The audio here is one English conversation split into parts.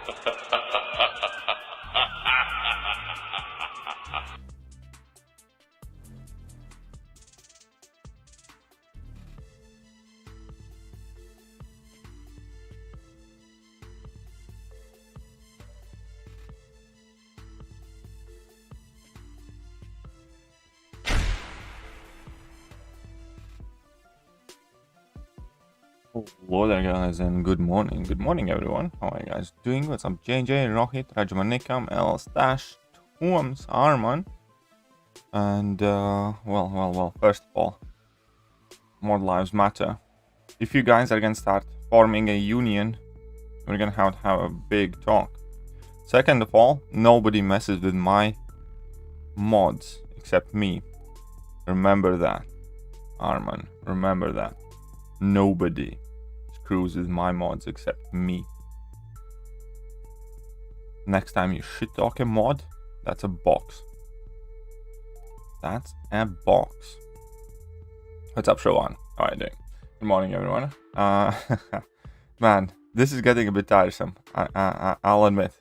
Hello there guys and good morning everyone. How are you guys doing? What's up? JJ, Rohit, Rajamanikam, L Stash, Tooms, Arman, and well, first of all, more lives matter. If you guys are gonna start forming a union, we're gonna have to have a big talk. Second of all, nobody messes with my mods except me. Remember that, Arman, remember that. Nobody screws with my mods except me. Next time you shit talk a mod, that's a box. That's a box. What's up, Shawan? How are you doing? Good morning, everyone. Man, this is getting a bit tiresome. I'll admit,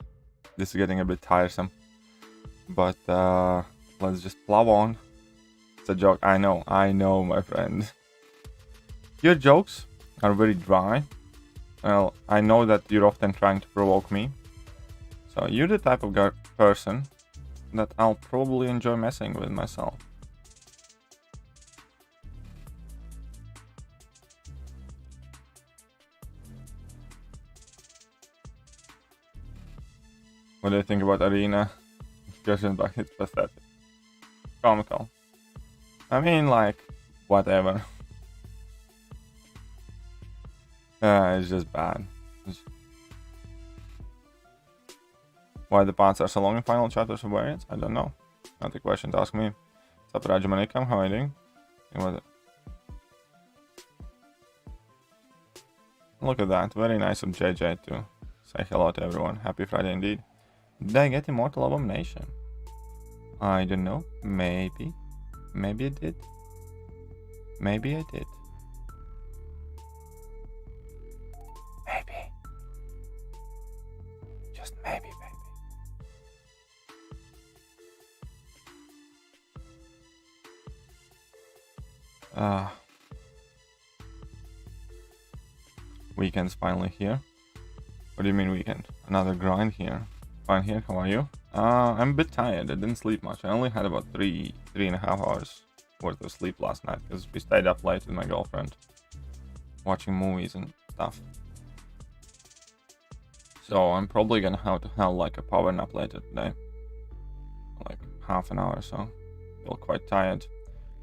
this is getting a bit tiresome. But let's just plow on. It's a joke. I know, my friend. Your jokes are very dry. Well, I know that you're often trying to provoke me. So you're the type of person that I'll probably enjoy messing with myself. What do you think about Arena? It's pathetic. Comical. I mean, like, whatever. It's just bad. Why the paths are so long in final chapters of variants? I don't know. Not the question to ask me. What's up, Rajamanikam? How are you doing? Look at that. Very nice of JJ to say hello to everyone. Happy Friday indeed. Did I get Immortal Abomination? I don't know. Maybe. Maybe I did. Maybe I did. Maybe, weekend's finally here. What do you mean weekend? Another grind here. Fine here, how are you? I'm a bit tired. I didn't sleep much. I only had about three and a half hours worth of sleep last night because we stayed up late with my girlfriend watching movies and stuff. So I'm probably gonna have to have like a power nap later today. Like half an hour or so. Feel quite tired.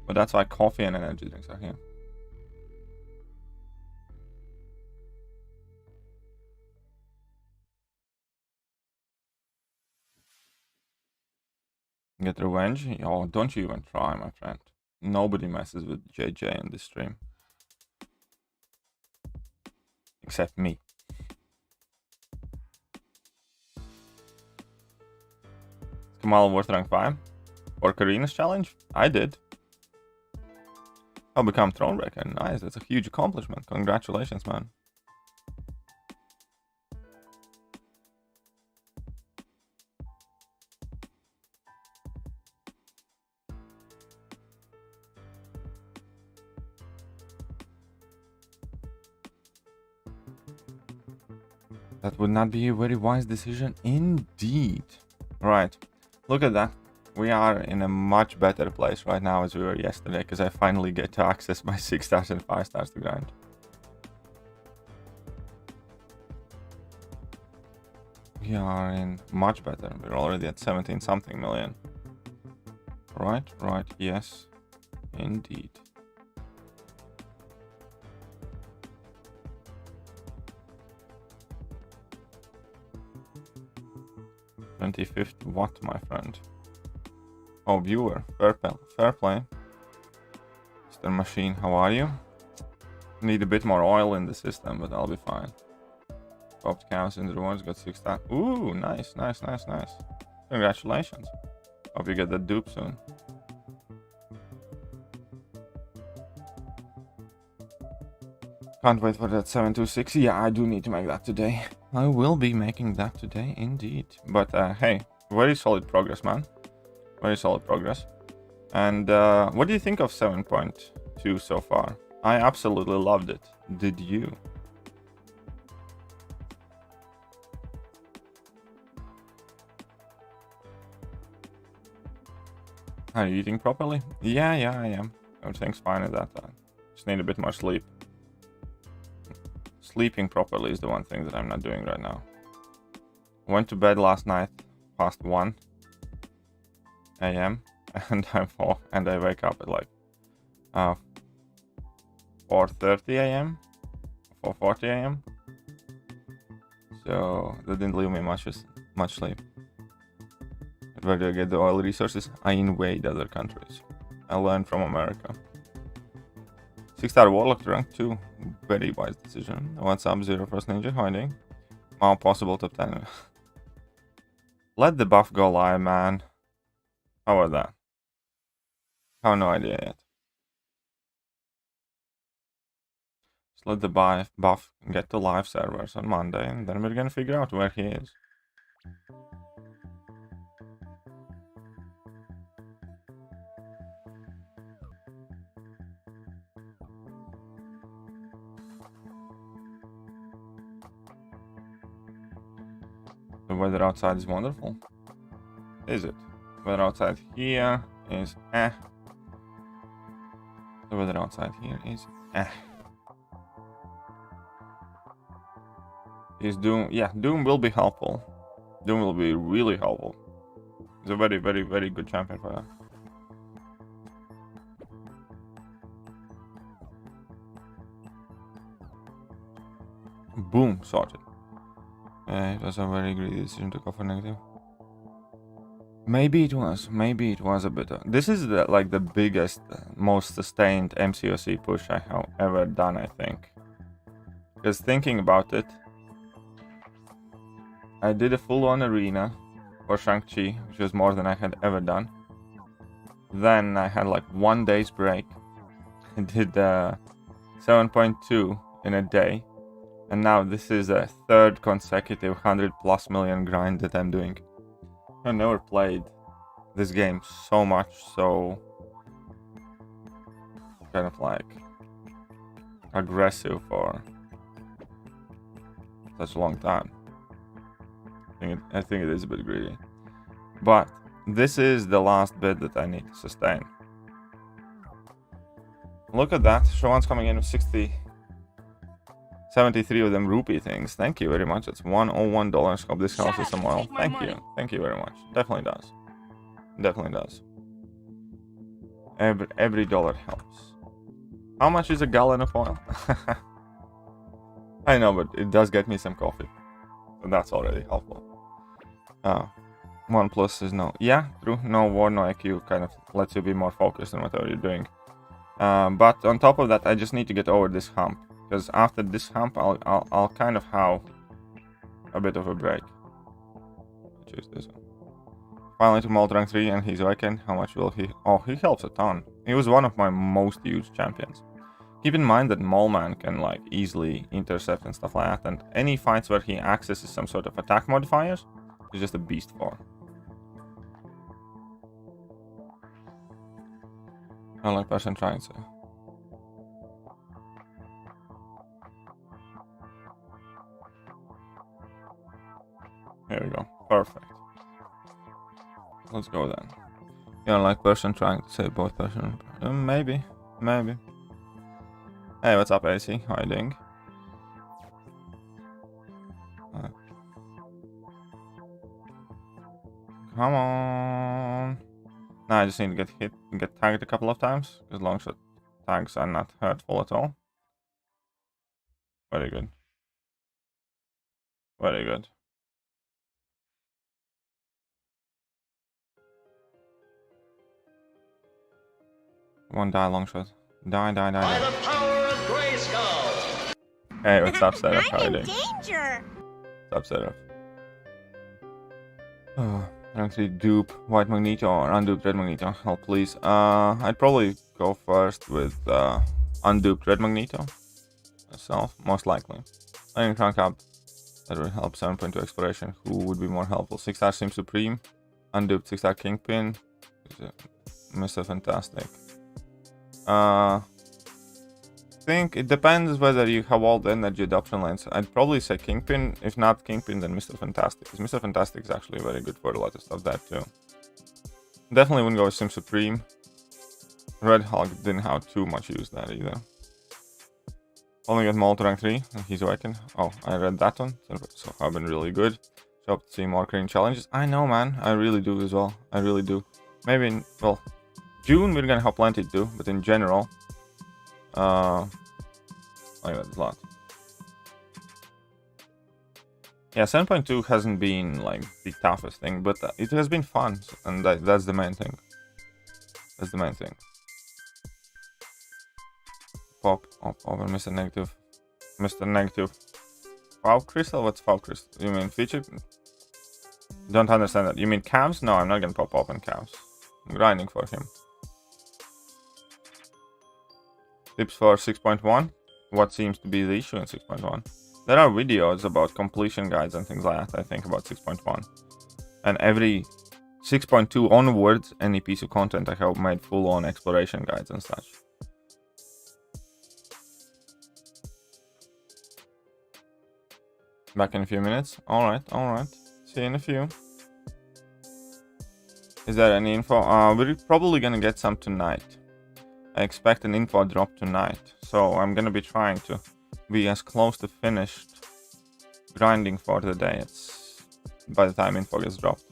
But that's why coffee and energy drinks are here. Get revenge? Oh, don't you even try, my friend. Nobody messes with JJ in this stream. Except me. Kamal worth rank 5? Or Karina's challenge? I did. I'll become Thronebreaker. Nice, that's a huge accomplishment. Congratulations, man. That would not be a very wise decision indeed. Right. Look at that. We are in a much better place right now as we were yesterday because I finally get to access my 6 stars and 5 stars to grind. We are in much better. We're already at 17 something million. Right, yes, indeed. $25 what, my friend? Oh, viewer, fair play. Mr. Machine, how are you? Need a bit more oil in the system, but I'll be fine. Popped cows in the rewards, got 6 stars. Ooh, nice. Congratulations. Hope you get that dupe soon. Can't wait for that 726. Yeah, I do need to make that today. I will be making that today, indeed. But hey, very solid progress, man. Very solid progress. And what do you think of 7.2 so far? I absolutely loved it. Did you? Are you eating properly? Yeah, I am. Everything's fine at that time. Just need a bit more sleep. Sleeping properly is the one thing that I'm not doing right now. Went to bed last night past 1 a.m. and I wake up at like 4:30 a.m. 4:40 a.m. So that didn't leave me much sleep. But where do I get the oil resources? I invade other countries. I learned from America. 6-star Warlock rank 2. Very wise decision. What's up, ZeroFrostNinja? How are you doing? All possible top 10. Let the buff go live, man. How about that? I have no idea yet. Just let the buff get to live servers on Monday, and then we're gonna figure out where he is. The weather outside is wonderful. Is it? The weather outside here is The weather outside here is Is Doom? Yeah, Doom will be helpful. Doom will be really helpful. He's a very, very, very good champion for that. Boom, sorted. It was a very greedy decision to go for negative. Maybe it was a bit. This is like the biggest, most sustained MCOC push I have ever done, I think. Because thinking about it, I did a full-on arena for Shang-Chi, which was more than I had ever done. Then I had like 1 day's break. I did 7.2 in a day. And now this is a third consecutive 100+ million grind that I'm doing. I never played this game so much, so kind of like aggressive for such a long time. I think it is a bit greedy. But this is the last bit that I need to sustain. Look at that. Shawan's coming in with 73 of them rupee things. Thank you very much. It's $101. Hope this helps with some oil. Thank you. Thank you very much. Definitely does. Definitely does. Every dollar helps. How much is a gallon of oil? I know, but it does get me some coffee. So that's already helpful. 1+ is no. Yeah, true. No war, no IQ kind of lets you be more focused on whatever you're doing. But on top of that, I just need to get over this hump. Because after this hump, I'll kind of have a bit of a break. I'll choose this one. Finally to Mold rank 3 and he's awakened. How much will he? Oh, he helps a ton. He was one of my most used champions. Keep in mind that Mole can like easily intercept and stuff like that, and any fights where he accesses some sort of attack modifiers, he's just a beast for. I like person trying to. Here we go. Perfect. Let's go then. You don't like person trying to say both person? Maybe. Maybe. Hey, what's up, AC? How are you doing? Come on. No, I just need to get tagged a couple of times, because long shot tags are not hurtful at all. Very good. Very good. One die, long shot. Die. By the power of Grayskull. Hey, what's up, Seraph? How are you doing? Danger. What's up, Seraph? Rank 3 dupe white Magneto or unduped red Magneto? Help, please. I'd probably go first with unduped red Magneto. Myself, most likely. Lightning crank up. That would help. 7.2 exploration. Who would be more helpful? 6-star Sim Supreme. Unduped 6-star Kingpin. Mr. Fantastic. Think it depends whether you have all the energy adoption lanes. I'd probably say Kingpin. If not Kingpin, then Mr. Fantastic. Because Mr. Fantastic is actually very good for a lot of stuff there too. Definitely wouldn't go with Sim Supreme. Red Hulk didn't have too much use there either. Only got Maul to rank 3. He's awakened. Oh, I read that one. So I've been really good. So hope to see more green challenges. I know, man. I really do as well. I really do. Maybe in, well, June we're gonna have plenty to do, but in general, oh yeah, there's a lot. Yeah, 7.2 hasn't been like the toughest thing, but it has been fun, and that's the main thing. That's the main thing. Pop up over Mr. Negative. Mr. Negative. Foul Crystal? What's Foul Crystal? You mean feature? Don't understand that. You mean calves? No, I'm not gonna pop open calves. I'm grinding for him. Tips for 6.1. What seems to be the issue in 6.1? There are videos about completion guides and things like that, I think, about 6.1. And every 6.2 onwards, any piece of content I have made full-on exploration guides and such. Back in a few minutes. Alright, alright. See you in a few. Is there any info? We're probably gonna get some tonight. I expect an info drop tonight. So I'm gonna be trying to be as close to finished grinding for the day. It's by the time info gets dropped.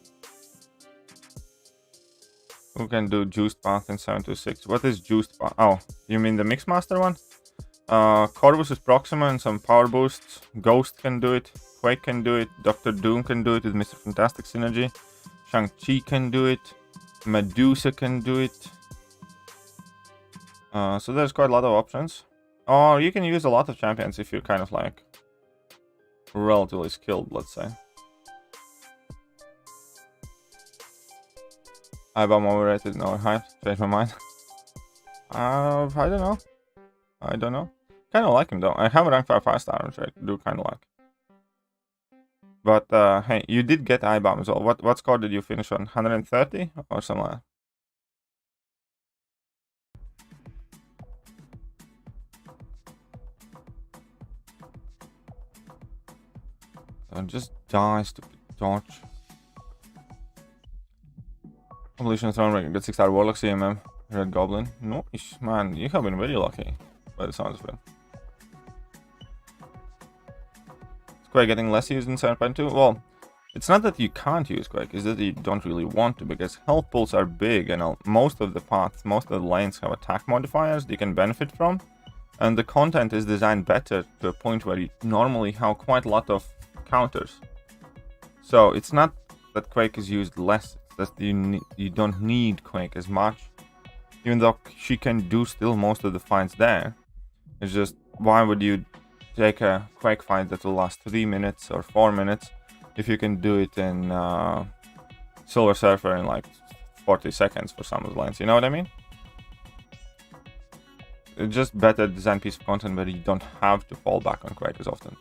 Who can do Juiced Path in 726? What is Juiced Path? Oh, you mean the Mixmaster one? Corvus is Proxima and some power boosts. Ghost can do it. Quake can do it. Doctor Doom can do it with Mr. Fantastic Synergy. Shang-Chi can do it. Medusa can do it. So there's quite a lot of options. Or you can use a lot of champions if you're kind of like relatively skilled, let's say. IBOM overrated, no hype. Change my mind. I don't know. I don't know. Kind of like him though. I have a rank 5 5-star, which I do kind of like. But hey, you did get IBOM as well. What score did you finish on? 130 or something like that? Just die, stupid torch. Evolution Throne Breaker, good 6-star Warlock, CMM, Red Goblin. Nice, man, you have been very lucky by the sounds of it. Is Quake getting less used in 7.2? Well, it's not that you can't use Quake, it's that you don't really want to, because health pools are big and most of the paths, most of the lanes have attack modifiers that you can benefit from. And the content is designed better to a point where you normally have quite a lot of counters. So it's not that Quake is used less, it's that you don't need Quake as much. Even though she can do still most of the fights there. It's just, why would you take a Quake fight that will last 3 minutes or 4 minutes if you can do it in Silver Surfer in like 40 seconds for some of the lanes, you know what I mean? It's just better design piece of content where you don't have to fall back on Quake as often.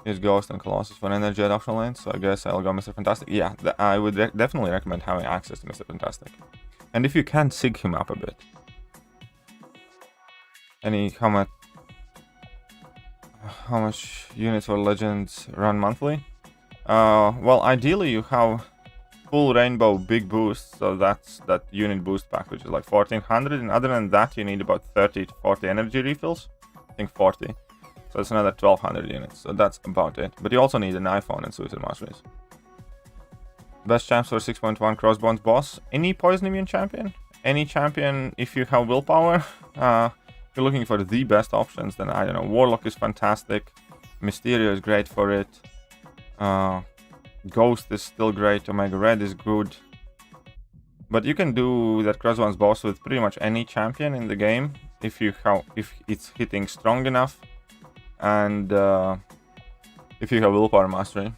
Use Ghost and Colossus for energy adoption lanes, so I guess I'll go Mr. Fantastic. Yeah, I would definitely recommend having access to Mr. Fantastic. And if you can, sig him up a bit. How much units for Legends run monthly? Well, ideally you have full rainbow big boost, so that's that unit boost pack, which is like 1400, and other than that you need about 30 to 40 energy refills. I think 40. So it's another 1200 units, so that's about it. But you also need an iPhone and Suicide Masteries. Best champs for 6.1 Crossbones boss. Any poison immune champion? Any champion if you have willpower? If you're looking for the best options, then I don't know. Warlock is fantastic. Mysterio is great for it. Ghost is still great. Omega Red is good. But you can do that Crossbones boss with pretty much any champion in the game if it's hitting strong enough. And if you have willpower mastery.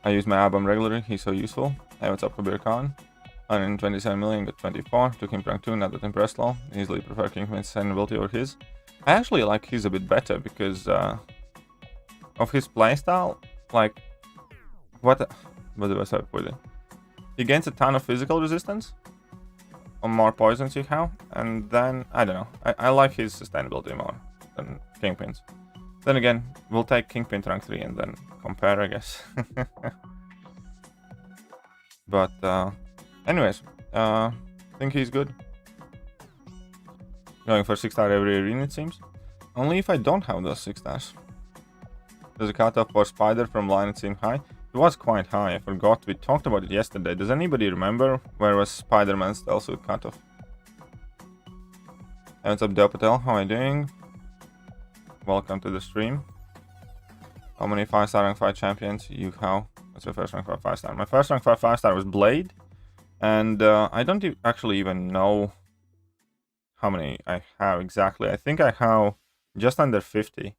I use my album regularly, he's so useful. Hey, what's up, Kabir Khan? 127 million, got 24. Took him to rank 2, not that impressed lol. Easily prefer Kingpin's sustainability over his. I actually like his a bit better because of his playstyle. Like, what the best way to put it? He gains a ton of physical resistance on more poisons you have, and then, I don't know, I like his sustainability more than Kingpin's. Then again, we'll take Kingpin to rank 3 and then compare, I guess. But, anyways, I think he's good. Going for 6-star every arena, it seems. Only if I don't have those 6 stars. There's a cutoff for Spider from line, it seemed high. It was quite high, I forgot. We talked about it yesterday. Does anybody remember where was Spider-Man's stealth suit cutoff? Hey, what's up, Diabolixide? How are you doing? Welcome to the stream. How many 5-star rank 5 champions you have? What's your first rank 5 5-star? My first rank 5 5-star was Blade. And I don't actually even know how many I have exactly. I think I have just under 50.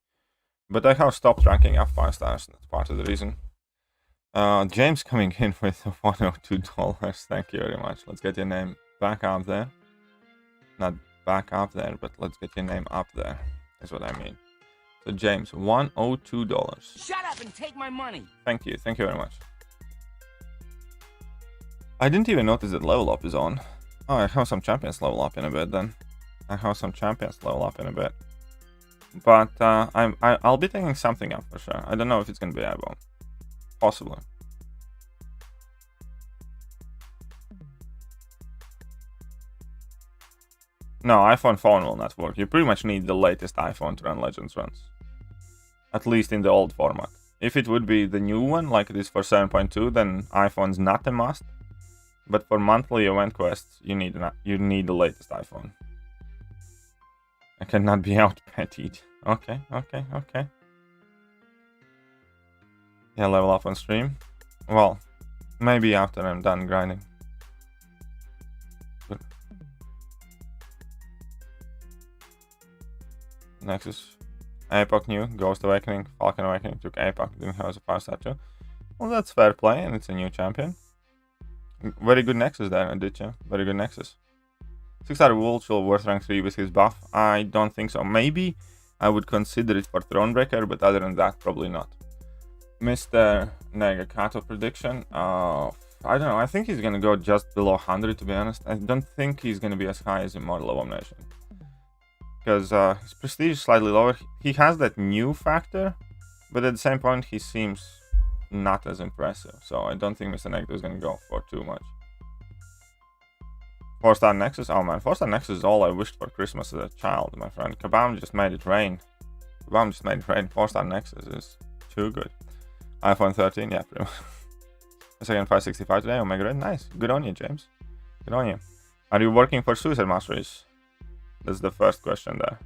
But I have stopped ranking up 5 stars. That's part of the reason. James coming in with $102. Thank you very much. Let's get your name back up there. Not back up there, but let's get your name up there. That's what I mean. So James, $102. Shut up and take my money. Thank you. Thank you very much. I didn't even notice that level up is on. Oh, I have some champions level up in a bit then. I have some champions level up in a bit. But I'll be taking something up for sure. I don't know if it's gonna be Airborne. Possibly. No, iPhone phone will not work. You pretty much need the latest iPhone to run Legends runs. At least in the old format. If it would be the new one, like it is for 7.2, then iPhone's not a must. But for monthly event quests, you need the latest iPhone. I cannot be outpetted. Okay. Yeah, level up on stream. Well, maybe after I'm done grinding. Good. Nexus. APOC new, Ghost Awakening, Falcon Awakening, took APOC, didn't have a 5-star too. Well, that's fair play, and it's a new champion. Very good Nexus there, Aditya. Very good Nexus. 6-star Wolf will worth rank 3 with his buff. I don't think so. Maybe I would consider it for Thronebreaker, but other than that, probably not. Mr. Negakato prediction. I don't know. I think he's going to go just below 100, to be honest. I don't think he's going to be as high as Immortal Abomination. Because his prestige is slightly lower. He has that new factor, but at the same point, he seems not as impressive. So I don't think Mr. Negato is going to go for too much. 4-star Nexus? Oh man, 4-star Nexus is all I wished for Christmas as a child, my friend. Kabam just made it rain. 4-star Nexus is too good. iPhone 13, yeah, pretty much. A second 565 today, Omega Red, nice. Good on you, James. Good on you. Are you working for Suicide Masteries? That's the first question there.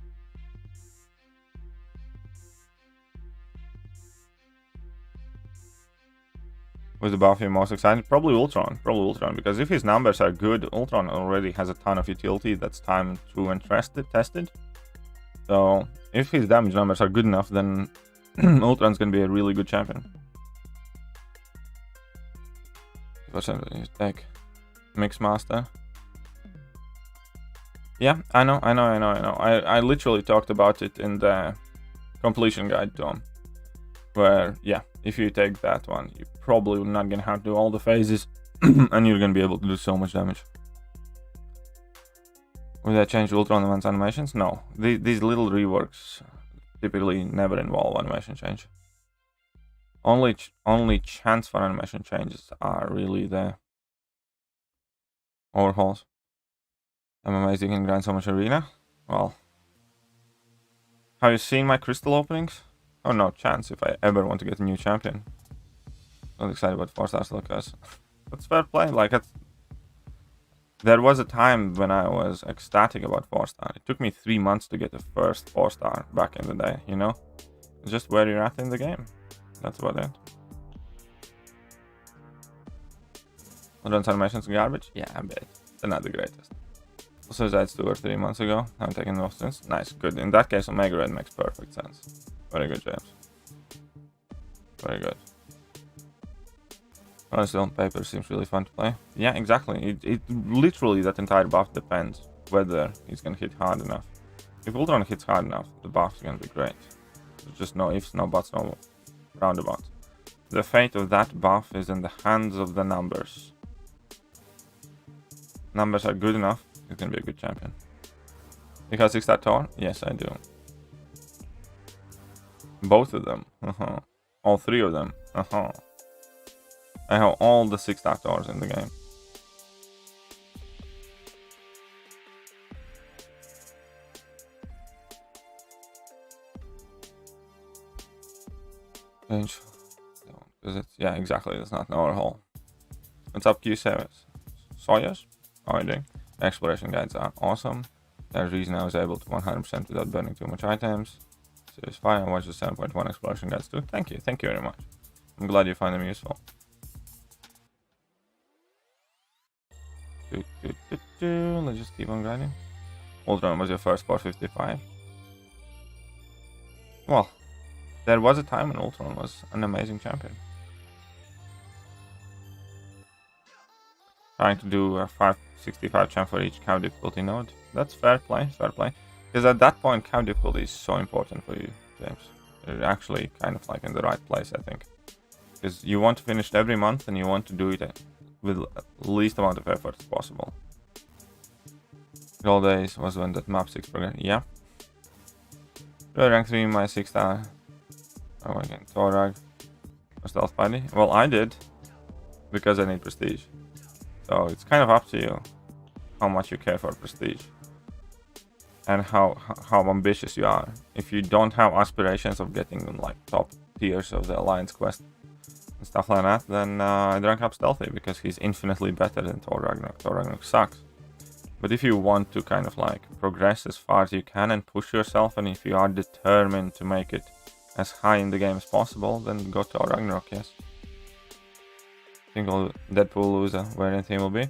Who's the buff you're most excited? Probably Ultron. Because if his numbers are good, Ultron already has a ton of utility that's time true and tested. So if his damage numbers are good enough, then Ultron's gonna be a really good champion. What's that? Take Mix Master. Yeah, I know. I literally talked about it in the completion guide to him. Where, yeah, if you take that one, you're probably not gonna have to do all the phases, and you're gonna be able to do so much damage. Will that change Ultron events animations? No. These little reworks typically never involve animation change. Only chance for animation changes are really the overhauls. I'm amazed you can grind so much arena. Well, have you seen my crystal openings? Oh, no chance if I ever want to get a new champion. Not excited about 4-star still, cause that's fair play. Like, there was a time when I was ecstatic about 4-star. It took me 3 months to get the first 4-star back in the day, you know? It's just where you're at in the game. That's about it. Advanced animations garbage? Yeah, I bet. They're not the greatest. Also, that's 2 or 3 months ago. Haven't taken enough since. Nice, good. In that case, Omega Red makes perfect sense. Very good, James. Very good. Honestly, on paper seems really fun to play. Yeah, exactly. It literally, that entire buff depends whether he's gonna hit hard enough. If Ultron hits hard enough, the buff's gonna be great. There's just no ifs, no buts, no roundabouts. The fate of that buff is in the hands of the numbers. Numbers are good enough, he's gonna be a good champion. You have 6-star tower? Yes, I do. Both of them. All 3 of them. I have all the 6-star towers in the game. Change. Yeah, exactly. That's not an overhaul. What's up, Q7? Sawyers? How are you doing? Exploration guides are awesome. There's a reason I was able to 100% without burning too much items. So it's fine. I watched the 7.1 exploration guides too. Thank you very much. I'm glad you find them useful. Let's just keep on grinding. Ultron was your first 455. Well, there was a time when Ultron was an amazing champion. Trying to do a 565 champ for each cow difficulty node. That's fair play, Because at that point, cow difficulty is so important for you, James. You're actually kind of like in the right place, I think. Because you want to finish it every month and you want to do it with the least amount of effort as possible. Good old days was when that map 6 progressed. Yeah. Rank 3 my 6-star. Oh, again, Torag. Stealth Buddy. Well, I did. Because I need prestige. So it's kind of up to you how much you care for prestige. And how ambitious you are. If you don't have aspirations of getting like top tiers of the Alliance quest and stuff like that, then I'd rank up Stealthy because he's infinitely better than Thor Ragnarok. Thor Ragnarok sucks. But if you want to kind of like progress as far as you can and push yourself, and if you are determined to make it as high in the game as possible, then go to Ragnarok, yes. Single Deadpool loser, where anything will be.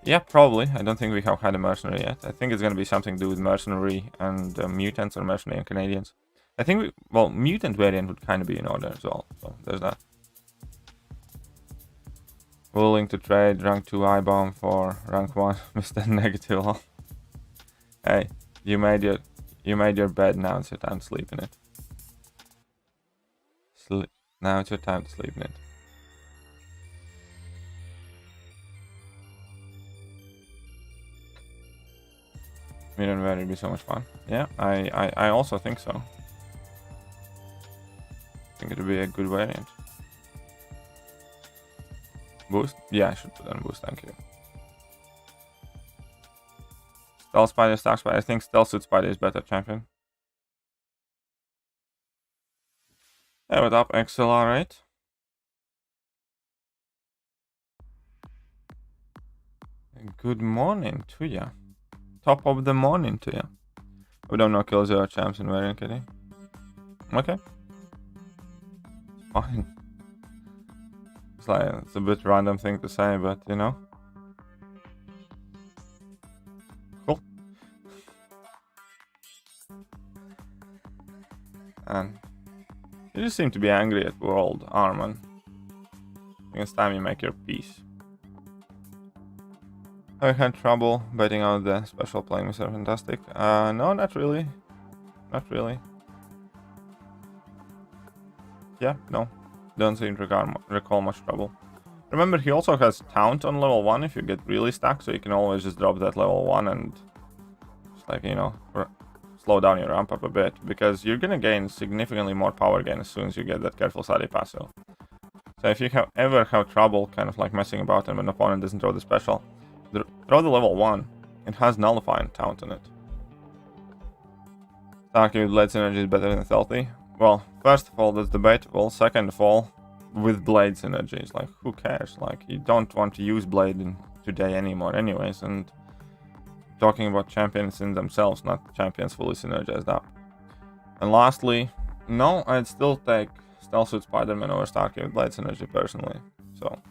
Yeah, probably. I don't think we have had a mercenary yet. I think it's going to be something to do with mercenary and mutants, or mercenary and Canadians. I think well, mutant variant would kind of be in order as well, so there's that. Willing to trade rank 2 I-bomb for rank 1 Mr. Negative. Hey, you made your bed, now it's your time to sleep in it. Now it's your time to sleep in it. Mutant variant would be so much fun. Yeah, I also think so. I think it would be a good variant. Boost? Yeah, I should put on boost, thank you. Stealth Spider, Stark Spider. I think Stealth Suit Spider is better champion. Hey, what up, Accelerate? Good morning to ya. Top of the morning to ya. We don't know kill 0 champs in variant, kitty. Okay. Fine. It's a bit random thing to say, but you know. Cool. And you just seem to be angry at world, Arman. I think it's time you make your peace. Have you had trouble betting out the special playing Mr. Fantastic? No, not really. Not really. Yeah, no. Don't seem to recall much trouble. Remember, he also has Taunt on level 1 if you get really stuck, so you can always just drop that level 1 and just like, you know, slow down your ramp up a bit, because you're gonna gain significantly more power gain as soon as you get that Careful Study passive. So if you ever have trouble kind of like messing about and when an opponent doesn't throw the special, throw the level 1. It has Nullify and Taunt on it. Starkey with Blade Synergy is better than Stealthy. Well, first of all, that's debatable. Second of all, with Blade Synergy, it's like, who cares? Like, you don't want to use Blade today anymore anyways, and talking about champions in themselves, not champions fully synergized up. And lastly, no, I'd still take Stealth Suit Spider-Man over Starkey with Blade Synergy personally. So,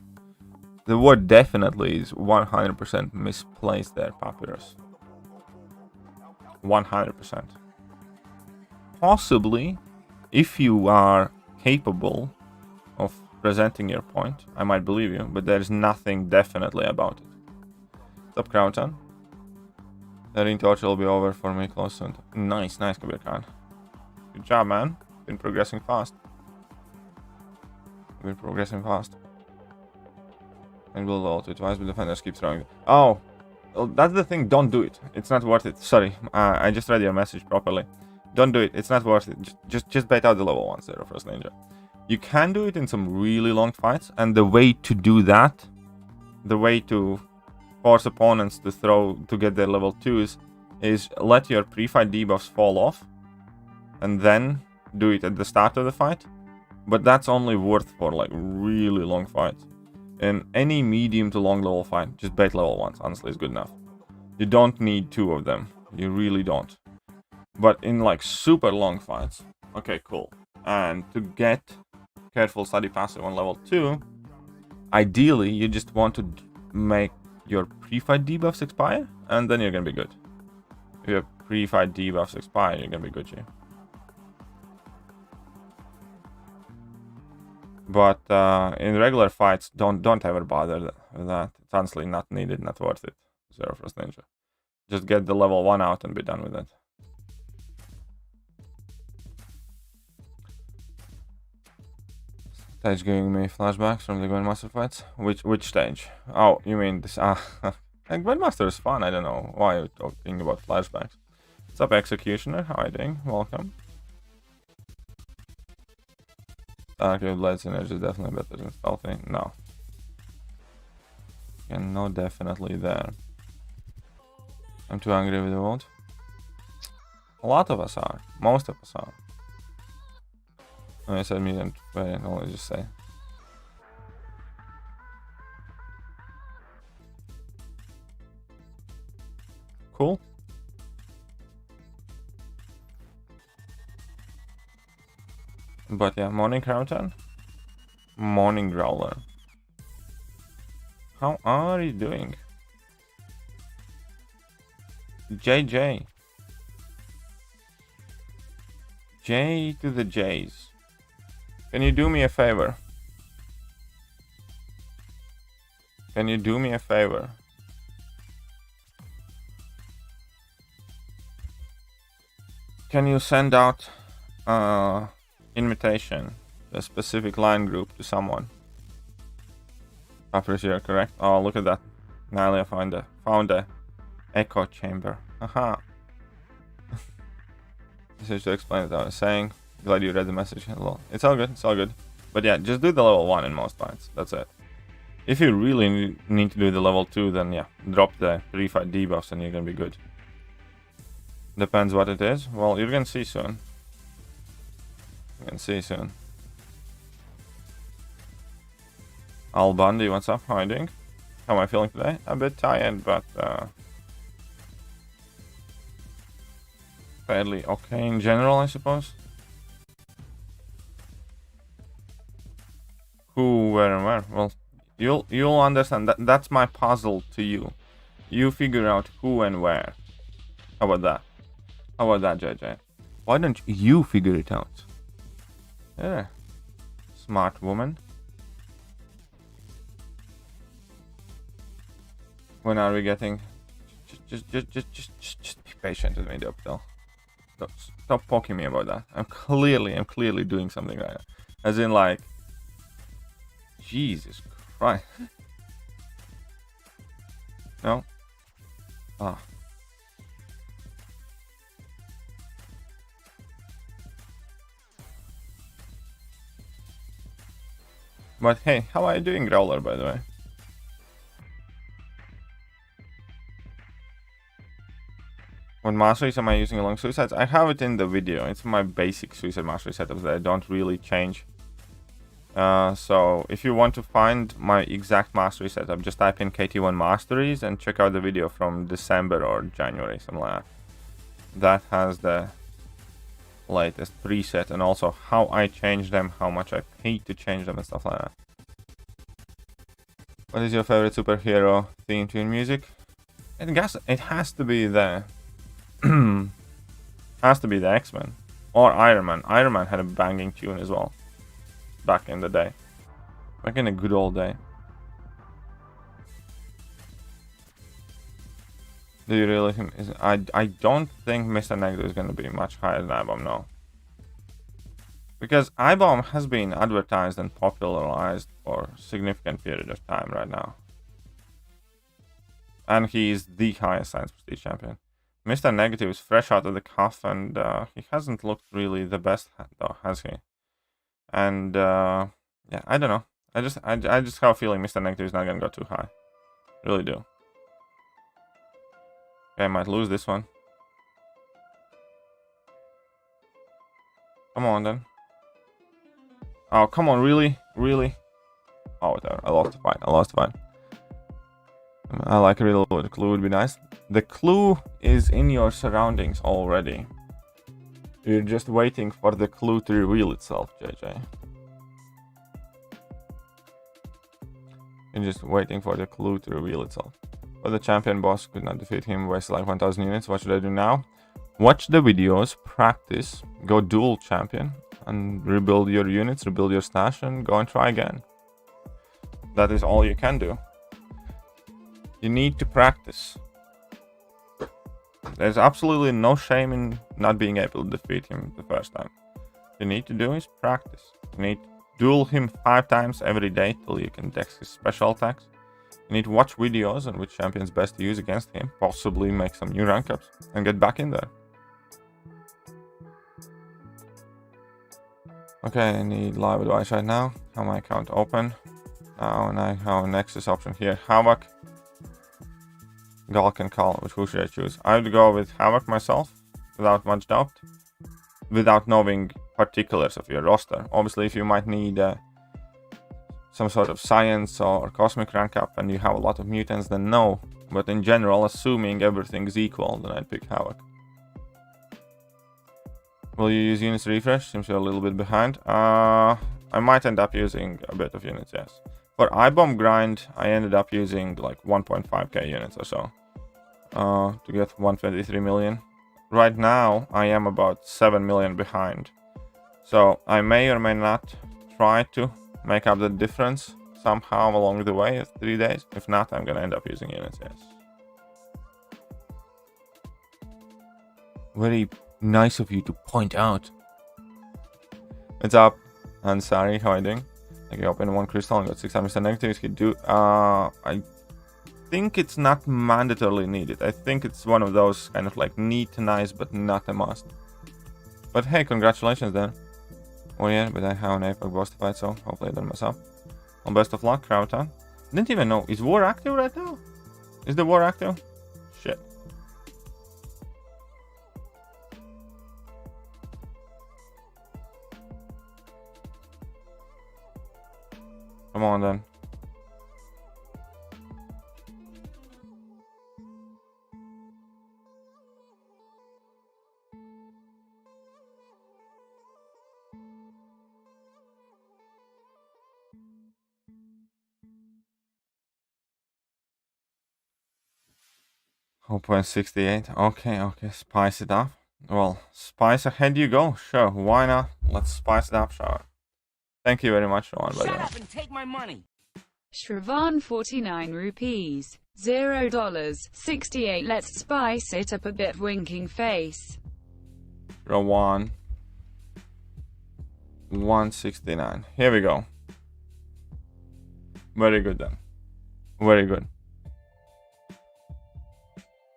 the word definitely is 100% misplaced there, Papyrus. 100%. Possibly, if you are capable of presenting your point, I might believe you, but there's nothing definitely about it. What's up, Crownton? The ring torture will be over for me close soon. Nice, nice, Kabir Khan. Good job, man. Been progressing fast. Been progressing fast. And we'll all to twice, but defenders keep throwing it. Oh, well, that's the thing. Don't do it. It's not worth it. Sorry, I just read your message properly. Don't do it. It's not worth it. Just bait out the level 1 ZeroFrostNinja. You can do it in some really long fights, and the way to do that, the way to force opponents to get their level 2s, is let your pre-fight debuffs fall off, and then do it at the start of the fight. But that's only worth for like really long fights. In any medium to long level fight, just bait level 1s. Honestly, it's good enough. You don't need 2 of them. You really don't. But in like super long fights, okay, cool. And to get careful study passive on level 2, ideally you just want to make your pre-fight debuffs expire, and then you're gonna be good. If your pre-fight debuffs expire, you're gonna be good, G. But in regular fights, don't ever bother with that. It's honestly not needed, not worth it. ZeroFrostNinja. Just get the level 1 out and be done with it. Stage giving me flashbacks from the Grandmaster fights. Which stage? Oh, you mean this? Grandmaster is fun. I don't know why you're talking about flashbacks. What's up, Executioner? How are you doing? Welcome. Dark Blades Energy is definitely better than Stealthy. No. Yeah, no, definitely there. I'm too angry with the world. A lot of us are. Most of us are. I said medium variant, I'll just say. Cool. But yeah, morning Crownton. Morning Growler. How are you doing? JJ. J to the J's. Can you do me a favor? Can you do me a favor? Can you send out invitation, a specific line group to someone? Appreciate, correct? Oh, look at that. Nalia found a echo chamber. Haha. This is to explain what I was saying. Glad you read the message. Hello. It's all good. It's all good. But yeah, just do the level 1 in most fights. That's it. If you really need to do the level 2, then yeah, drop the pre-fight debuffs and you're gonna be good. Depends what it is. Well, you're gonna see soon. You're gonna see soon. Al Bundy, what's up? How are you doing? How am I feeling today? A bit tired, but fairly okay in general, I suppose. Who, where, and where? Well, you'll understand. That's my puzzle to you. You figure out who and where. How about that? How about that, JJ? Why don't you figure it out? Yeah, smart woman. When are we getting? Just be patient with me, Doptel. Stop poking me about that. I'm clearly doing something right now. As in, like, Jesus Christ. No. Ah. But hey, how are you doing, Growler, by the way? What masteries am I using along suicides? I have it in the video. It's my basic suicide mastery setups that I don't really change. So if you want to find my exact mastery setup, just type in KT1 masteries and check out the video from December or January, something like that. That has the latest preset and also how I change them, how much I pay to change them and stuff like that. What is your favorite superhero theme tune music? I guess it has to be the has to be the X-Men or Iron Man. Iron Man had a banging tune as well back in the day. Making a good old day. Do you really think I don't think Mr. Negative is gonna be much higher than iBomb, no. Because iBomb has been advertised and popularized for a significant period of time right now. And he is the highest science prestige champion. Mr. Negative is fresh out of the cuff, and he hasn't looked really the best though, has he? And yeah, I don't know. I just have a feeling Mr. Negative is not gonna go too high. Really do. Okay, I might lose this one. Come on then. Oh, come on, really? Really? Oh, whatever. I lost the fight. I lost the fight. I like a little bit. The clue would be nice. The clue is in your surroundings already. You're just waiting for the clue to reveal itself, JJ. You're just waiting for the clue to reveal itself. But the champion boss could not defeat him, wasted like 1000 units. What should I do now? Watch the videos, practice, go dual champion, and rebuild your units, rebuild your stash, and go and try again. That is all you can do. You need to practice. There's absolutely no shame in not being able to defeat him the first time. What you need to do is practice. You need to duel him 5 times every day till you can dex his special attacks. You need to watch videos on which champion's best to use against him, possibly make some new rank ups, and get back in there. Okay, I need live advice right now. Have my account open. Now, and I have a Nexus option here. Havoc, Galk, and Call. Who should I choose? I would go with Havoc myself, without much doubt. Without knowing particulars of your roster. Obviously, if you might need some sort of science or cosmic rank up and you have a lot of mutants, then no. But in general, assuming everything's equal, then I'd pick Havoc. Will you use units refresh? Seems you're a little bit behind. I might end up using a bit of units, yes. For iBomb grind, I ended up using like 1.5k units or so to get 123 million. Right now, I am about 7 million behind. So I may or may not try to make up the difference somehow along the way of 3 days. If not, I'm gonna end up using units, yes. Very nice of you to point out. What's up? And sorry, how are you doing? I opened 1 crystal and got 600% negatives. Could do. I think it's not mandatorily needed. I think it's one of those kind of like neat, nice, but not a must. But hey, congratulations then. Oh yeah, but I have an Apex boss to fight, so hopefully I don't mess up. Well, best of luck, Crowton. Didn't even know. Is war active right now? Is the war active? Shit. Come on then. Oh, 0.68. Okay, spice it up. Well, spice ahead you go. Sure, why not? Let's spice it up, sure. Thank you very much, Rowan. Shut up and take my money. Shravan 49 rupees, $0, 68. Let's spice it up a bit. Winking face. Rowan 169. Here we go. Very good then. Very good.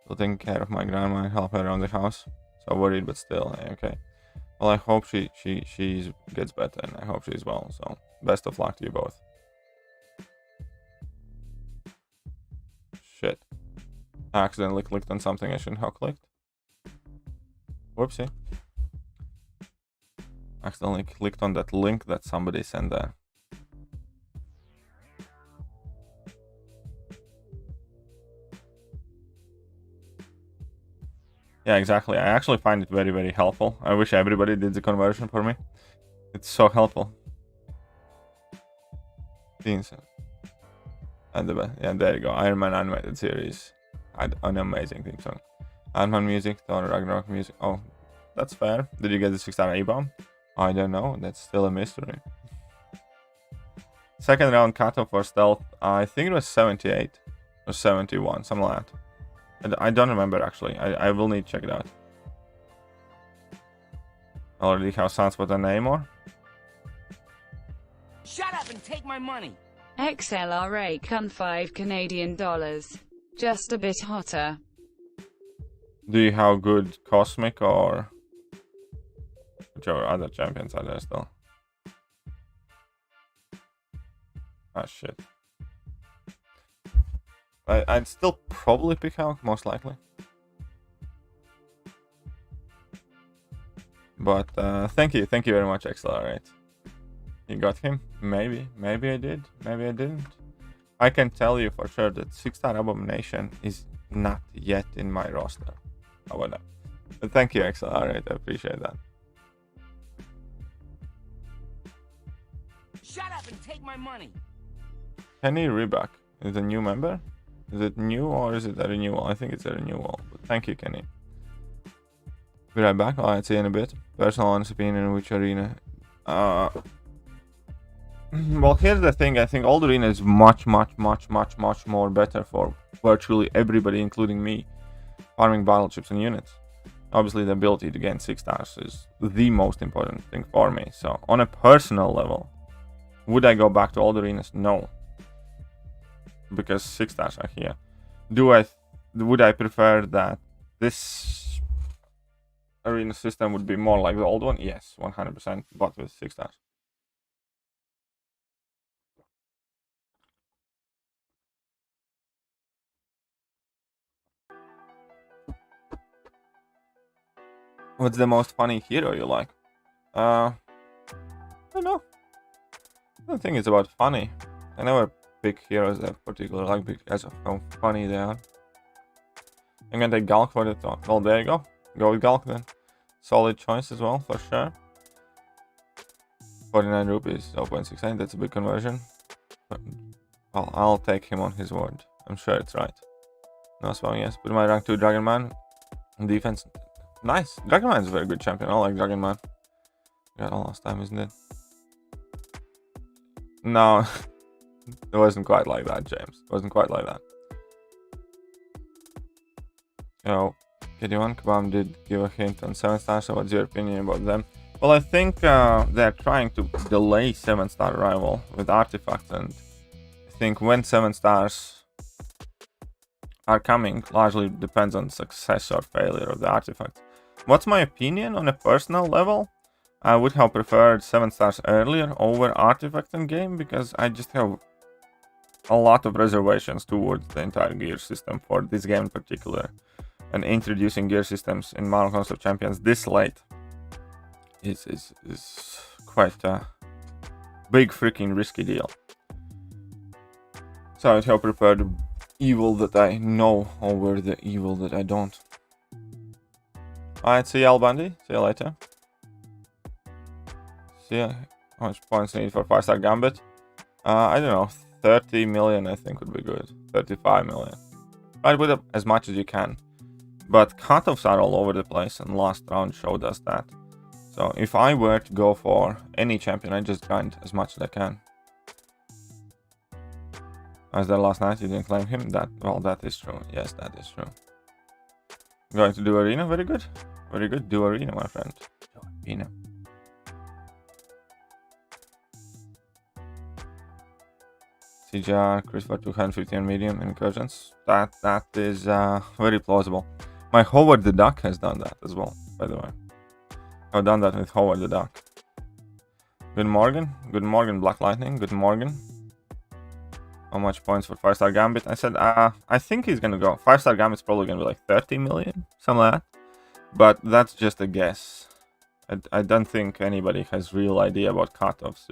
Still taking care of my grandma and help her around the house. So worried, but still, okay. Well, I hope she gets better, and I hope she's well. So best of luck to you both. Shit. I accidentally clicked on something I shouldn't have clicked. Whoopsie. Accidentally clicked on that link that somebody sent there. Yeah, exactly. I actually find it very, very helpful. I wish everybody did the conversion for me. It's so helpful. And yeah, there you go. Iron Man animated series. An amazing theme song. Ant-Man music, Thor Ragnarok music. Oh, that's fair. Did you get the 6-star A-bomb? I don't know. That's still a mystery. Second round cutoff for stealth, I think it was 78 or 71, something like that. I don't remember actually. I will need to check it out. Already have Sunspot and Namor. Shut up and take my money. XLR8 con $5 just a bit hotter. Do you have good Cosmic or whichever other champions are there still? Ah shit. I'd still probably pick Hulk, most likely. But thank you very much, XLR8. You got him? Maybe I did, maybe I didn't. I can tell you for sure that 6-star Abomination is not yet in my roster. How about that? But thank you, XLR8, I appreciate that. Shut up and take my money. Kenny Reback is a new member. Is it new or is it a renewal? I think it's a renewal. But thank you, Kenny. Be right back. I'll see you in a bit. Personal honest opinion in which arena. Well, here's the thing. I think Old Arena is much more better for virtually everybody, including me, farming battleships and units. Obviously, the ability to gain 6 stars is the most important thing for me. So, on a personal level, would I go back to Old Arenas? No. Because 6 stars are here. Would I prefer that this arena system would be more like the old one? Yes, 100%, but with 6 stars. What's the most funny hero you like? I don't know. I don't think it's about funny. I never pick heroes that particularly like because of how funny they are. I'm gonna take Gulk for the top. Well, there you go. Go with Gulk then. Solid choice as well, for sure. 49 rupees, 0.69. That's a big conversion. But, well, I'll take him on his word. I'm sure it's right. No spam, yes. Put my rank 2 Dragon Man. Defense. Nice. Dragon Man is a very good champion. I like Dragon Man. Got all last time, isn't it? No. It wasn't quite like that, James. It wasn't quite like that. Yo, KD1 Kabam did give a hint on 7 stars, so what's your opinion about them? Well, I think they're trying to delay 7-star arrival with artifacts, and I think when 7 stars are coming, largely depends on success or failure of the artifacts. What's my opinion on a personal level? I would have preferred 7 stars earlier over artifacts in game, because I just have a lot of reservations towards the entire gear system for this game in particular. And introducing gear systems in Modern Conquest of Champions this late is quite a big freaking risky deal. So I'd have preferred the evil that I know over the evil that I don't. Alright, see you, Albandi. See you later. See ya. How much points need for 5-star Gambit? I don't know. 30 million I think would be good. 35 million. I'd put up as much as you can. But cutoffs are all over the place, and last round showed us that. So if I were to go for any champion, I just grind as much as I can. As that last night, you didn't claim him? Well, that is true. Yes, that is true. Going to do arena? Very good. Very good. Do arena, my friend. Do arena. CGR, Christopher 250 on medium incursions. That is very plausible. My Howard the Duck has done that as well, by the way. I've done that with Howard the Duck. Good morning. Good morning, Black Lightning. Good morning. How much points for 5-star Gambit? I said, I think he's gonna go. 5-star Gambit's probably gonna be like 30 million, something like that. But that's just a guess. I don't think anybody has real idea about cutoffs.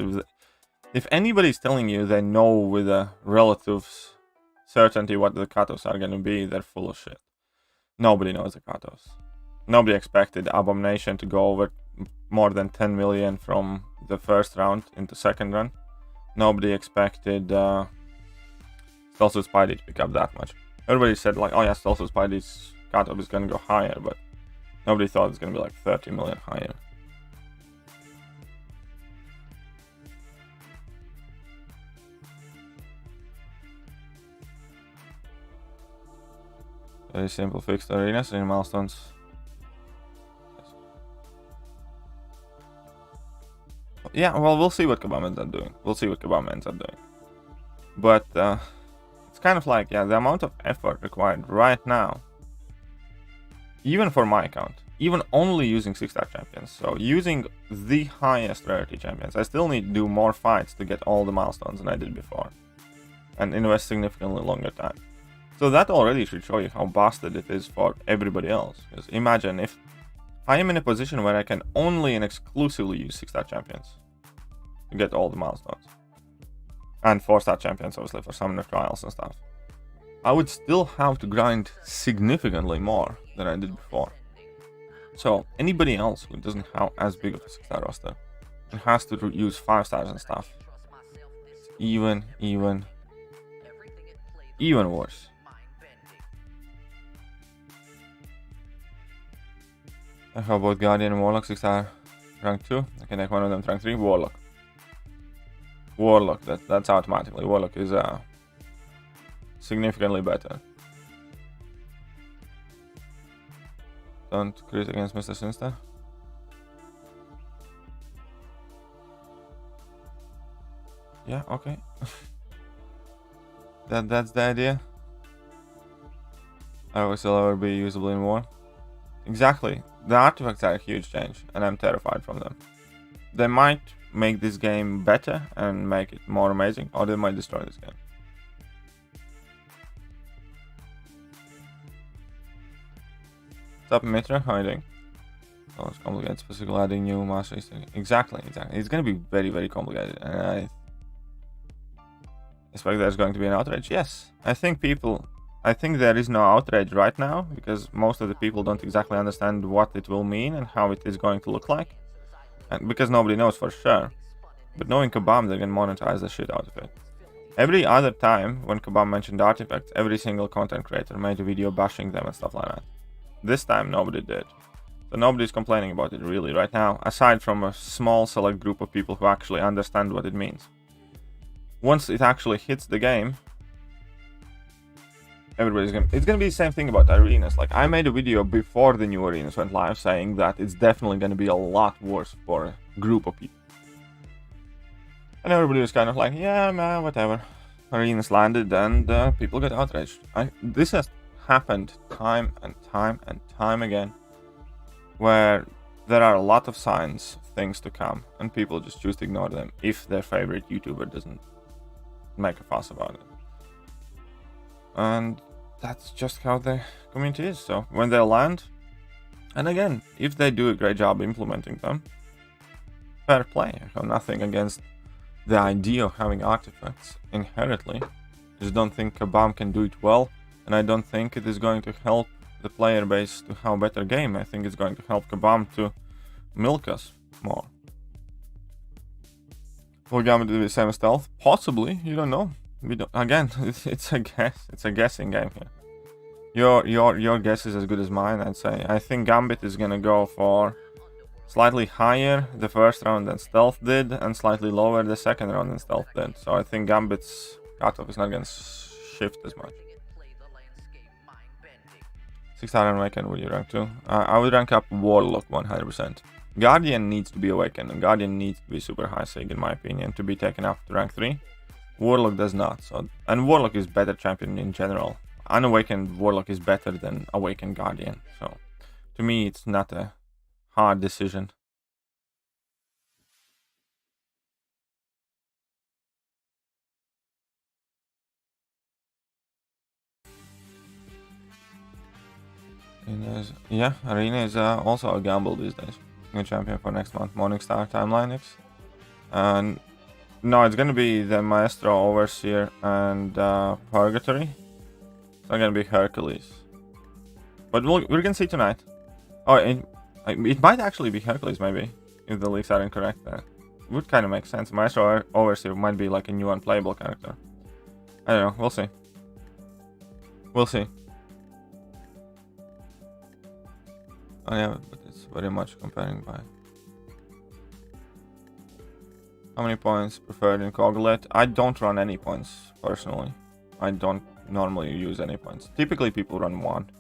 If anybody's telling you they know with a relative certainty what the cutoffs are gonna be, they're full of shit. Nobody knows the cutoffs. Nobody expected Abomination to go over more than 10 million from the first round into second run. Nobody expected Stealthsuit Spidey to pick up that much. Everybody said like, oh yeah, Stealthsuit Spidey's cutoff is gonna go higher, but nobody thought it's gonna be like 30 million higher. Very simple fix to arenas and milestones. Yeah, well, we'll see what Kebab ends up doing. We'll see what Kebab ends up doing. But it's kind of like, yeah, the amount of effort required right now, even for my account, even only using 6-star champions, so using the highest rarity champions, I still need to do more fights to get all the milestones than I did before, and invest significantly longer time. So that already should show you how busted it is for everybody else. Because imagine if I am in a position where I can only and exclusively use 6-star champions to get all the milestones. And 4-star champions, obviously, for summoner trials and stuff. I would still have to grind significantly more than I did before. So So else who doesn't have as big of a 6-star roster and has to use 5 stars and stuff, it's even worse. How about Guardian and Warlock 6-star rank 2? I can take one of them to rank 3. Warlock, that's automatically. Warlock is significantly better. Don't crit against Mr. Sinister. Yeah, okay. That's the idea. I will still ever be usable in war. Exactly. The artifacts are a huge change, and I'm terrified from them. They might make this game better and make it more amazing, or they might destroy this game. What's up, Mitra? How are you doing? Oh, it's complicated. Specifically adding new masteries. Exactly. It's going to be very complicated, and I expect there's going to be an outrage. Yes, I think there is no outrage right now because most of the people don't exactly understand what it will mean and how it is going to look like, and because nobody knows for sure. But knowing Kebab, they can monetize the shit out of it. Every other time when Kebab mentioned artifacts, every single content creator made a video bashing them and stuff like that. This time nobody did. So nobody's complaining about it really right now, aside from a small select group of people who actually understand what it means. Once it actually hits the game, it's gonna be the same thing about arenas. Like, I made a video before the new arenas went live saying that it's definitely gonna be a lot worse for a group of people. And everybody was kind of like, yeah, man, whatever. Arenas landed and people got outraged. This has happened time and time again, where there are a lot of signs of things to come, and people just choose to ignore them if their favorite YouTuber doesn't make a fuss about it. And that's just how the community is. So when they land, and again, if they do a great job implementing them, fair play. I have nothing against the idea of having artifacts inherently. I just don't think Kebab can do it well, and I don't think it is going to help the player base to have a better game. I think it's going to help Kebab to milk us more. Will Gambit do the same as stealth? Possibly, you don't know. We don't. Again, it's a guess. It's a guessing game here. Your guess is as good as mine, I'd say. I think Gambit is gonna go for slightly higher the first round than Stealth did, and slightly lower the second round than Stealth did. So I think Gambit's cutoff is not gonna shift as much. 6-star Awaken, would you rank to? I would rank up Warlock 100%. Guardian needs to be Awakened, and Guardian needs to be super high sig in my opinion to be taken up to rank 3. Warlock does not, and Warlock is better champion in general. Unawakened Warlock is better than Awakened Guardian, so to me it's not a hard decision. Yeah, Arena is also a gamble these days. New champion for next month, Morningstar Timeline X. And no, it's gonna be the Maestro, Overseer, and Purgatory. It's not gonna be Hercules. But we're gonna see tonight. Oh, it might actually be Hercules, maybe, if the leaks are incorrect there. It would kind of make sense. Maestro Overseer might be like a new unplayable character. I don't know, we'll see. We'll see. Oh yeah, but it's very much comparing by... How many points preferred in Coagulate? I don't run any points, personally. I don't normally use any points. Typically people run 1.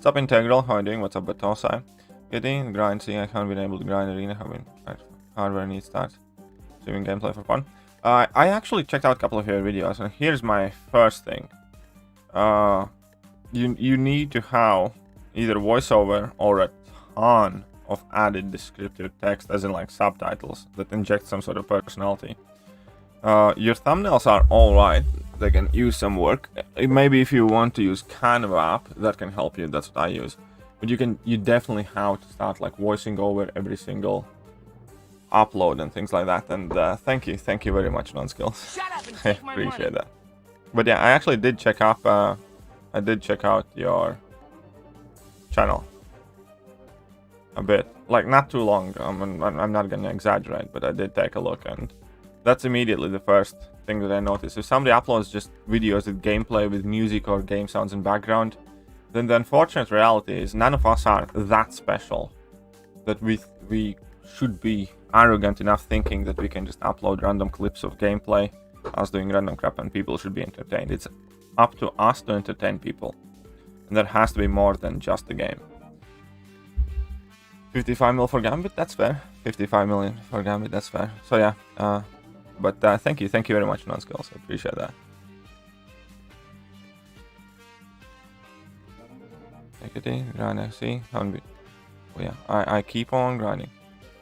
What's up, Integral? How are you doing? What's up, Batosai? Getting grind, seeing I haven't been able to grind arena, have been hardware needs start. Streaming gameplay for fun. I actually checked out a couple of your videos, and here's my first thing. You need to have either voiceover or a ton of added descriptive text, as in like subtitles, that inject some sort of personality. Your thumbnails are alright, they can use some work. Maybe if you want to use Canva app, that can help you, that's what I use. But you definitely have to start like voicing over every single upload and things like that. And thank you very much, Non-Skills. Shut up and I take my appreciate money. that. But yeah, I actually did check up. I did check out your channel a bit, like not too long. I'm not gonna exaggerate, but I did take a look, and that's immediately the first thing that I noticed. If somebody uploads just videos with gameplay, with music or game sounds in background, then the unfortunate reality is none of us are that special that we should be arrogant enough thinking that we can just upload random clips of gameplay, us doing random crap, and people should be entertained. It's up to us to entertain people, and there has to be more than just the game. 55 mil for Gambit, that's fair. 55 million for Gambit, that's fair. So yeah, but thank you very much, Non-Skills, I appreciate that. Take it in, grind, see, oh yeah, I keep on grinding.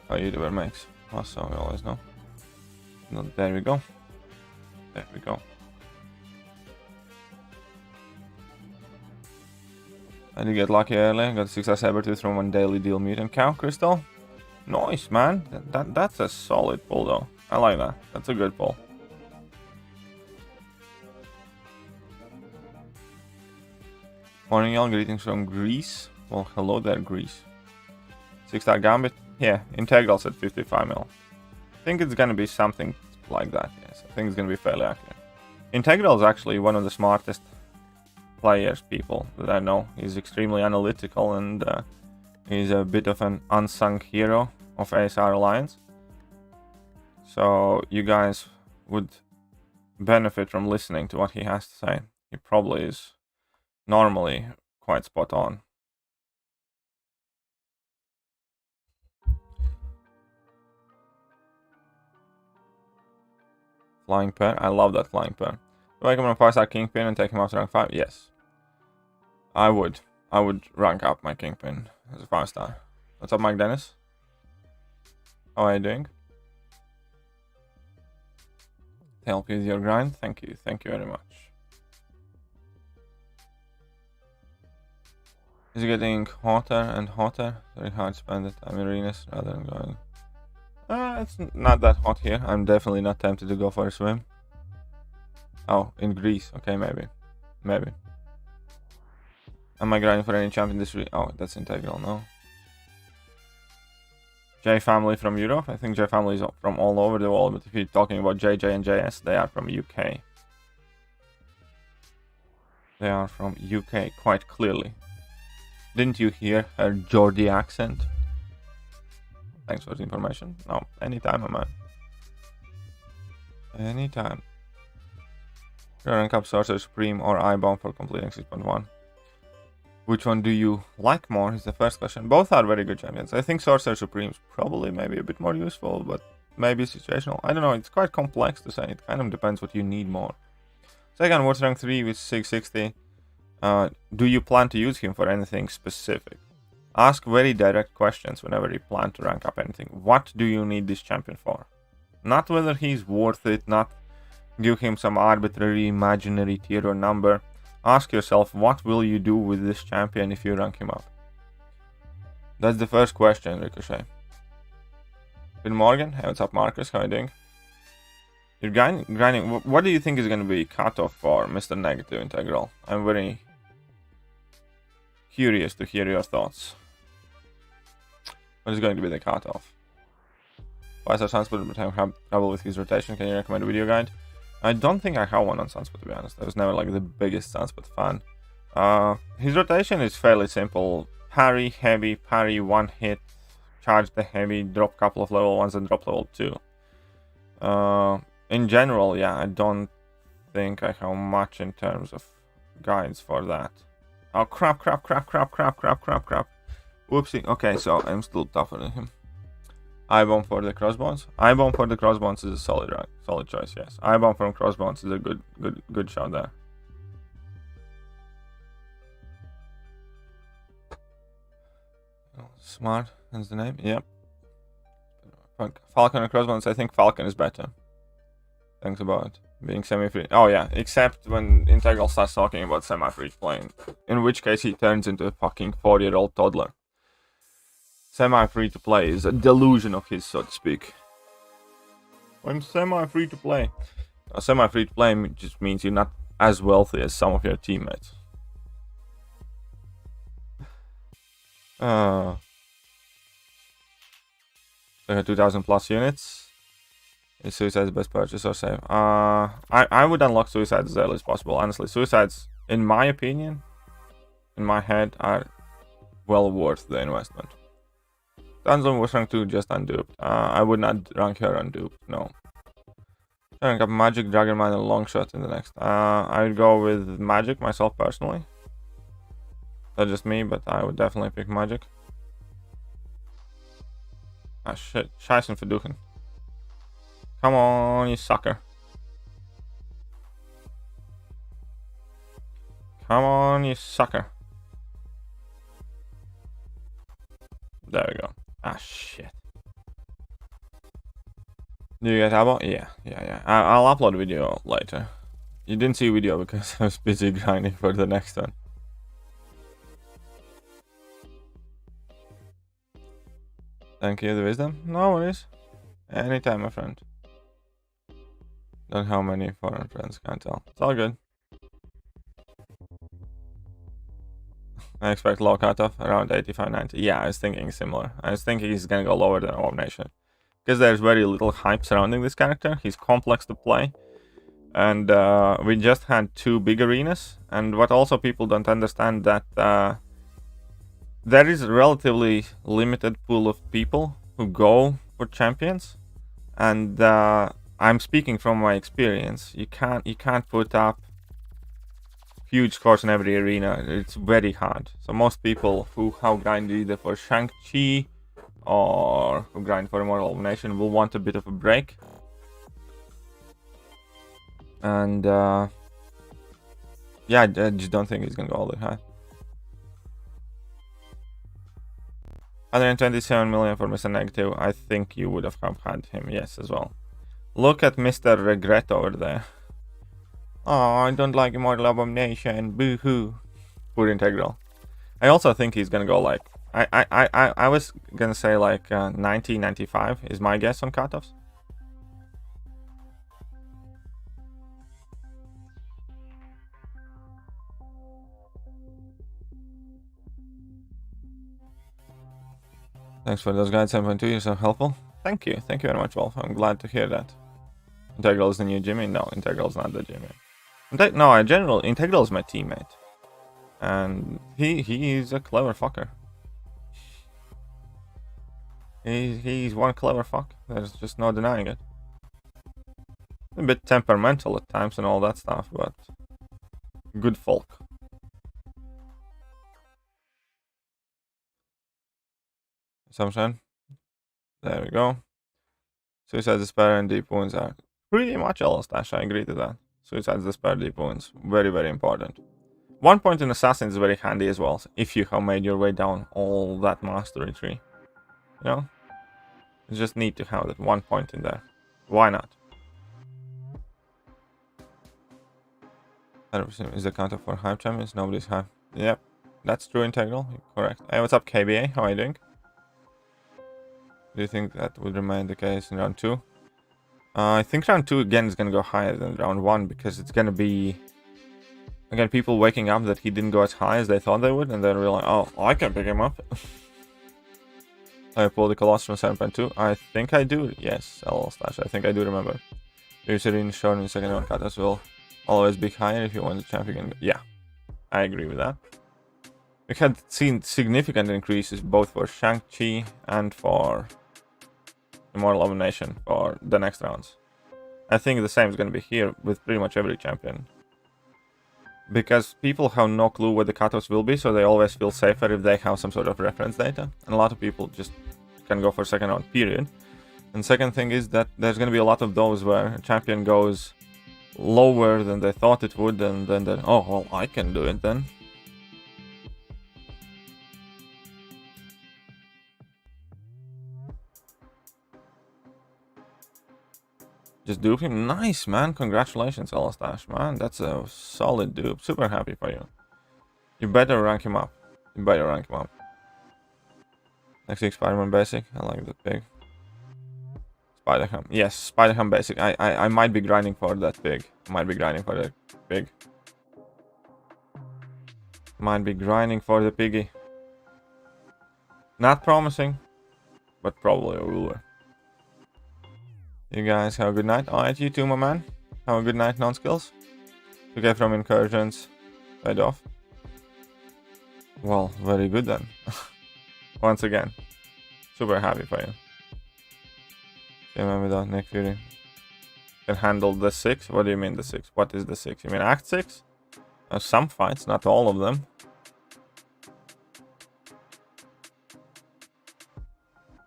How you do it, makes. Also, we always know. No, there we go. There we go. I did get lucky early. Got 6 Sabertooth from one daily deal mutant cow crystal. Nice, man. That's a solid pull though. I like that. That's a good pull. Morning, y'all. Greetings from Greece. Well, hello there, Greece. 6-star Gambit. Yeah, Integral's at 55 mil. I think it's gonna be something like that. Yes, I think it's gonna be fairly accurate. Integral is actually one of the smartest people that I know. He's extremely analytical, and he's a bit of an unsung hero of ASR Alliance. So you guys would benefit from listening to what he has to say. He probably is normally quite spot on. Flying pair, I love that flying pair. Do I come on a 5-star Kingpin and take him up to rank 5? Yes. I would rank up my Kingpin as a 5-star. What's up, Mike Dennis? How are you doing? Help you with your grind? Thank you very much. Is it getting hotter and hotter? Very hard to spend the time in arenas rather than going. It's not that hot here. I'm definitely not tempted to go for a swim. Oh, in Greece. Okay, maybe. Am I grinding for any champion this week? Oh, that's Integral, no. J family from Europe? I think J family is from all over the world, but if you're talking about JJ and JS, they are from UK. They are from UK, quite clearly. Didn't you hear her Geordie accent? Thanks for the information. No, anytime, my man. Anytime. Rank up Sorcerer Supreme or I-Bomb for completing 6.1. Which one do you like more is the first question. Both are very good champions. I think Sorcerer Supreme is probably maybe a bit more useful, but maybe situational. I don't know, it's quite complex to say. It kind of depends what you need more. Second, what's rank 3 with 660? Do you plan to use him for anything specific? Ask very direct questions whenever you plan to rank up anything. What do you need this champion for? Not whether he's worth it, not give him some arbitrary imaginary tier or number. Ask yourself, what will you do with this champion if you rank him up? That's the first question, Ricochet. Good Morgan, hey, what's up, Marcus? How are you doing? You're grinding. What do you think is going to be cutoff for Mr. Negative Integral? I'm very curious to hear your thoughts. What is going to be the cutoff? 5-star Sunspot, but I have trouble with his rotation. Can you recommend a video guide? I don't think I have one on Sunspot, to be honest. I was never like the biggest Sunspot fan. His rotation is fairly simple. Parry, heavy, parry, one hit, charge the heavy, drop a couple of level 1s and drop level 2. In general, yeah, I don't think I have much in terms of guides for that. Oh, crap. Whoopsie. Okay, so I'm still tougher than him. I bomb for the crossbones. I bomb for the crossbones is a solid choice, yes. I bomb from crossbones is a good shot there. Smart, that's the name, yep. Falcon and crossbones, I think Falcon is better. Thanks about being semi-free. Oh yeah, except when Integral starts talking about semi-free playing. In which case he turns into a fucking 4-year-old toddler. Semi-free to play is a delusion of his, so to speak. I'm semi-free to play. Semi-free to play just means you're not as wealthy as some of your teammates. They had 2,000 plus units. Is Suicide the best purchase or save? I would unlock Suicide as early as possible. Honestly, Suicides, in my opinion, in my head, are well worth the investment. Dunzone was rank 2 just unduped. I would not rank her unduped, no. Rank up Magic, Dragonmine, and Longshot in the next. I would go with Magic myself personally. That's just me, but I would definitely pick Magic. Ah shit, Scheißen verduchen. Come on, you sucker. Come on, you sucker. There we go. Ah shit. Do you get Abo? Yeah. I'll upload video later. You didn't see video because I was busy grinding for the next one. Thank you, the wisdom. No worries. Anytime, my friend. Don't have many foreign friends, can't tell. It's all good. I expect low cutoff, around 85-90. Yeah, I was thinking similar. I was thinking he's gonna go lower than Abomination. Because there's very little hype surrounding this character. He's complex to play. And we just had 2 big arenas. And what also people don't understand that there is a relatively limited pool of people who go for champions. And I'm speaking from my experience. You can't put up huge scores in every arena. It's very hard. So most people who have grinded either for Shang-Chi or who grind for Immortal Abomination will want a bit of a break. And yeah, I just don't think he's gonna go all that high. 127 million for Mr. Negative. I think you would have had him, yes, as well. Look at Mr. Regret over there. Oh, I don't like Immortal Abomination. Boo-hoo. Poor Integral. I also think he's gonna go like... I was gonna say like 90, 95 is my guess on cutoffs. Thanks for those guides, 7.2, you're so helpful. Thank you very much, Wolf. I'm glad to hear that. Integral is the new Jimmy? No, Integral is not the Jimmy. Integral is my teammate. And he is a clever fucker. He's one clever fuck. There's just no denying it. A bit temperamental at times and all that stuff, but good folk. Assumption. There we go. Suicide, Despair, and Deep Wounds are pretty much all stash. I agree to that. Suicide, Despair, Deep Wounds. Very, very important. 1 point in Assassin is very handy as well, if you have made your way down all that mastery tree. You know? You just need to have that 1 point in there. Why not? Is the counter for hype champions? Nobody's hype. Yep. That's true, Integral. You're correct. Hey, what's up, KBA? How are you doing? Do you think that would remain the case in round 2? I think round 2 again is going to go higher than round 1 because it's going to be, again, people waking up that he didn't go as high as they thought they would, and then realize, oh, I can pick him up. I pulled the Colossus from 7.2. I think I do. Yes, LL slash. I think I do remember. Serene shown in the second round cutoffs will always be higher if you want the champion. Yeah, I agree with that. We had seen significant increases both for Shang-Chi and for Immortal Abomination for the next rounds. I think the same is going to be here with pretty much every champion. because people have no clue what the cutoffs will be, so they always feel safer if they have some sort of reference data. And a lot of people just can go for second round, period. And second thing is that there's going to be a lot of those where a champion goes lower than they thought it would, and then oh, well, I can do it then. Just dupe him. Nice, man. Congratulations, Alastash, man. That's a solid dupe. Super happy for you. You better rank him up. You better rank him up. Next week, Spider-Man Basic. I like the pig. Spider-Ham. Yes, Spider-Ham Basic. I might be grinding for that pig. Might be grinding for the pig. Might be grinding for the piggy. Not promising, but probably a ruler. You guys have a good night. Alright, you too, my man. Have a good night, non-skills. To get from incursions, fed off. Well, very good then. Once again, super happy for you. Remember that, Nick Fury. Can handle the 6? What do you mean the 6? What is the 6? You mean Act 6? Some fights, not all of them.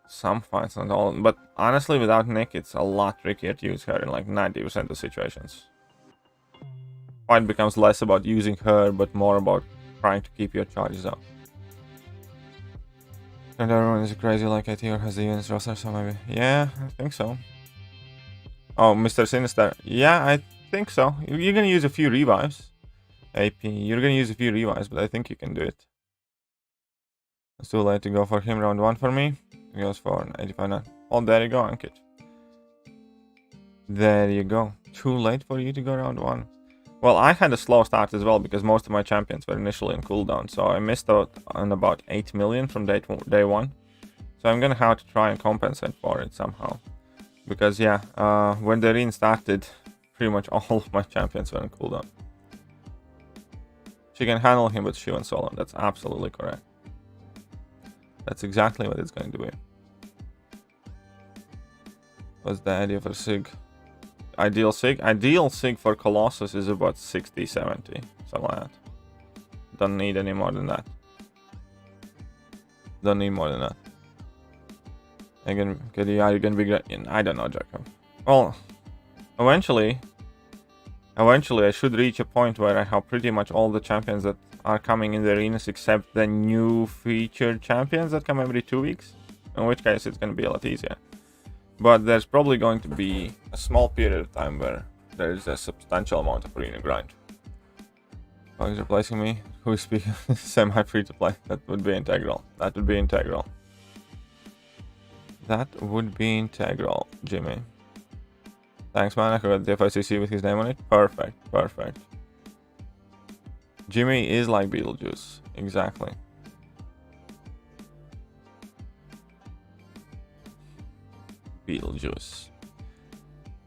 Some fights, not all. But honestly, without Nick, it's a lot trickier to use her in like 90% of situations. Fight becomes less about using her, but more about trying to keep your charges up. And everyone is crazy like IT or has the units roster, so maybe. Yeah, I think so. Oh, Mr. Sinister. Yeah, I think so. You're gonna use a few revives. AP, you're gonna use a few revives, but I think you can do it. It's too late to go for him round 1 for me. He goes for an 85. Oh, there you go, Ankit. There you go. Too late for you to go round 1. Well, I had a slow start as well because most of my champions were initially in cooldown, so I missed out on about 8 million from day 1. So I'm gonna have to try and compensate for it somehow. Because yeah, when the arena started, pretty much all of my champions were in cooldown. She can handle him with Shu and solo. That's absolutely correct. That's exactly what it's going to be. What's the idea for Sig? Ideal Sig? Ideal Sig for Colossus is about 60, 70. Something like that. Don't need any more than that. Don't need more than that. Again, are you gonna be great? I don't know, Jacob. Well, eventually I should reach a point where I have pretty much all the champions that are coming in the arenas except the new featured champions that come every 2 weeks. In which case it's gonna be a lot easier. But there's probably going to be a small period of time where there is a substantial amount of arena grind. Who's replacing me? Who's speaking? Semi free to play. That would be integral. That would be integral. That would be integral, Jimmy. Thanks, man. I got the FICC with his name on it. Perfect, perfect. Jimmy is like Beetlejuice. Exactly. Beetlejuice.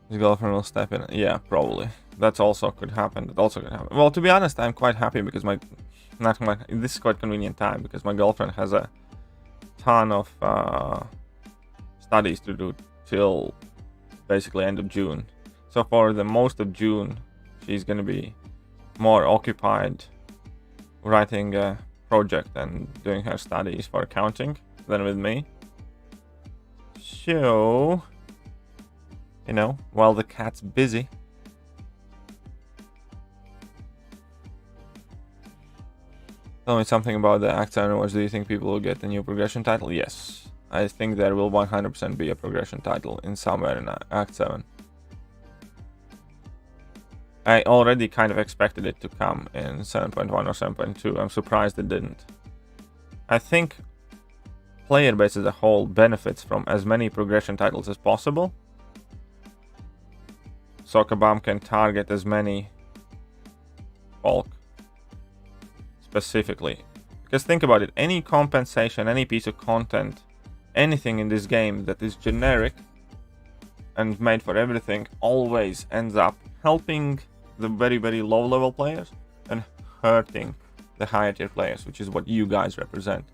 His girlfriend will step in. Yeah, probably. That's also could happen. That also could happen. Well, to be honest, I'm quite happy because this is quite convenient time because my girlfriend has a ton of studies to do till basically end of June. So for the most of June, she's gonna be more occupied writing a project and doing her studies for accounting than with me. So, you know, while the cat's busy. Tell me something about the Act 7 awards. Do you think people will get the new progression title? Yes. I think there will 100% be a progression title in somewhere in Act 7. I already kind of expected it to come in 7.1 or 7.2. I'm surprised it didn't. I think player base as a whole benefits from as many progression titles as possible. So Kabam can target as many folk specifically. Because think about it, any compensation, any piece of content, anything in this game that is generic and made for everything always ends up helping the very, very low level players and hurting the higher tier players, which is what you guys represent.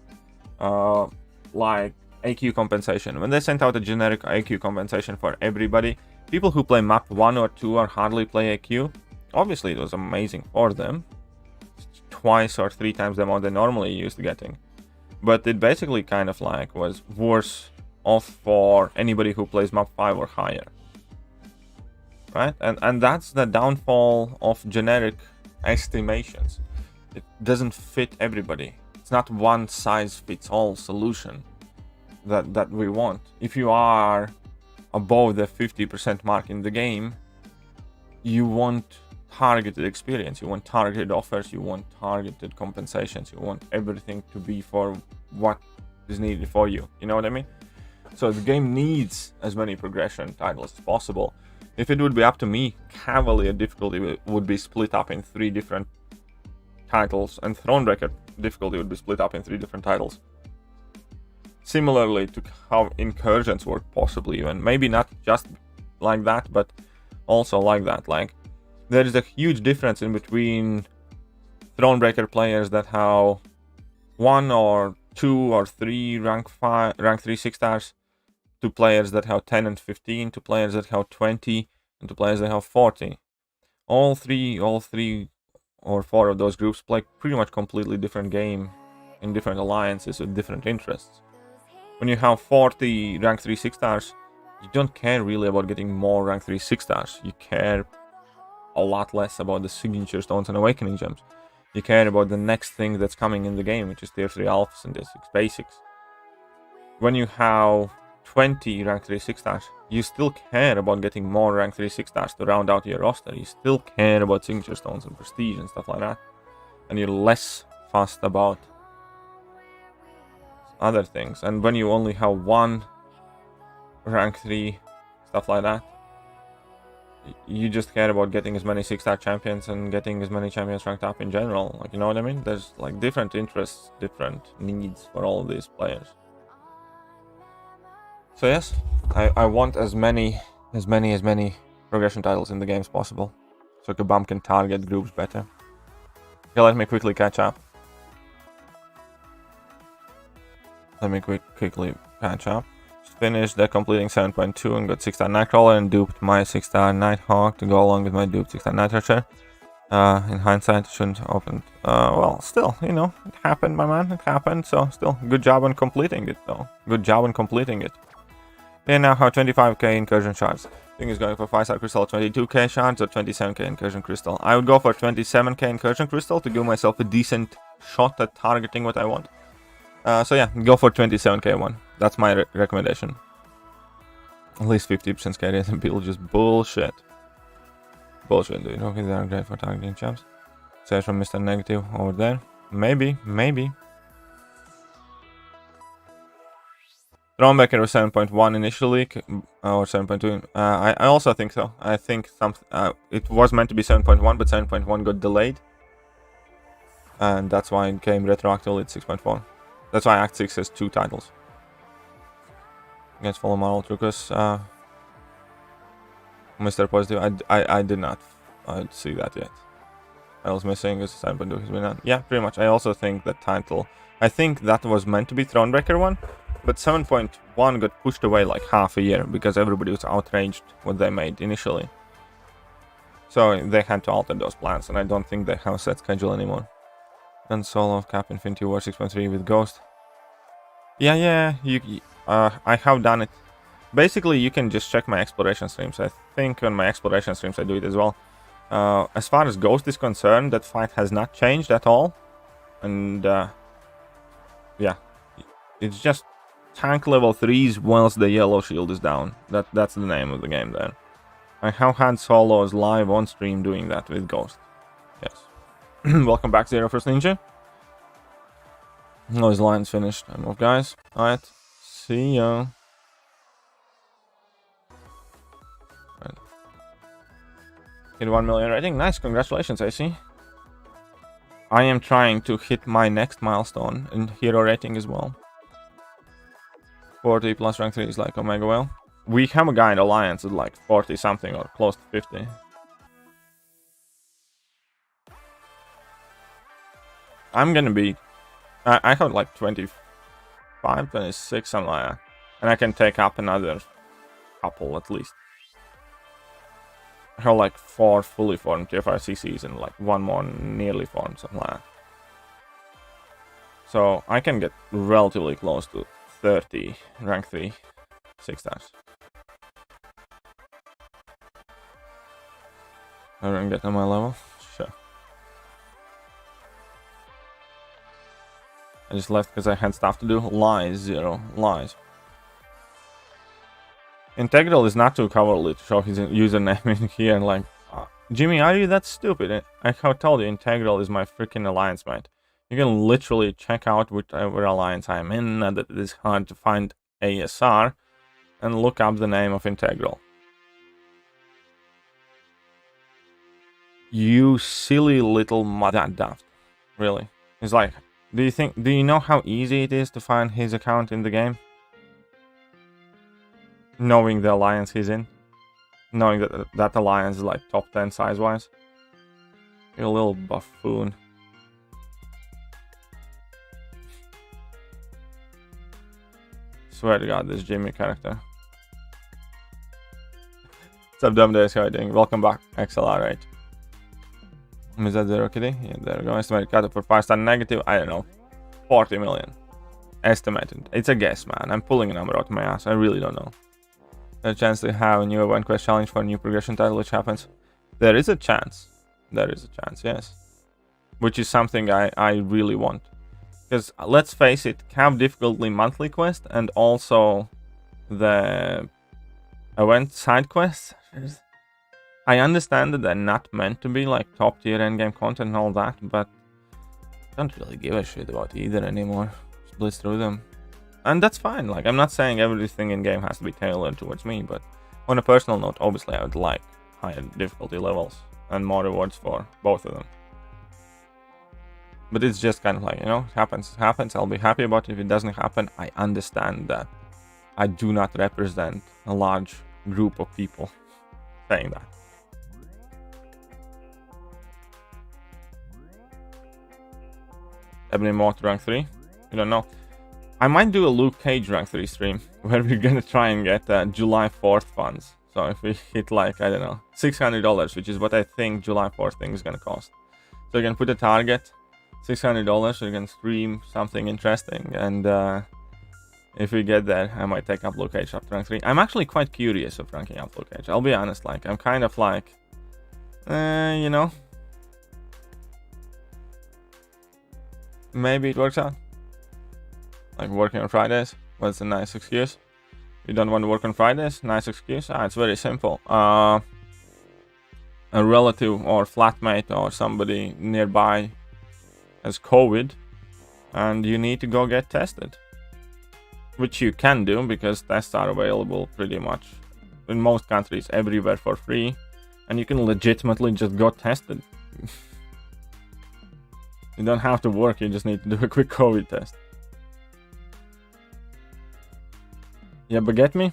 Like AQ compensation. When they sent out a generic AQ compensation for everybody, people who play map 1 or 2 or hardly play AQ, obviously it was amazing for them. twice or 3 times the amount they normally used to getting. But it basically kind of like was worse off for anybody who plays map 5 or higher. Right? And that's the downfall of generic estimations. It doesn't fit everybody. It's not one size fits all solution that we want. If you are above the 50% mark in the game, you want targeted experience, you want targeted offers, you want targeted compensations, you want everything to be for what is needed for you. You know what I mean? So the game needs as many progression titles as possible. If it would be up to me, Cavalier difficulty would be split up in 3 different titles, and Thronebreaker difficulty would be split up in 3 different titles. Similarly to how incursions work, possibly even. Maybe not just like that, but also like that. Like, there is a huge difference in between Thronebreaker players that have 1 or 2 or 3 rank 3 6 stars, to players that have 10 and 15, to players that have 20, and to players that have 40. All three or 4 of those groups play pretty much completely different game in different alliances with different interests. When you have 40 rank 3 6 stars, you don't care really about getting more rank 3 6 stars. You care a lot less about the signature stones and awakening gems. You care about the next thing that's coming in the game, which is tier 3 alphas and tier 6 basics. When you have 20 rank 3 6 stars, you still care about getting more rank 3 6 stars to round out your roster. You still care about signature stones and prestige and stuff like that. And you're less fussed about other things. And when you only have 1 rank 3, stuff like that, you just care about getting as many 6-star champions and getting as many champions ranked up in general. Like, you know what I mean? There's like different interests, different needs for all of these players. So yes, I want as many progression titles in the game as possible, so Kabam can target groups better. Okay, let me quickly catch up. Just finished the completing 7.2 and got 6-star Nightcrawler and duped my 6-star Nighthawk to go along with my duped 6-star Night Archer. In hindsight, shouldn't have opened. Well, still, you know, it happened, my man. It happened, so still, good job on completing it, though. Good job on completing it. Okay, now have 25k incursion shards. I think it's going for 5-star crystal, 22k shards, or 27k incursion crystal. I would go for 27k incursion crystal to give myself a decent shot at targeting what I want. So yeah, go for 27k one. That's my recommendation. At least 50% scary and people just bullshit. Bullshit, dude. Okay, they are great for targeting champs. Says from Mr. Negative over there. Maybe. Thronebreaker was 7.1 initially, or 7.2. I also think so. I think it was meant to be 7.1, but 7.1 got delayed. And that's why it came retroactively at 6.4. That's why Act 6 has 2 titles. Against follow model Trucus. Mr. Positive, I did not see that yet. I was missing is 7.2 has been on. Yeah, pretty much. I also think that title, I think that was meant to be Thronebreaker one, but 7.1 got pushed away like half a year because everybody was outraged what they made initially. So they had to alter those plans, and I don't think they have a set schedule anymore. Then solo of Cap Infinity War 6.3 with Ghost. Yeah, I have done it. Basically, you can just check my exploration streams. I think on my exploration streams I do it as well. As far as Ghost is concerned, that fight has not changed at all. And yeah, it's just tank level 3s whilst the yellow shield is down. That's the name of the game there. I have had solos live on stream doing that with Ghost. Yes. Welcome back, ZeroFrostNinja. Oh, his line's finished. I'm off, guys. Alright. See ya. Right. Hit 1 million rating. Nice. Congratulations, AC. I am trying to hit my next milestone in hero rating as well. 40 plus rank 3 is like Omega Whale. We have a guy in Alliance at like 40 something or close to 50. I'm gonna be... I have like 25, 26, something like that. And I can take up another couple at least. I have like 4 fully formed tier 5 CCs and like 1 more nearly formed, something like that. So I can get relatively close to 30 rank 3 6 stars. I don't get on my level. Sure. I just left because I had stuff to do. Lies, Zero. Lies. Integral is not too cowardly to show his username in here and like, Jimmy, are you that stupid? I have told you, Integral is my freaking alliance mate. You can literally check out whichever alliance I'm in, and that it is hard to find ASR, and look up the name of Integral. You silly little mother daft. Really. It's like, do you know how easy it is to find his account in the game? Knowing the alliance he's in. Knowing that that alliance is like top 10 size-wise. You're a little buffoon. Swear to God, this Jimmy character. What's up, dumb days? How are you doing? Welcome back, XLR8. Is that Zero Kitty? Yeah, there we go. Estimated cutoff for 5-star negative. I don't know. 40 million. Estimated. It's a guess, man. I'm pulling a number out of my ass. I really don't know. There's a chance to have a new event quest challenge for a new progression title, which happens. There is a chance. There is a chance, yes. Which is something I really want. Because let's face it, have difficulty monthly quest and also the event side quests. I understand that they're not meant to be like top tier endgame content and all that, but I don't really give a shit about either anymore. Just blitz through them. And that's fine. Like, I'm not saying everything in game has to be tailored towards me, but on a personal note, obviously I would like higher difficulty levels and more rewards for both of them. But it's just kind of like, you know, happens. I'll be happy about it. If it doesn't happen, I understand that I do not represent a large group of people saying that. Ebony Moth rank 3? You don't know. I might do a Luke Cage rank 3 stream where we're gonna try and get July 4th funds. So if we hit like, I don't know, $600, which is what I think July 4th thing is gonna cost. So you can put a target, $600, so you can stream something interesting. And if we get there, I might take up Luke Cage up to rank 3. I'm actually quite curious of ranking up Luke Cage. I'll be honest, like, I'm kind of like, you know, maybe it works out. Like working on Fridays. What's a nice excuse? You don't want to work on Fridays? Nice excuse? It's very simple. A relative or flatmate or somebody nearby has COVID and you need to go get tested. Which you can do because tests are available pretty much in most countries everywhere for free. And you can legitimately just go tested. You don't have to work, you just need to do a quick COVID test. Yeah, but get me?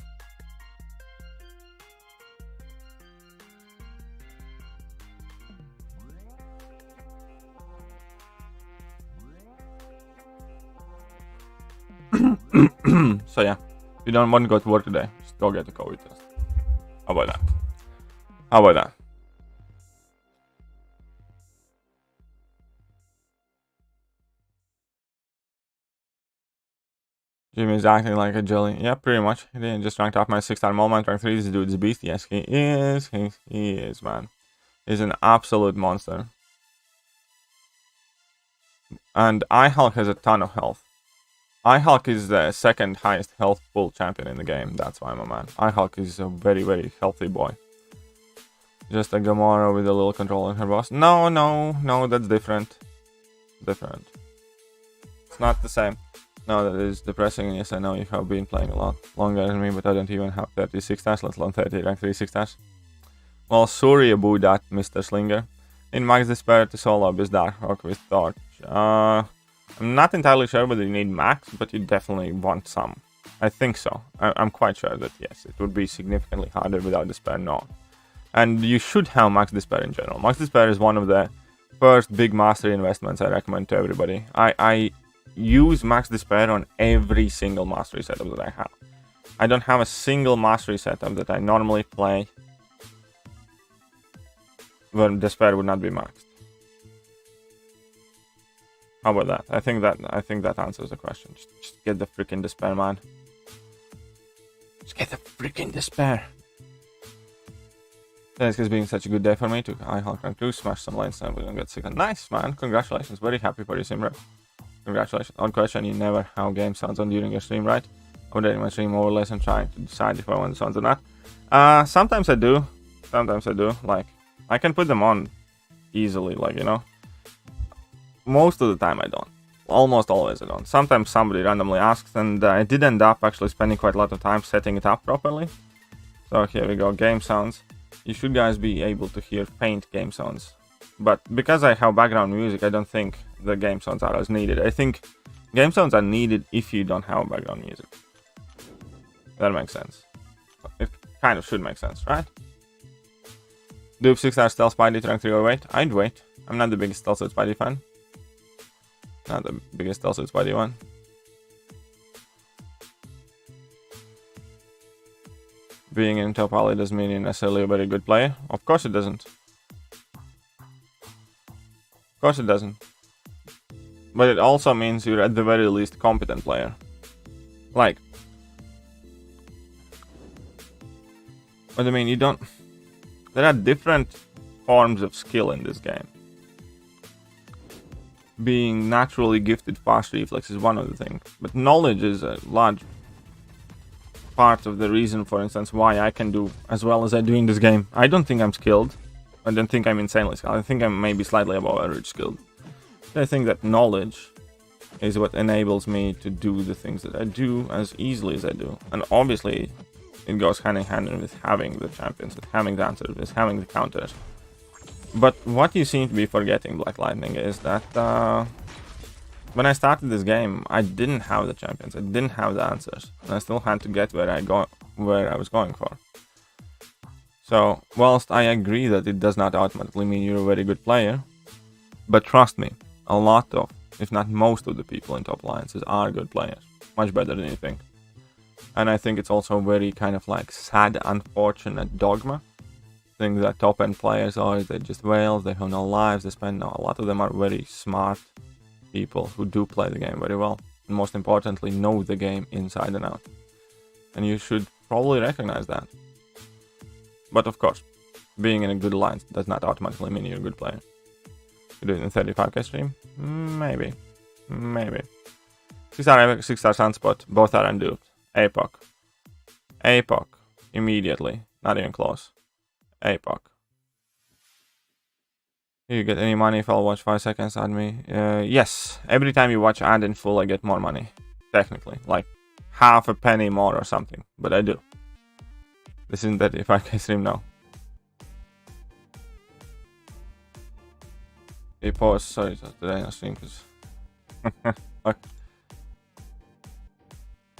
So yeah, if you don't want to go to work today, just go get a COVID test. How about that? How about that? Jimmy is acting like a jelly. Yeah, pretty much. He didn't just ranked off my 6-star moment. Rank 3, this dude's a beast. Yes, he is. He is, man. He's an absolute monster. And iHulk has a ton of health. iHulk is the second highest health pool champion in the game. That's why, my man. iHulk is a very, very healthy boy. Just a Gamora with a little control on her boss. No, that's different. Different. It's not the same. No, that is depressing. Yes, I know you have been playing a lot longer than me, but I don't even have 36 stars, let alone 30 rank 3 6 stars. Well, sorry about that, Mr. Slinger. In Max Despair to solo is Darkhawk with Torch. I'm not entirely sure whether you need Max, but you definitely want some. I think so. I'm quite sure that yes, it would be significantly harder without Despair, no. And you should have Max Despair in general. Max Despair is one of the first big mastery investments I recommend to everybody. I use Max Despair on every single mastery setup that I have. I don't have a single mastery setup that I normally play where Despair would not be maxed. How about that? I think that answers the question. Just get the freaking despair, man. Just get the freaking despair. Thanks for being such a good day for me. Took iHawk rank 2, smash some lanes, and we're gonna get second. Nice, man. Congratulations. Very happy for you, Simra. Congratulations. Odd question, you never have game sounds on during your stream, right? Updating my stream overlays and trying to decide if I want the sounds or not. Sometimes I do. Sometimes I do. Like, I can put them on easily, like, you know. Most of the time I don't. Almost always I don't. Sometimes somebody randomly asks, and I did end up actually spending quite a lot of time setting it up properly. So here we go, game sounds. You should guys be able to hear faint game sounds. But because I have background music, I don't think the game sounds are as needed. I think game sounds are needed if you don't have background music. That makes sense. It kind of should make sense, right? Do 6-star stealth Spidey rank 3 or wait? I'd wait. I'm not the biggest stealth Spidey fan. Not the biggest stealth Spidey one. Being in top alley doesn't mean you're necessarily a very good player. Of course it doesn't. Of course it doesn't. But it also means you're at the very least competent player. Like, what I mean, you don't... There are different forms of skill in this game. Being naturally gifted fast reflex is one of the things. But knowledge is a large part of the reason, for instance, why I can do as well as I do in this game. I don't think I'm skilled. I don't think I'm insanely skilled. I think I'm maybe slightly above average skilled. But I think that knowledge is what enables me to do the things that I do as easily as I do. And obviously, it goes hand in hand with having the champions, with having the answers, with having the counters. But what you seem to be forgetting, Black Lightning, is that when I started this game, I didn't have the champions, I didn't have the answers, and I still had to get where I was going for. So, whilst I agree that it does not automatically mean you're a very good player, but trust me, a lot of, if not most of the people in top alliances are good players, much better than you think. And I think it's also very kind of like sad, unfortunate dogma. Thing that top end players are, they just whales, they have no lives, they spend no, a lot of them are very smart people who do play the game very well. And most importantly, know the game inside and out. And you should probably recognize that. But of course, being in a good alliance does not automatically mean you're a good player. You do it in 35k stream? Maybe. Maybe. 6-star Epic, 6-star Sunspot, both are unduped. APOC. APOC. Immediately. Not even close. APOC. Do you get any money if I'll watch 5 seconds on me? Yes. Every time you watch ad in full, I get more money. Technically. Like half a penny more or something. But I do. This isn't that if I can stream now. Hey, pause. Sorry, did I not stream? Because.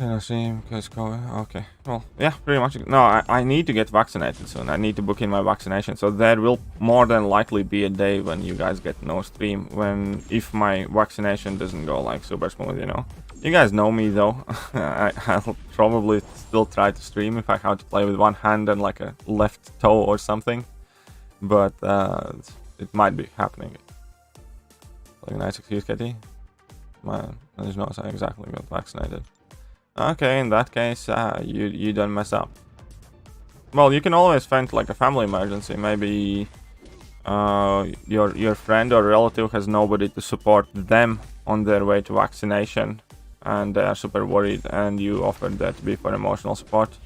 Okay, well, yeah, pretty much. No, I need to get vaccinated soon. I need to book in my vaccination. So there will more than likely be a day when you guys get no stream. If my vaccination doesn't go like super smooth, you know. You guys know me though. I'll probably still try to stream if I have to play with one hand and like a left toe or something. But it might be happening. Like a nice excuse, Katie. Man, there's no sign exactly got vaccinated. Okay, in that case, you don't mess up. Well, you can always vent like a family emergency. Maybe your friend or relative has nobody to support them on their way to vaccination, and they are super worried, and you offered that to be for emotional support.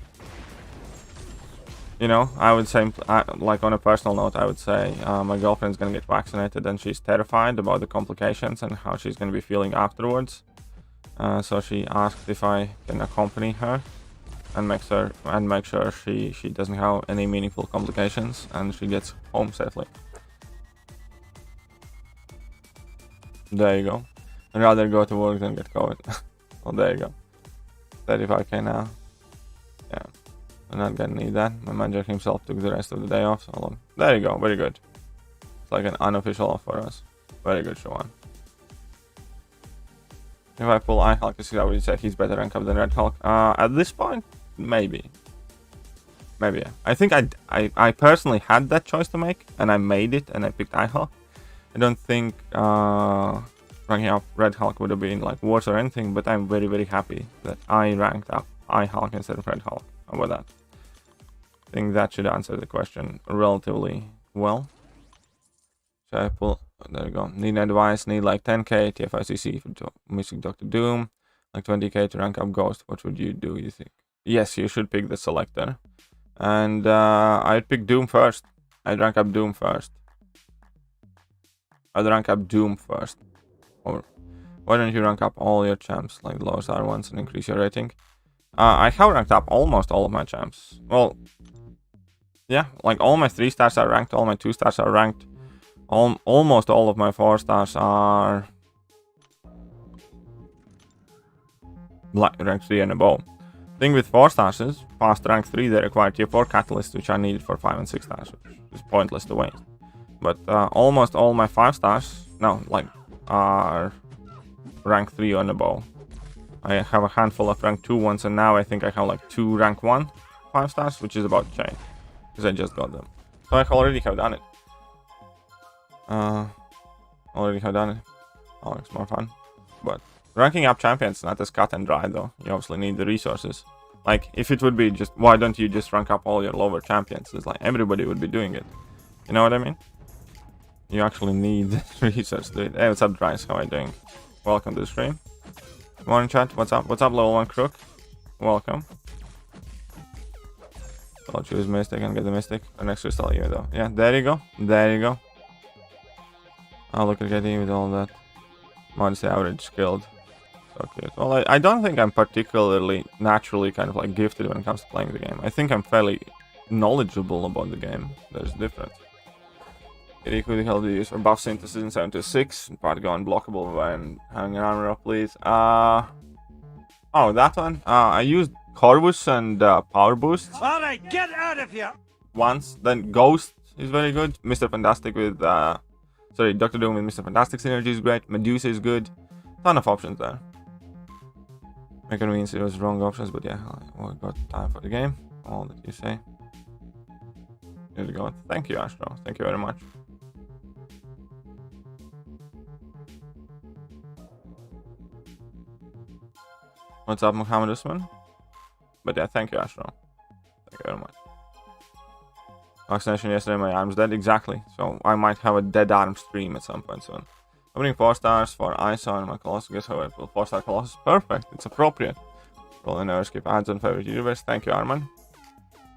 You know, I would say, like on a personal note, I would say my girlfriend's gonna get vaccinated, and she's terrified about the complications and how she's gonna be feeling afterwards. So she asked if I can accompany her and make sure she doesn't have any meaningful complications and she gets home safely. There you go. I'd rather go to work than get COVID. Well, there you go. 35k now. Yeah, I'm not gonna need that. My manager himself took the rest of the day off. So there you go. Very good. It's like an unofficial off for us. Very good, Shawan. If I pull iHulk, I would say he's better rank up than Red Hulk. At this point, maybe. Maybe, yeah. I think I personally had that choice to make, and I made it, and I picked iHulk. I don't think ranking up Red Hulk would have been like worse or anything, but I'm very, very happy that I ranked up I Hulk instead of Red Hulk. How about that? I think that should answer the question relatively well. So I pull, there we go. Need advice, need like 10k TFICC for missing Dr. Doom, like 20k to rank up Ghost. What would you do, you think? Yes, you should pick the selector. And I'd pick Doom first. I'd rank up Doom first. I'd rank up Doom first. Or why don't you rank up all your champs, like the lowest R ones, and increase your rating? I have ranked up almost all of my champs. Well, yeah, like all my 3 stars are ranked, all my 2 stars are ranked. Almost all of my 4 stars are like rank 3 and above. Thing with 4 stars is, past rank 3 they require tier 4 catalysts, which are needed for 5 and 6 stars, which is pointless to waste. But almost all my 5 stars, no, like, are rank 3 and above. I have a handful of rank 2 ones, and now I think I have like 2 rank 1 5 stars, which is about to change, because I just got them. So I already have done it. Already have done it. Oh, it's more fun. But ranking up champions is not as cut and dry though. You obviously need the resources. Like, if it would be just, why don't you just rank up all your lower champions? It's like everybody would be doing it. You know what I mean? You actually need the resources to do it. Hey, what's up, Dries? How are you doing? Welcome to the stream. Morning chat. What's up? What's up, level 1 crook? Welcome. I'll choose Mystic and get the Mystic. The next crystal here though. Yeah, there you go. There you go. Oh, look at getting with all that. Modesty average skilled. So cute. Well, I don't think I'm particularly naturally kind of like gifted when it comes to playing the game. I think I'm fairly knowledgeable about the game. There's a difference. Who the hell do you use for buff synthesis in 7 to 6? Part go unblockable when having an armor up, please. Oh, that one. I used Corvus and power boosts. Alright, get out of here! Once. Then Ghost is very good. Mr. Fantastic with sorry, Dr. Doom with Mr. Fantastic synergy is great. Medusa is good. Ton of options there. Making means it was wrong options, but yeah, I got time for the game. All that you say. Here we go. Thank you, Astro. Thank you very much. What's up, Muhammad Usman? But yeah, thank you, Astro. Thank you very much. Vaccination yesterday, my arm's dead. Exactly. So I might have a dead arm stream at some point soon. Opening 4 stars for ISO and my Colossus. Guess how I pull 4-star Colossus? Perfect. It's appropriate. Roll never skip ads on favorite universe. Thank you, Arman.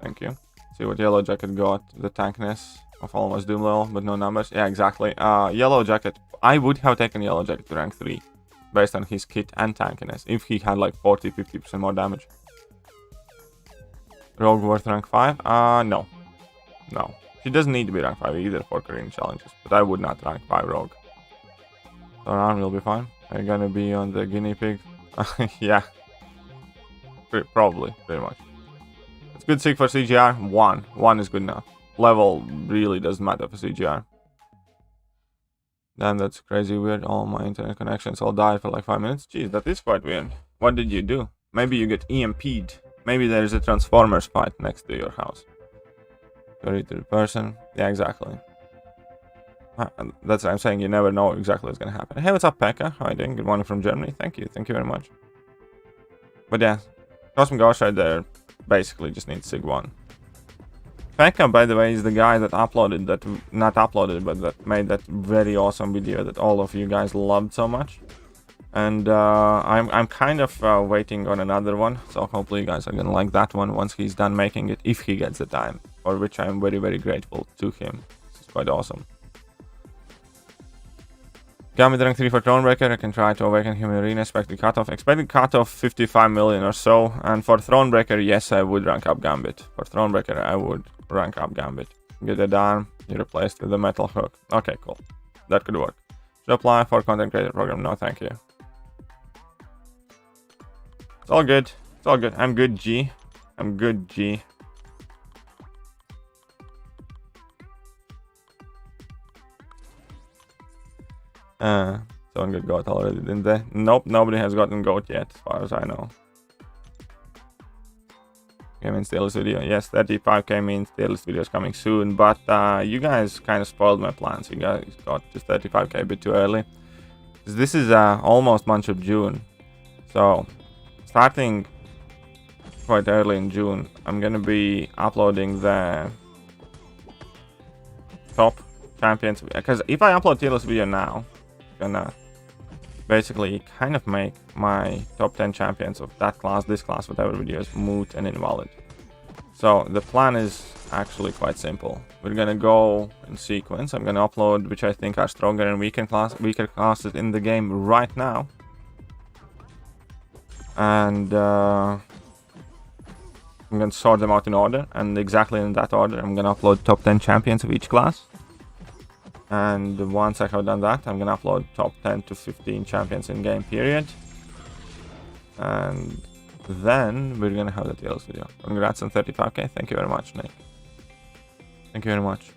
Thank you. See what Yellow Jacket got. The tankness of almost Doom level, but no numbers. Yeah, exactly. Yellow Jacket. I would have taken Yellow Jacket to rank 3 based on his kit and tankiness if he had like 40-50% more damage. Rogue worth rank 5? No. No. He doesn't need to be rank 5 either for Korean challenges, but I would not rank 5 Rogue. So Arm will be fine. Are you gonna be on the guinea pig? Yeah. Probably, pretty much. It's good sig for CGR. 1. 1 is good enough. Level really doesn't matter for CGR. Damn, that's crazy weird. All my internet connections all died for like 5 minutes. Jeez, that is quite weird. What did you do? Maybe you get EMP'd. Maybe there's a Transformers fight next to your house. 33 person. Yeah, exactly. That's what I'm saying. You never know exactly what's gonna happen. Hey, what's up, Pekka? How are you doing? Good morning from Germany. Thank you. Thank you very much. But yeah, Cosmic Ghost right there basically just needs Sig 1. Pekka, by the way, is the guy that uploaded that, not uploaded, but that made that very awesome video that all of you guys loved so much. And I'm kind of waiting on another one, so hopefully you guys are gonna like that one once he's done making it, if he gets the time, for which I'm very, very grateful to him. It's quite awesome. Gambit rank 3 for Thronebreaker. I can try to awaken him in arena. Expected cutoff. Expected cutoff 55 million or so. And for Thronebreaker, yes, I would rank up Gambit. For Thronebreaker, I would rank up Gambit. Get it done. You replaced with the metal hook. Okay, cool. That could work. Should apply for content creator program? No, thank you. It's all good. It's all good. I'm good, G. I'm good, G. Someone got goat already, didn't they? Nope, nobody has gotten goat yet, as far as I know. Game in tier list video. Yes, 35k means tier list videos coming soon, but you guys kind of spoiled my plans. You guys got to 35k a bit too early. This is almost month of June. So, starting quite early in June, I'm gonna be uploading the top champions. Because if I upload tier list video now, it's gonna basically kind of make my top 10 champions of that class, this class, whatever videos moot and invalid. So the plan is actually quite simple. We're gonna go in sequence. I'm gonna upload which I think are stronger and weaker classes in the game right now. And I'm gonna sort them out in order, and exactly in that order I'm gonna upload top 10 champions of each class. And once I have done that, I'm gonna upload top 10 to 15 champions in game period. And then we're gonna have the TLS video. Congrats on 35k. Thank you very much, Nick. Thank you very much.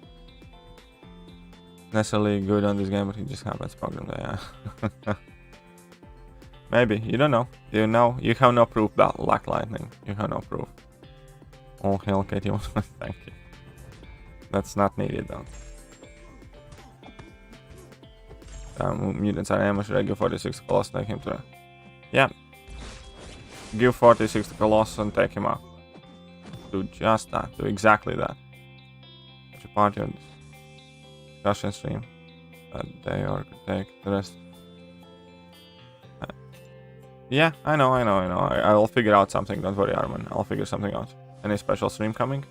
Necessarily good on this game, but he just happens programmed. Yeah. Maybe. You don't know. You know. You have no proof, Black Lightning. You have no proof. Oh, hell, Katie. Thank you. That's not needed, though. Mutants are ambush. Should I give 46 to Colossus and take him to... Yeah. Give 46 to Colossus and take him out. Do just that. Do exactly that. Put your party on discussion stream. That day or could take the rest. Yeah, I know. I'll figure out something. Don't worry, Armin. I'll figure something out. Any special stream coming?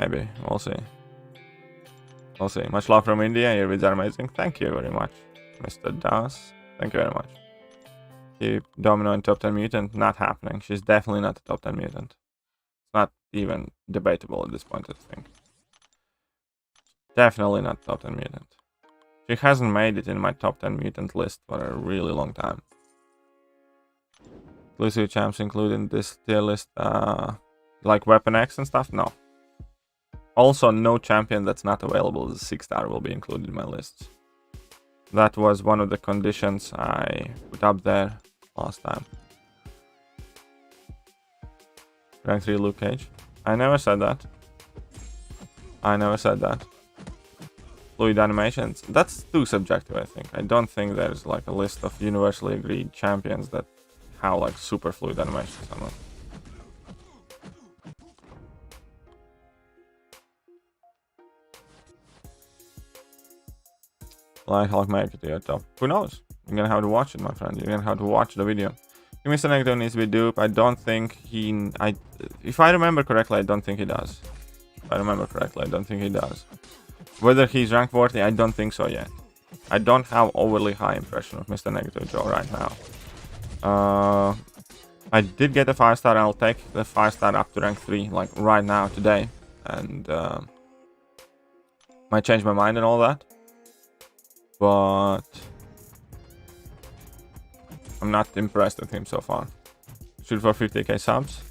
Maybe. We'll see. We'll see. Much love from India. Your vids are amazing. Thank you very much, Mr. Das. Thank you very much. Keep Domino in top 10 mutant. Not happening. She's definitely not a top 10 mutant. It's not even debatable at this point, I think. Definitely not top 10 mutant. She hasn't made it in my top 10 mutant list for a really long time. Exclusive champs included in this tier list, like Weapon X and stuff? No. Also, no champion that's not available as a 6-star will be included in my lists. That was one of the conditions I put up there last time. Rank 3 Luke Cage. I never said that. I never said that. Fluid animations. That's too subjective, I think. I don't think there's like a list of universally agreed champions that have like super fluid animations on them. Like Hulk make it to your top. Who knows? You're gonna have to watch it, my friend. You're gonna have to watch the video. Mr. Negative needs to be dupe. I don't think he... if I remember correctly, I don't think he does. If I remember correctly, I don't think he does. Whether he's rank worthy, I don't think so yet. I don't have overly high impression of Mr. Negative Joe right now. I did get a 5-star, and I'll take the 5-star up to rank 3, like right now, today. And might change my mind and all that. But I'm not impressed with him so far. Shoot for 50k subs.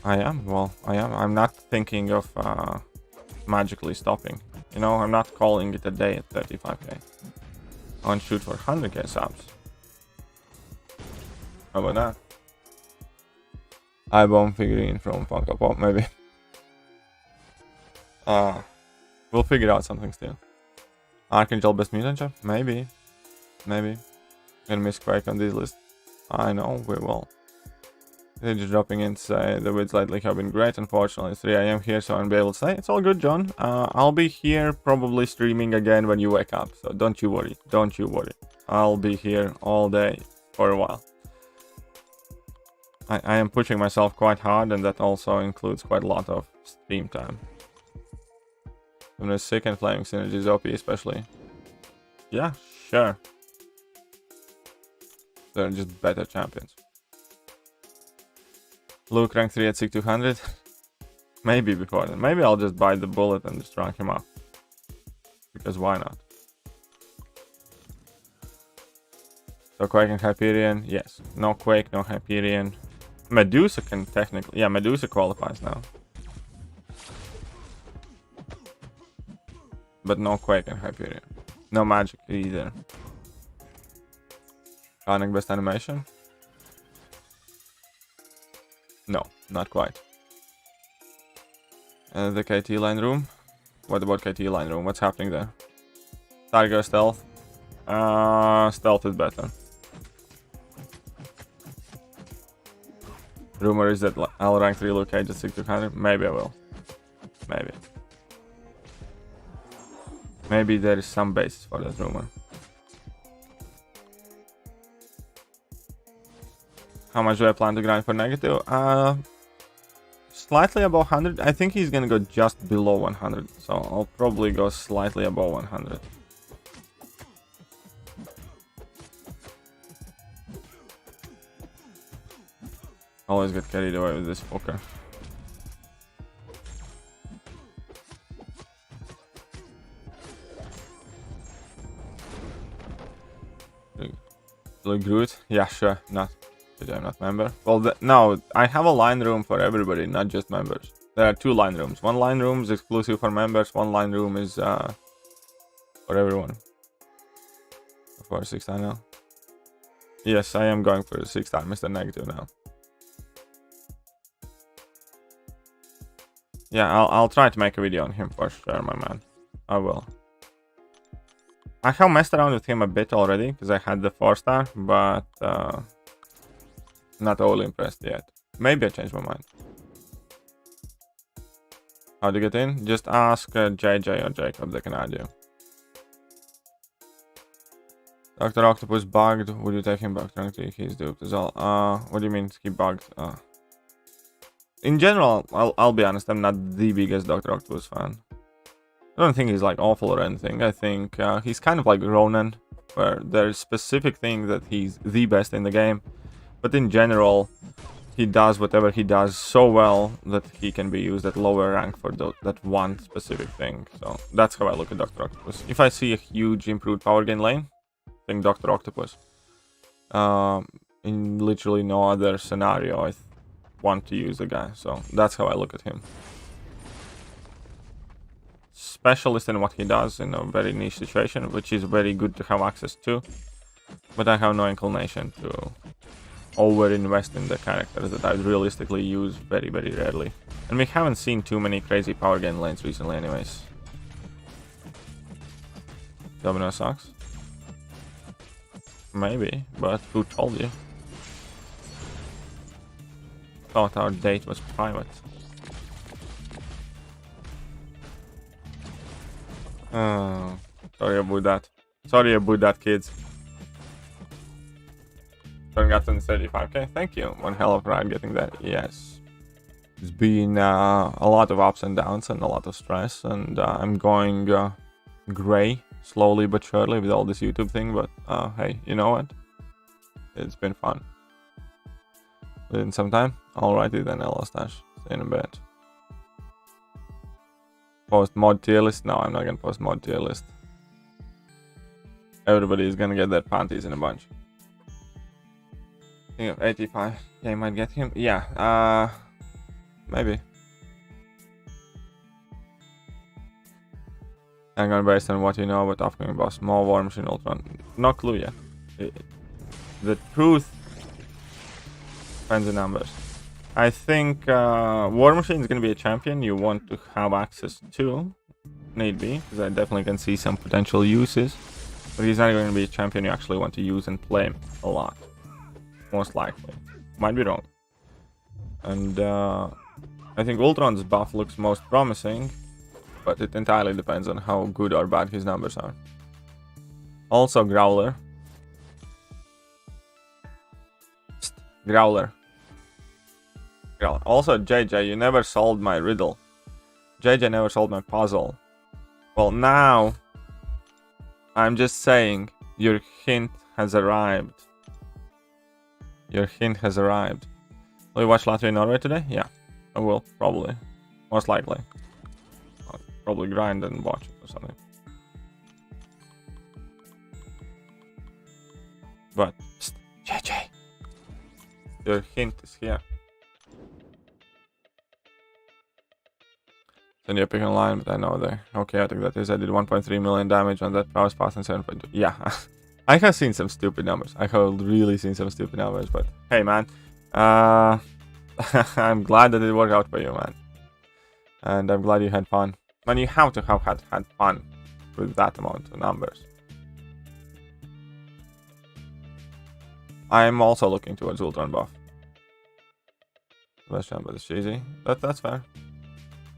I am. Well, I am. I'm not thinking of magically stopping. You know, I'm not calling it a day at 35k. I want to shoot for 100k subs. How about that? iBomb figurine from Funko Pop, maybe. We'll figure out something still. Archangel best mutant chap? Maybe. Maybe. Gonna miss Quake on this list. I know, we will. They're just dropping in to say the vids lately have been great. Unfortunately, it's 3 AM here, so I'll be able to say it's all good, John. I'll be here probably streaming again when you wake up, so don't you worry. Don't you worry. I'll be here all day for a while. I am pushing myself quite hard, and that also includes quite a lot of stream time. I'm gonna sick and flaming synergies OP especially. Yeah, sure. They're just better champions. Luke rank 3 at 6200. Maybe before then. Maybe I'll just buy the bullet and just rank him up. Because why not? So Quake and Hyperion, yes. No Quake, no Hyperion. Medusa can technically... yeah, Medusa qualifies now. But no Quake and Hyperion. No magic either. Sonic best animation? No, not quite. The KT line room? What about KT line room? What's happening there? Tiger stealth? Stealth is better. Rumor is that I'll rank 3 Luke Cage at 6200. Maybe I will. Maybe. Maybe there is some basis for that rumor. How much do I plan to grind for negative? Slightly above 100. I think he's gonna go just below 100. So I'll probably go slightly above 100. Always get carried away with this fucker. Groot? Yeah, sure. Not. I'm not member. Well, no, I have a line room for everybody, not just members. There are 2 line rooms. One line room is exclusive for members. One line room is for everyone. For 6-star now. Yes, I am going for the 6-star Mr. Negative now. Yeah, I'll try to make a video on him for sure, my man. I will. I have messed around with him a bit already because I had the 4-star, but not all impressed yet. Maybe I changed my mind. How to get in? Just ask JJ or Jacob, they can add you. Dr. Octopus bugged. Would you take him back to he's duped as well? What do you mean he bugged? In general, I'll be honest, I'm not the biggest Dr. Octopus fan. I don't think he's like awful or anything. I think he's kind of like Ronan, where there's specific things that he's the best in the game. But in general, he does whatever he does so well that he can be used at lower rank for that one specific thing. So that's how I look at Dr. Octopus. If I see a huge improved power gain lane, I think Dr. Octopus. In literally no other scenario, I want to use the guy. So that's how I look at him. Specialist in what he does in a very niche situation, which is very good to have access to. But I have no inclination to over-invest in the characters that I realistically use very, very rarely. And we haven't seen too many crazy power gain lanes recently anyways. Domino sucks. Maybe, but who told you? Thought our date was private. Oh, sorry about that. Sorry about that, kids. Got 35k. Thank you. One hell of a ride getting that. Yes. It's been a lot of ups and downs and a lot of stress. And I'm going gray slowly but surely with all this YouTube thing. But hey, you know what? It's been fun. Within some time. Alrighty then, Stash. See you in a bit. Post mod tier list? No, I'm not gonna post mod tier list. Everybody is gonna get their panties in a bunch. Think of 85. Yeah, you might get him. Yeah, maybe. I'm gonna based on what you know about upcoming boss. Small War Machine Ultron. No clue yet. The truth depends on numbers. I think War Machine is gonna be a champion you want to have access to. Need be, because I definitely can see some potential uses. But he's not going to be a champion you actually want to use and play a lot. Most likely. Might be wrong. And I think Ultron's buff looks most promising, but it entirely depends on how good or bad his numbers are. Also Growler. Growler. Also JJ, you never solved my riddle. JJ never solved my puzzle. Well, now I'm just saying your hint has arrived. Your hint has arrived. Will you watch Latvia and Norway today? Yeah, I will, probably. Most likely. I'll probably grind and watch it or something. But, psst, JJ! Your hint is here. Send you a pick online, but I know they're how chaotic that is. I did 1.3 million damage on that prowess pass and 7.2. Yeah, I have seen some stupid numbers. I have really seen some stupid numbers, but hey, man. I'm glad that it worked out for you, man. And I'm glad you had fun. Man, you have to have had fun with that amount of numbers. I'm also looking towards Ultron buff. Best champ, but it's cheesy. That's fair.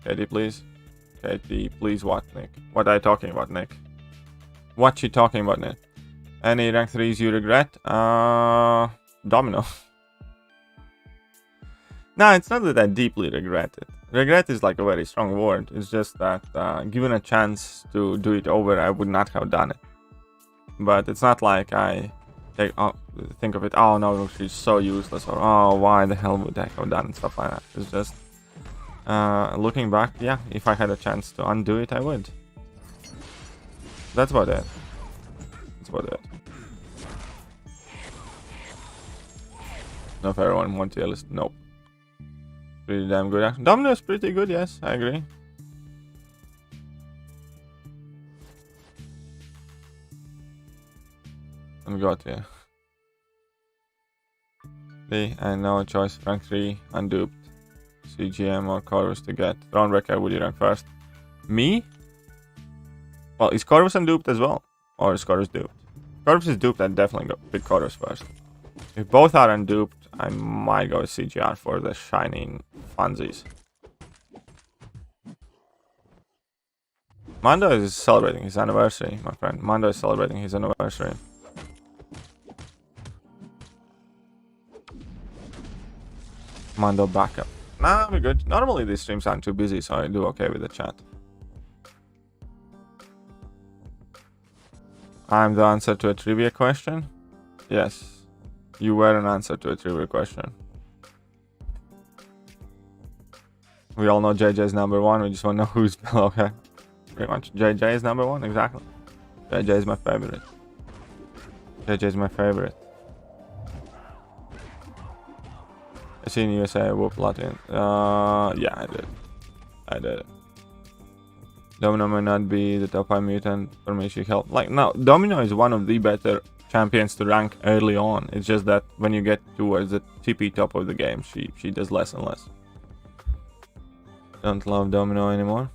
KD, please. KD, please. What, Nick? What are you talking about, Nick? What you talking about, Nick? Any rank 3s you regret? Domino. No, it's not that I deeply regret it. Regret is like a very strong word. It's just that given a chance to do it over, I would not have done it. But it's not like I think of it, oh no, she's so useless, or oh, why the hell would I have done it, stuff like that. It's just looking back, yeah, if I had a chance to undo it, I would. That's about it. That's about it. No, if everyone wants tier list, nope. Pretty damn good action. Domino is pretty good, yes, I agree. And got yeah. And no choice. Rank 3, unduped. CGM or Corvus to get. Thronebreaker, would you rank first? Me? Well, is Corvus unduped as well? Or is Corvus duped? If Corvus is duped, I'd definitely go pick Corvus first. If both are unduped, I might go CGR for the shining funsies. Mando is celebrating his anniversary, my friend. Mando is celebrating his anniversary. Mando backup. Nah, we're good. Normally these streams aren't too busy, so I do okay with the chat. I'm the answer to a trivia question? Yes. You were an answer to a trivia question. We all know JJ is number 1, we just want to know who's below her. Pretty much. JJ is number 1, exactly. JJ is my favorite. JJ is my favorite. I seen USA whoop Latvian. Yeah, I did. I did. Domino may not be the top 5 mutant for me, she helped. Like, no, Domino is one of the better champions to rank early on. It's just that when you get towards the tippy top of the game, she does less and less. Don't love Domino anymore.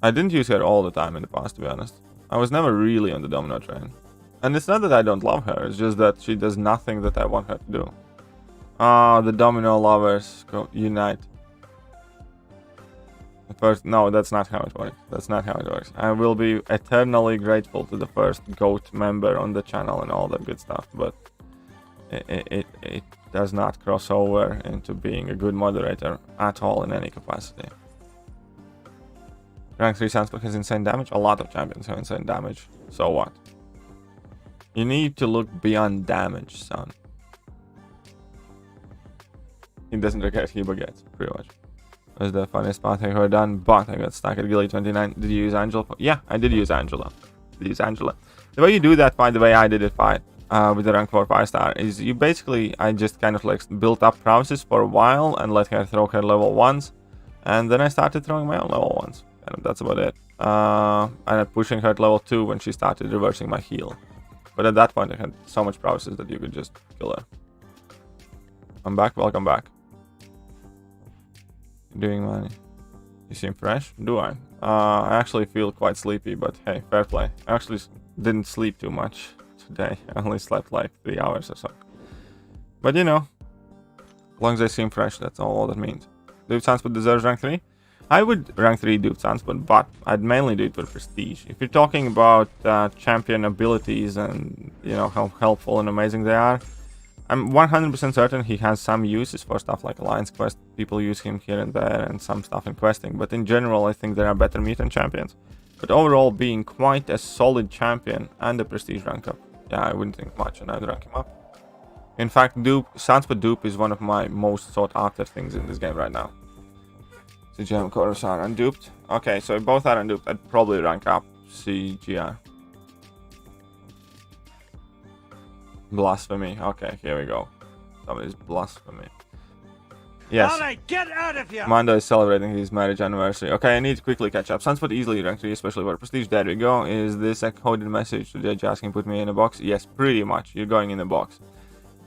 I didn't use her all the time in the past, to be honest. I was never really on the Domino train. And it's not that I don't love her, it's just that she does nothing that I want her to do. Ah, the Domino lovers, go unite. First, no, that's not how it works. That's not how it works. I will be eternally grateful to the first GOAT member on the channel and all that good stuff, but it does not cross over into being a good moderator at all in any capacity. Rank 3 Sunspot has insane damage. A lot of champions have insane damage. So what? You need to look beyond damage, son. He doesn't regret, he forgets, pretty much. Was the funniest path I've ever done, but I got stuck at Gilly 29. Did you use Angela? Yeah, I did use Angela. The way you do that fight, the way I did it fight with the rank 4 5-star, is you basically, I just kind of like built up prowesses for a while and let her throw her level 1s. And then I started throwing my own level 1s. And that's about it. And pushing her to level 2 when she started reversing my heal. But at that point, I had so much prowesses that you could just kill her. I'm back, welcome back. Doing money. You seem fresh? Do I? I actually feel quite sleepy, but hey, fair play. I actually didn't sleep too much today. I only slept like 3 hours or so. But you know, as long as I seem fresh, that's all that means. Dupe Sunspot deserves rank 3? I would rank 3 Dupe Sunspot, but I'd mainly do it for prestige. If you're talking about champion abilities and, you know, how helpful and amazing they are, I'm 100% certain he has some uses for stuff like Alliance Quest. People use him here and there and some stuff in questing. But in general, I think there are better mutant champions. But overall, being quite a solid champion and a prestige rank up, yeah, I wouldn't think much and I'd rank him up. In fact, Sunspot Dupe is one of my most sought after things in this game right now. CGM Chorus are unduped. Okay, so if both are unduped, I'd probably rank up CGR. Blasphemy. Okay, here we go. Somebody's blasphemy. Yes. Alright, get out of here! Mando is celebrating his marriage anniversary. Okay, I need to quickly catch up. Sunspot easily rank 3, especially for prestige. There we go. Is this a coded message to Judge asking put me in a box? Yes, pretty much. You're going in a box.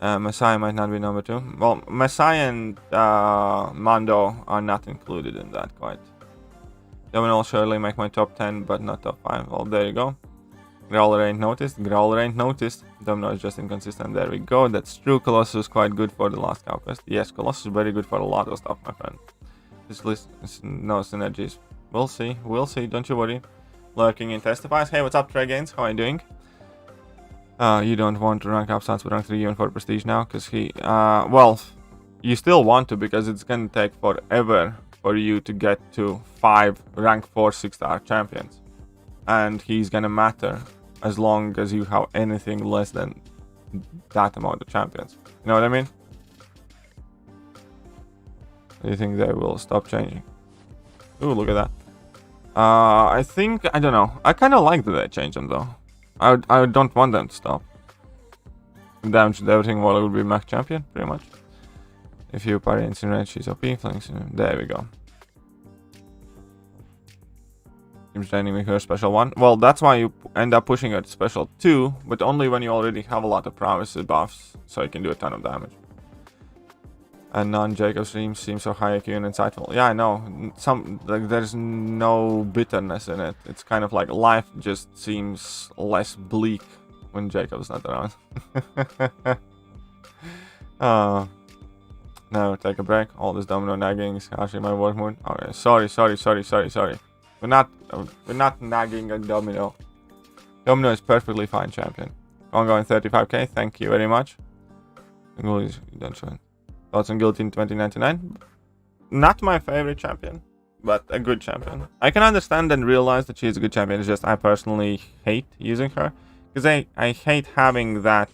Messiah might not be number 2. Well, Messiah and Mando are not included in that quite. Domino will surely make my top 10, but not top 5. Well, there you go. Growler ain't noticed. Growler ain't noticed. Domino is just inconsistent. There we go. That's true. Colossus is quite good for the last cow quest. Yes, Colossus is very good for a lot of stuff, my friend. This list is no synergies. We'll see. We'll see. Don't you worry. Lurking in testifies. Hey, what's up, Trey Gaines? How are you doing? You don't want to rank up Sans with rank 3 even for prestige now? Because he... well, you still want to because it's going to take forever for you to get to 5 rank 4 6-star champions. And he's going to matter as long as you have anything less than that amount of champions. You know what I mean? Do you think they will stop changing? Ooh, look at that. I think, I don't know. I kind of like that they change them though. I don't want them to stop. Damage to everything while it will be max champion, pretty much. If you parry incinerate, she's OP. There we go. Team's training with her special 1. Well, that's why you end up pushing her to special 2, but only when you already have a lot of prowess buffs, so you can do a ton of damage. And non-Jacob streams seem so high IQ and insightful. Yeah, I know. There's no bitterness in it. It's kind of like life just seems less bleak when Jacob's not around. No, take a break. All this domino nagging is actually my work mood. Okay, sorry. We're not nagging a domino. Domino is perfectly fine champion. Ongoing 35k. Thank you very much. Don't show it. Thoughts on Guillotine 2099? Not my favorite champion, but a good champion. I can understand and realize that she's a good champion. It's just I personally hate using her. Because I hate having that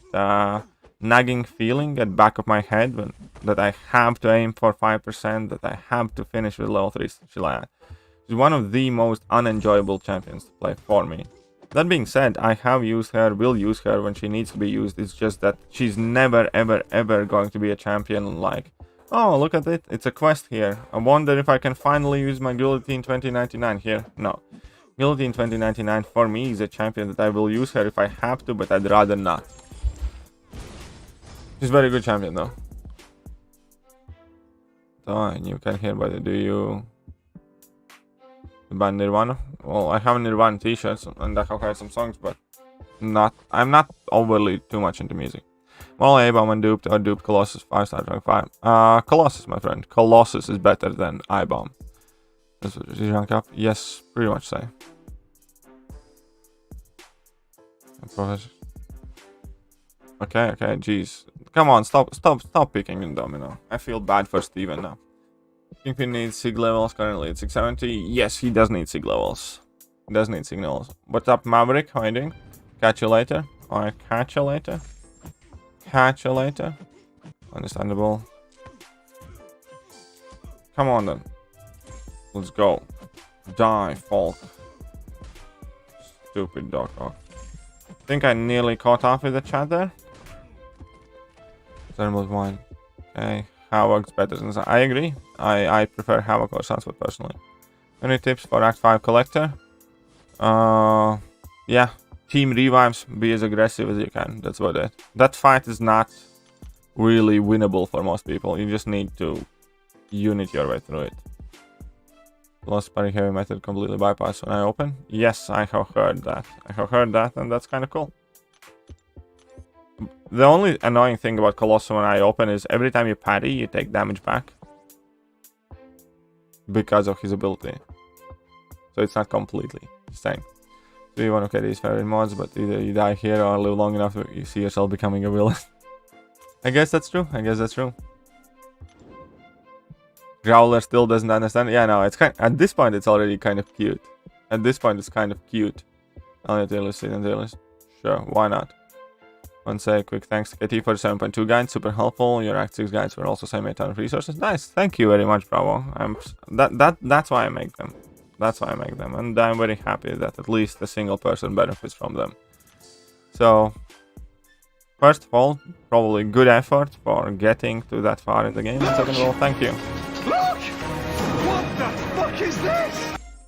nagging feeling at the back of my head that I have to aim for 5%, that I have to finish with level 3 Shilaya. She's one of the most unenjoyable champions to play for me. That being said, I have used her, will use her when she needs to be used. It's just that she's never, ever going to be a champion like, oh, look at it, it's a quest here. I wonder if I can finally use my Guillotine 2099 here. No. Guillotine 2099 for me is a champion that I will use her if I have to, but I'd rather not. She's a very good champion though. Oh, and you can hear, but do you... Ban Nirvana? Well, I have Nirvana t-shirts and I have heard some songs, but I'm not overly too much into music. Well, A-bomb and duped or duped Colossus 5-star rank 5. Colossus, my friend. Colossus is better than I-bomb. Does she rank up? Yes, pretty much so. Okay, jeez. Come on, stop picking in domino. I feel bad for Steven now. Kingpin needs SIG levels, currently at 670. Yes, he does need SIG levels. He does need SIG levels. What's up, Maverick? How are you doing? Catch you later. Alright, catch you later. Catch you later. Understandable. Come on then. Let's go. Die, Falk. Stupid dog. I think I nearly caught off with the chat there. Thermal wine. Okay. Havok's better than Sunspot. I agree. I prefer Havok or Sunspot personally. Any tips for Act 5 Collector? Yeah. Team revives. Be as aggressive as you can. That's about it. That fight is not really winnable for most people. You just need to unit your way through it. Lost parry heavy method completely bypass when I open. Yes, I have heard that. And that's kind of cool. The only annoying thing about Colossus when I open is every time you parry, you take damage back. Because of his ability. So it's not completely staying. Do you want to get these favorite mods, but either you die here or live long enough you see yourself becoming a villain. I guess that's true. Growler still doesn't understand. Yeah, no, it's at this point it's already kind of cute. Only Taylorist and Taylorist. Sure, why not? Want to say a quick thanks to KT for the 7.2 guide, super helpful. Your Act 6 guides were also saving a ton of resources. Nice, thank you very much, Bravo. That's why I make them. And I'm very happy that at least a single person benefits from them. So, first of all, probably good effort for getting to that far in the game. And second of all, thank you. Look! What the fuck is this?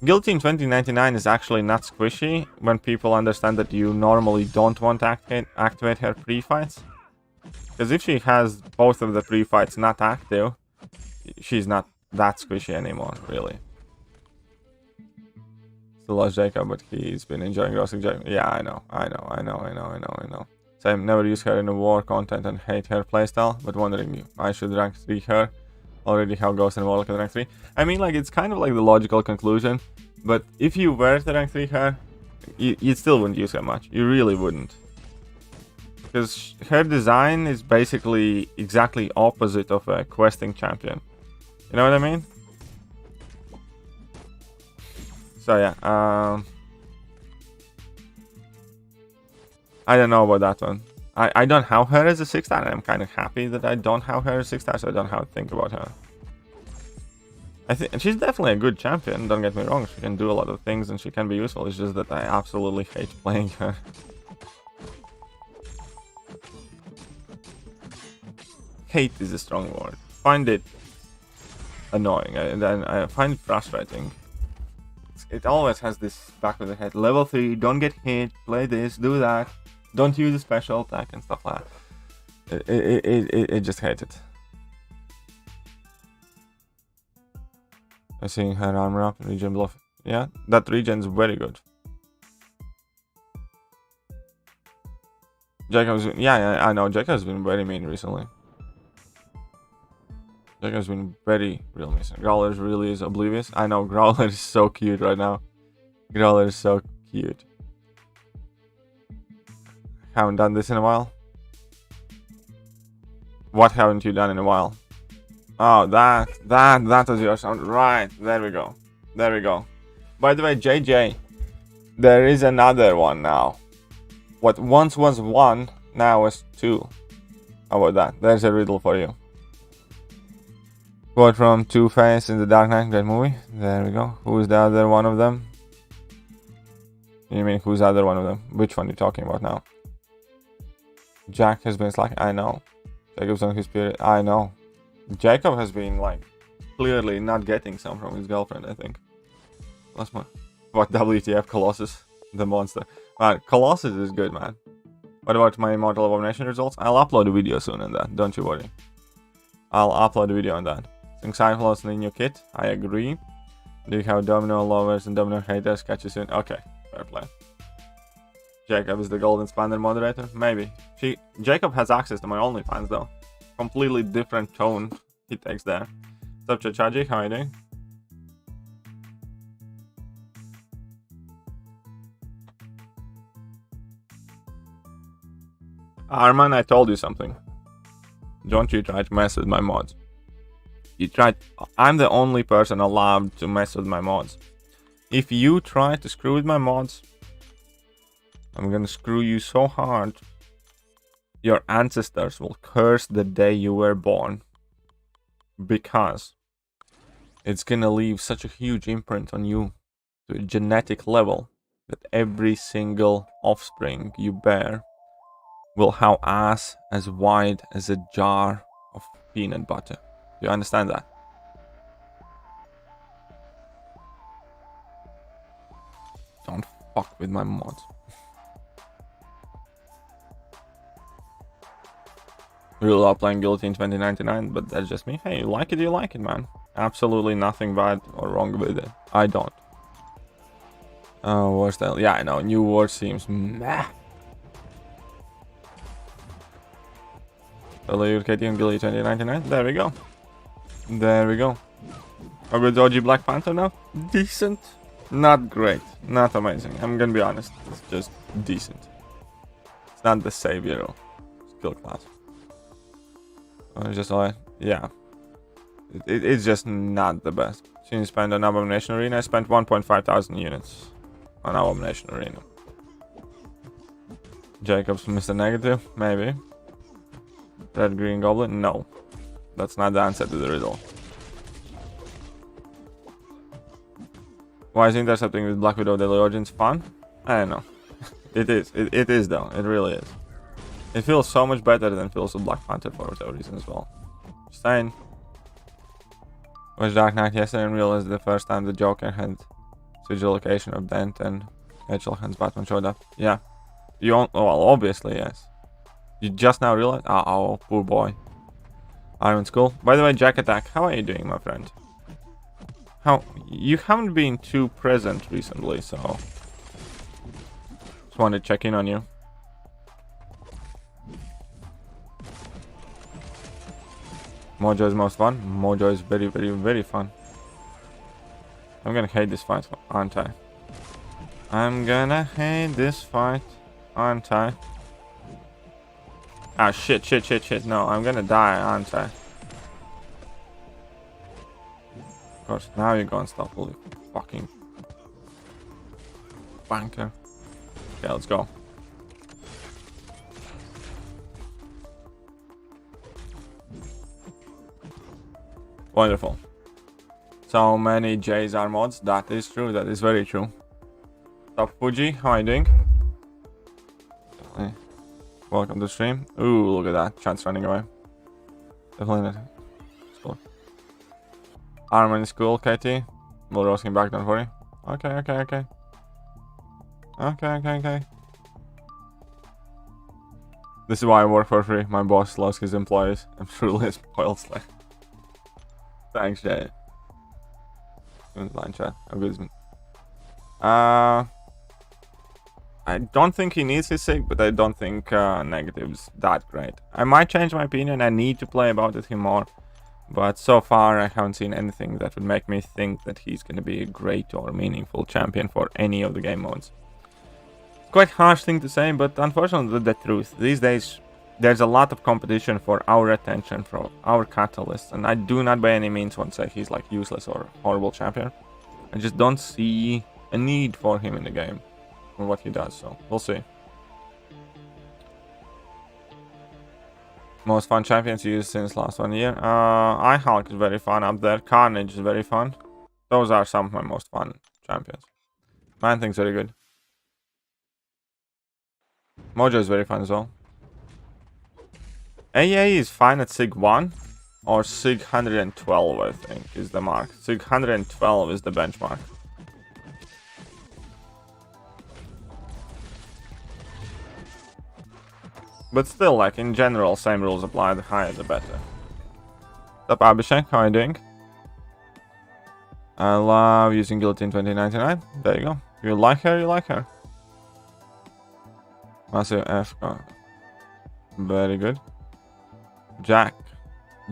Guillotine 2099 is actually not squishy when people understand that you normally don't want to activate her pre-fights. Because if she has both of the pre-fights not active, she's not that squishy anymore, really. Still lost Jacob, but he's been enjoying roasting Jacob. Yeah, I know. Same, never use her in a war content and hate her playstyle, but wondering I should rank 3 her. Already have Ghost and Warlock at rank 3. I mean, like, it's kind of like the logical conclusion, but if you were to rank 3 her, you still wouldn't use her much. You really wouldn't. Because her design is basically exactly opposite of a questing champion. You know what I mean? So yeah, I don't know about that one. I don't have her as a 6-star, and I'm kind of happy that I don't have her as a 6-star, so I don't have to think about her. I think she's definitely a good champion, don't get me wrong. She can do a lot of things and she can be useful. It's just that I absolutely hate playing her. Hate is a strong word. Find it annoying, and I find it frustrating. It always has this back of the head. Level 3, don't get hit, play this, do that. Don't use a special attack and stuff like that. I just hate it. I'm seeing her armor up, regen bluff. Yeah, that regen is very good. Jacob's, yeah, I know. Jacob's been very mean recently. Jacob's been very real mean. Growler really is oblivious. I know, Growler is so cute right now. Growler is so cute. Haven't done this in a while. What haven't you done in a while? Oh, that was your sound. Right, there we go. There we go. By the way, JJ, there is another one now. What once was 1, now is 2. How about that? There's a riddle for you. Quote from Two-Face in the Dark Knight, great movie. There we go. Who is the other one of them? You mean who's the other one of them? Which one are you talking about now? Jack has been slacking. I know. Jacob's on his period. I know. Jacob has been, like, clearly not getting some from his girlfriend, I think. Last one. What, WTF Colossus? The monster. Colossus is good, man. What about my Immortal Abomination results? I'll upload a video soon on that. Don't you worry. I'll upload a video on that. Think ZeroFrostNinja in your kit? I agree. Do you have Domino lovers and Domino haters? Catch you soon. Okay, fair play. Jacob is the golden spanner moderator? Maybe. Jacob has access to my OnlyFans though. Completely different tone he takes there. What's up, Chachaji? How are you doing? Arman, I told you something. Don't you try to mess with my mods. I'm the only person allowed to mess with my mods. If you try to screw with my mods, I'm gonna screw you so hard. Your ancestors will curse the day you were born. Because it's gonna leave such a huge imprint on you to a genetic level that every single offspring you bear will have ass as wide as a jar of peanut butter. Do you understand that? Don't fuck with my mods. We love playing Guilty in 2099, but that's just me. Hey, you like it, man. Absolutely nothing bad or wrong with it. I don't. Oh, what's that? Yeah, I know. New World seems meh. Hello, Katie and Guilty 2099. There we go. There we go. Are we dodgy Black Panther now? Decent. Not great. Not amazing. I'm gonna be honest. It's just decent. It's not the savior of skill class. It's just like, yeah. It's just not the best. Since you spend on Abomination Arena, I spent 1,500 units on Abomination Arena. Jacob's Mr. Negative? Maybe. Red Green Goblin? No. That's not the answer to the riddle. Why is intercepting with Black Widow Daily Origins fun? I don't know. It is. It is though. It really is. It feels so much better than feels with Black Panther for whatever reason as well. Just saying. Was Dark Knight yesterday and realized the first time the Joker had sigil location of Dent and Hedgehog's Batman showed up? Yeah. Well, obviously, yes. You just now realized? Oh, poor boy. Iron Skull. By the way, Jack Attack, how are you doing, my friend? How you haven't been too present recently, so just wanted to check in on you. Mojo is most fun. Mojo is very, very, very fun. I'm gonna hate this fight, aren't I? I'm gonna hate this fight, aren't I? Ah, shit. No, I'm gonna die, aren't I? Of course, now you're going unstoppable, you fucking banker. Okay, let's go. Wonderful. So many JSR mods. That is true. That is very true. Top Fuji, how are you doing? Hey. Welcome to the stream. Ooh, look at that. Chance running away. Definitely not. Cool. Armin is cool, Katie. We'll roast him back, don't worry. Okay. This is why I work for free. My boss loves his employees. I'm truly a spoiled slave. Thanks, Jay. Line chat. I don't think he needs his sig, but I don't think negative's that great. I might change my opinion. I need to play about him more. But so far, I haven't seen anything that would make me think that he's going to be a great or meaningful champion for any of the game modes. It's quite a harsh thing to say, but unfortunately, the truth. These days, there's a lot of competition for our attention, for our catalysts, and I do not by any means want to say he's like useless or horrible champion. I just don't see a need for him in the game for what he does, so we'll see. Most fun champions used since last 1 year. iHulk is very fun up there. Carnage is very fun. Those are some of my most fun champions. Man Thing's very good. Mojo is very fun as well. AA is fine at Sig 1 or Sig 112, I think, is the mark. Sig 112 is the benchmark. But still, like, in general, same rules apply. The higher, the better. What's up, Abhishek? How are you doing? I love using Guillotine 2099. There you go. You like her, you like her. Massive F. Oh. Very good. Jack.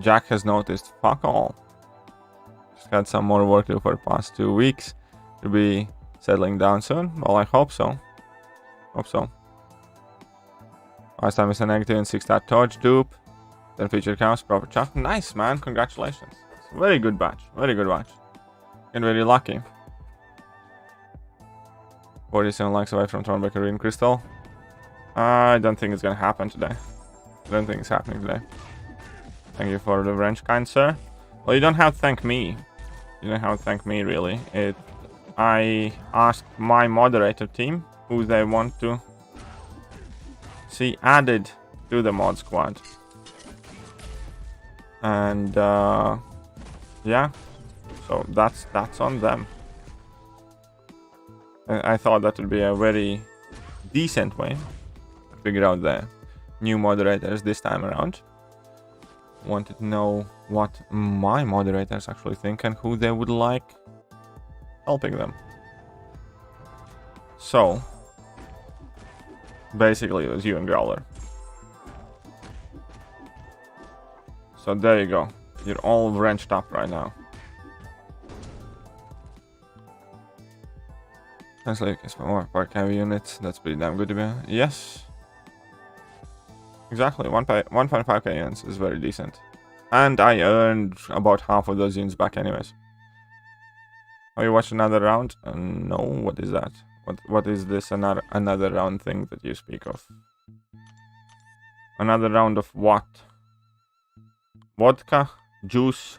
Jack has noticed fuck all. Just had some more work to do for the past 2 weeks. To be settling down soon. Well, I hope so. Hope so. Last time is a negative and 6-star torch dupe. Then feature counts, proper chapter. Nice, man. Congratulations. Very good batch. Very good batch. And very lucky. 47 likes away from Thornbaker Green Crystal. I don't think it's gonna happen today. I don't think it's happening today. Thank you for the wrench, kind sir. Well, you don't have to thank me. You don't have to thank me, really. I asked my moderator team who they want to see added to the mod squad. And yeah, so that's on them. I thought that would be a very decent way to figure out the new moderators this time around. Wanted to know what my moderators actually think and who they would like helping them. So basically it was you and Growler. So there you go. You're all wrenched up right now. That's like more park heavy units. That's pretty damn good to be. Yes. Exactly. 1.5k units is very decent. And I earned about half of those units back anyways. Oh, you watch another round? No, what is that? What is this another round thing that you speak of? Another round of what? Vodka? Juice?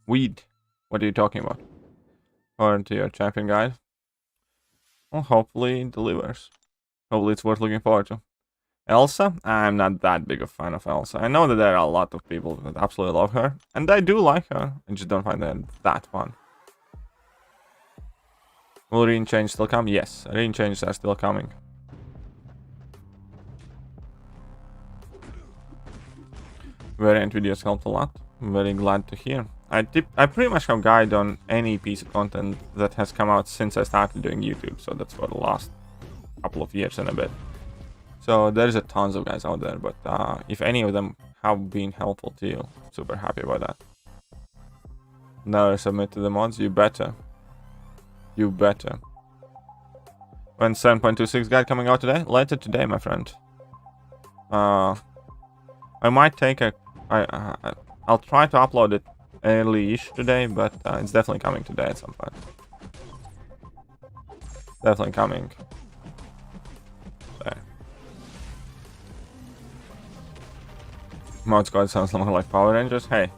Weed? What are you talking about? According to your champion guide? Well, hopefully it delivers. Hopefully it's worth looking forward to. Elsa? I'm not that big a fan of Elsa. I know that there are a lot of people that absolutely love her. And I do like her. I just don't find her that fun. Will rune change still come? Yes, rune changes are still coming. Variant videos helped a lot. Very glad to hear. I pretty much have guide on any piece of content that has come out since I started doing YouTube. So that's for the last couple of years and a bit. So there's a tons of guys out there, but if any of them have been helpful to you, super happy about that. Never submit to the mods, you better. You better. When 7.26 guide coming out today? Later today, my friend. I might take a... I'll try to upload it early-ish today, but it's definitely coming today at some point. Definitely coming. There. Mod squad sounds more like Power Rangers. Hey,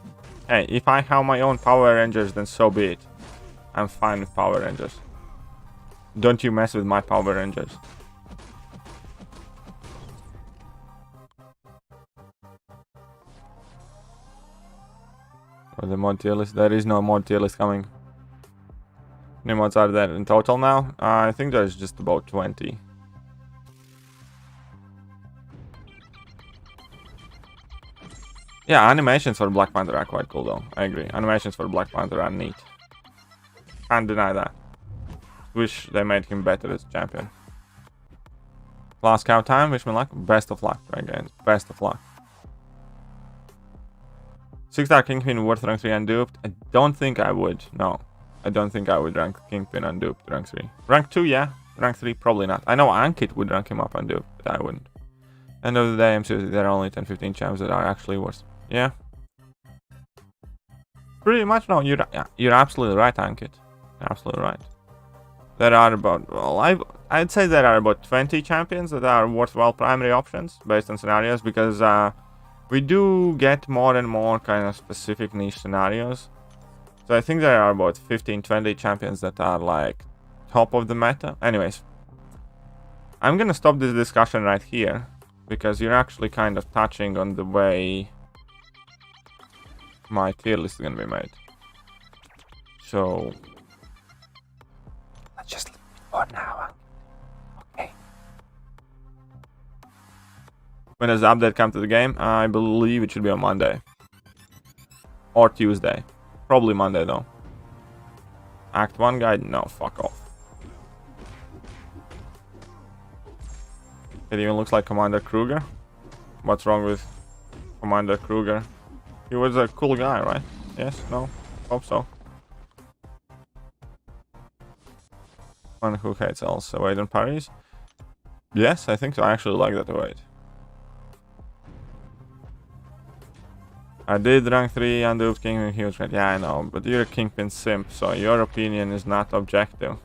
if I have my own Power Rangers, then so be it. I'm fine with Power Rangers. Don't you mess with my Power Rangers. For the mod tier list, there is no mod tier list coming. How many mods are there in total now? I think there's just about 20. Yeah, animations for Black Panther are quite cool though. I agree. Animations for Black Panther are neat. Can't deny that. Wish they made him better as champion. Last cow time, wish me luck. Best of luck, again. Best of luck. 6-star Kingpin worth rank 3 unduped? I don't think I would. No. I don't think I would rank Kingpin unduped rank 3. Rank 2, yeah. Rank 3, probably not. I know Ankit would rank him up unduped, but I wouldn't. End of the day, MCOC, there are only 10-15 champs that are actually worth. Yeah. Pretty much, no. You're absolutely right, Ankit. Absolutely right. There are about, well, I'd say there are about 20 champions that are worthwhile primary options based on scenarios, because we do get more and more kind of specific niche scenarios. So I think there are about 15-20 champions that are like top of the meta. Anyways, I'm gonna stop this discussion right here, because you're actually kind of touching on the way my tier list is gonna be made. So let's just leave it for now. Okay. When does the update come to the game? I believe it should be on Monday. Or Tuesday. Probably Monday though. Act 1 guide? No, fuck off. It even looks like Commander Kruger. What's wrong with Commander Kruger? He was a cool guy, right? Yes? No? Hope so. One who hates also Wade and Paris? Yes, I think so. I actually like that Wade. I did rank 3 unduped Kingpin, he was right. Yeah, I know, but you're a Kingpin simp, so your opinion is not objective.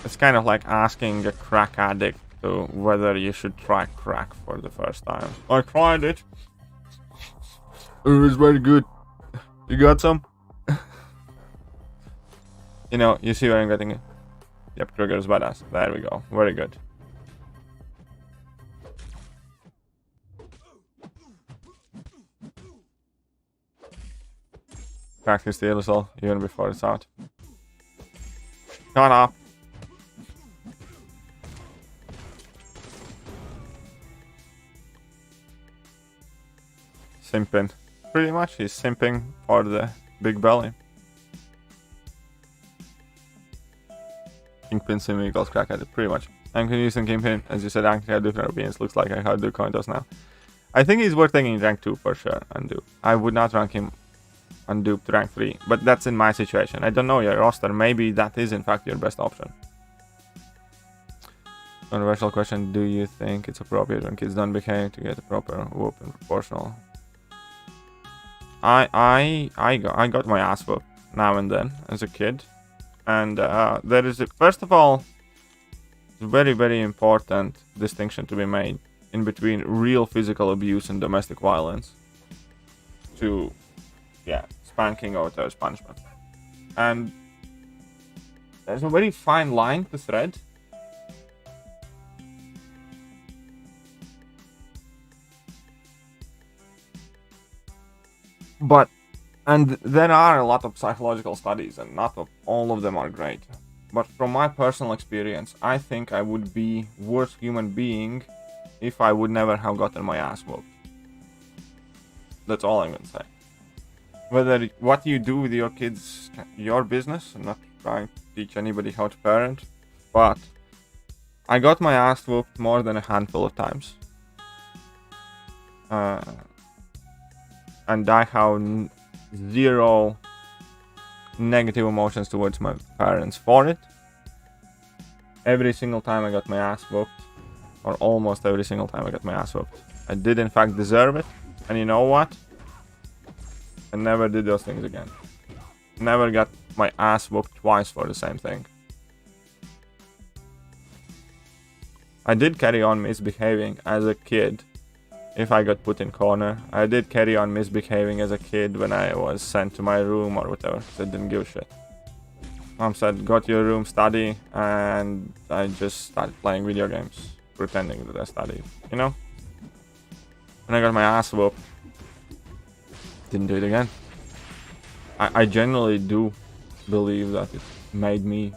It's kind of like asking a crack addict to whether you should try crack for the first time. I tried it. It was very good. You got some? You know, you see where I'm getting it. Yep, Kruger is badass. There we go. Very good. Practice the aerosol even before it's out. Come on. Simping. Pretty much, he's simping for the big belly. Kingpin sim equals crack at it, pretty much. I'm using Kingpin, as you said, I have different opinions. Looks like I have to do coin toss now. I think he's worth taking rank 2 for sure, undupe. I would not rank him unduped rank 3, but that's in my situation. I don't know your roster, maybe that is in fact your best option. Controversial question, do you think it's appropriate when kids don't behave to get a proper whoop and proportional? I got my ass whooped now and then as a kid, and there is first of all, it's a very, very important distinction to be made in between real physical abuse and domestic violence to, yeah, spanking or terrorist punishment. And there's a very fine line to thread. And there are a lot of psychological studies, and not all of them are great. But from my personal experience, I think I would be worse human being if I would never have gotten my ass whooped. That's all I'm gonna say. whether what you do with your kids, your business. I'm not trying to teach anybody how to parent, but I got my ass whooped more than a handful of times. And I have zero negative emotions towards my parents for it. Every single time I got my ass whooped, or almost every single time I got my ass whooped, I did in fact deserve it. And you know what? I never did those things again. Never got my ass whooped twice for the same thing. I did carry on misbehaving as a kid if I got put in corner. I did carry on misbehaving as a kid when I was sent to my room or whatever. So I didn't give a shit. Mom said, go to your room, study, and I just started playing video games, pretending that I studied, you know? When I got my ass whooped, didn't do it again. I genuinely do believe that it made me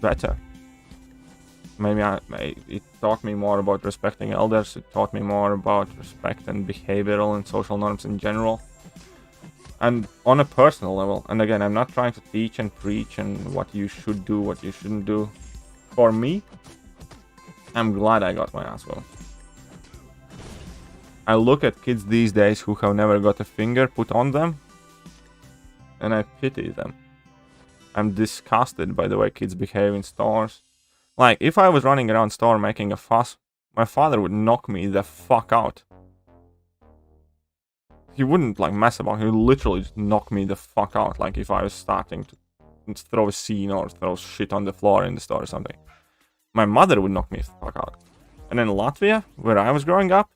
better. It taught me more about respecting elders. It taught me more about respect and behavioral and social norms in general. And on a personal level, and again, I'm not trying to teach and preach and what you should do, what you shouldn't do. For me, I'm glad I got my ass whooped. I look at kids these days who have never got a finger put on them, and I pity them. I'm disgusted by the way kids behave in stores. Like, if I was running around store making a fuss, my father would knock me the fuck out. He wouldn't like mess about, he would literally just knock me the fuck out, like if I was starting to throw a scene or throw shit on the floor in the store or something. My mother would knock me the fuck out. And in Latvia, where I was growing up,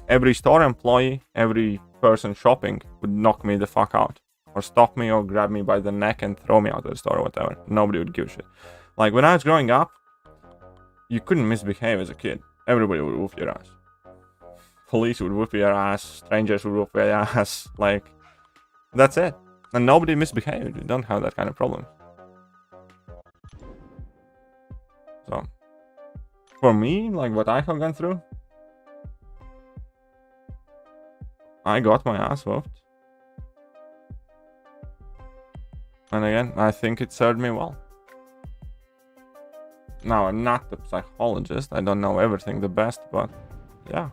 every store employee, every person shopping would knock me the fuck out. Or stop me or grab me by the neck and throw me out of the store or whatever. Nobody would give a shit. Like, when I was growing up, you couldn't misbehave as a kid. Everybody would whoop your ass. Police would whoop your ass. Strangers would whoop your ass. Like, that's it. And nobody misbehaved. You don't have that kind of problem. So, for me, like what I have gone through, I got my ass whooped. And again, I think it served me well. Now, I'm not a psychologist. I don't know everything the best, but yeah.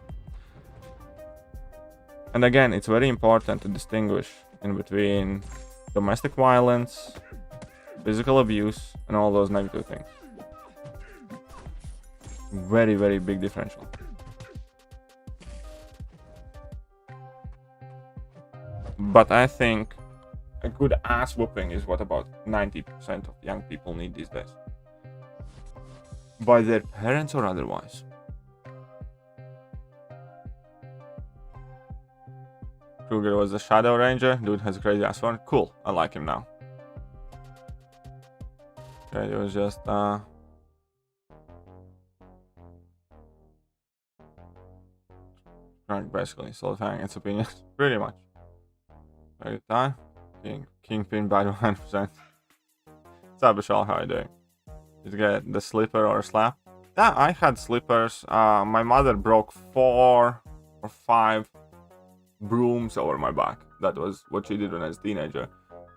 And again, it's very important to distinguish in between domestic violence, physical abuse, and all those negative things. Very, very big differential. But I think a good ass whooping is what about 90% of young people need these days. By their parents or otherwise. Kruger was the Shadow Ranger. Dude has a crazy ass one. Cool. I like him now. Okay, it was just basically solidifying its opinions. Pretty much. Very good time. Kingpin bad 100%. What's up, Vishal? How are you doing? Did you get the slipper or slap? Yeah, I had slippers. My mother broke 4 or 5 brooms over my back. That was what she did when I was a teenager.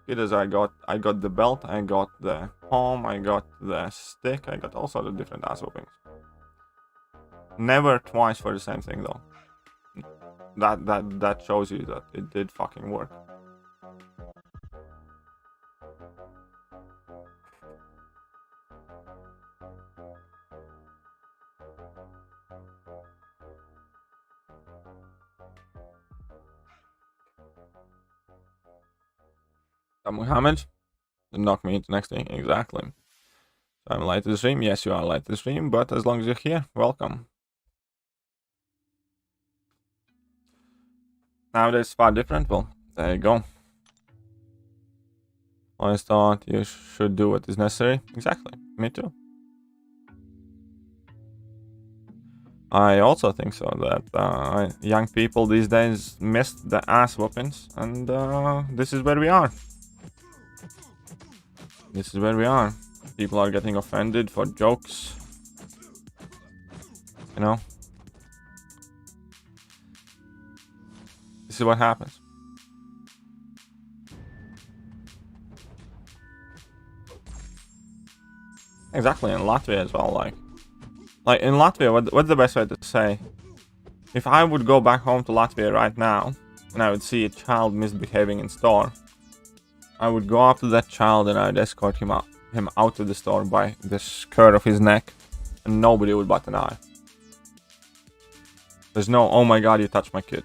Because I got the belt, I got the palm, I got the stick, I got all sorts of different ass whoopings. Never twice for the same thing though. That shows you that it did fucking work. Muhammad, knock me into next thing. Exactly. So I'm late to the stream. Yes, you are late to the stream, but as long as you're here, welcome. Nowadays it's far different. Well, there you go. Always thought you should do what is necessary. Exactly. Me too. I also think so, that young people these days missed the ass whoopings, and this is where we are. This is where we are. People are getting offended for jokes. You know? This is what happens. Exactly, in Latvia as well. Like in Latvia, what's the best way to say? If I would go back home to Latvia right now, and I would see a child misbehaving in store, I would go up to that child and I'd escort him out of the store by the skirt of his neck, and nobody would bat an eye. There's no, oh my god, you touched my kid.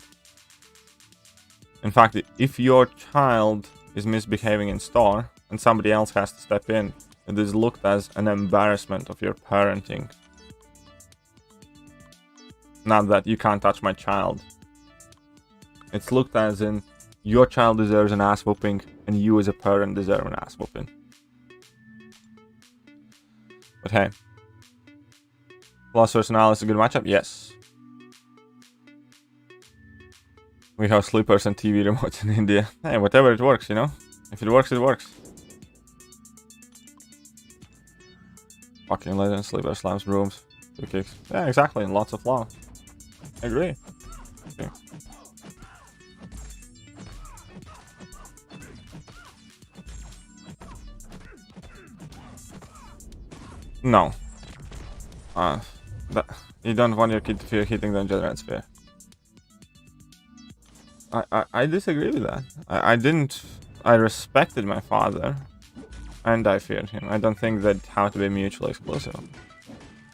In fact, if your child is misbehaving in store and somebody else has to step in, it is looked as an embarrassment of your parenting. Not that you can't touch my child. It's looked as in your child deserves an ass whooping and you as a parent deserve an ass whooping. But hey. Plus versus Alice is a good matchup? Yes. We have sleepers and TV remotes in India. Hey, whatever it works, you know? If it works, it works. Fucking legend, sleeper, slams, brooms, 2 kicks. Yeah, exactly, and lots of love. I agree. Okay. No. You don't want your kid to fear hitting the ungenerated sphere. I disagree with that. I respected my father, and I feared him. I don't think that how to be mutually exclusive.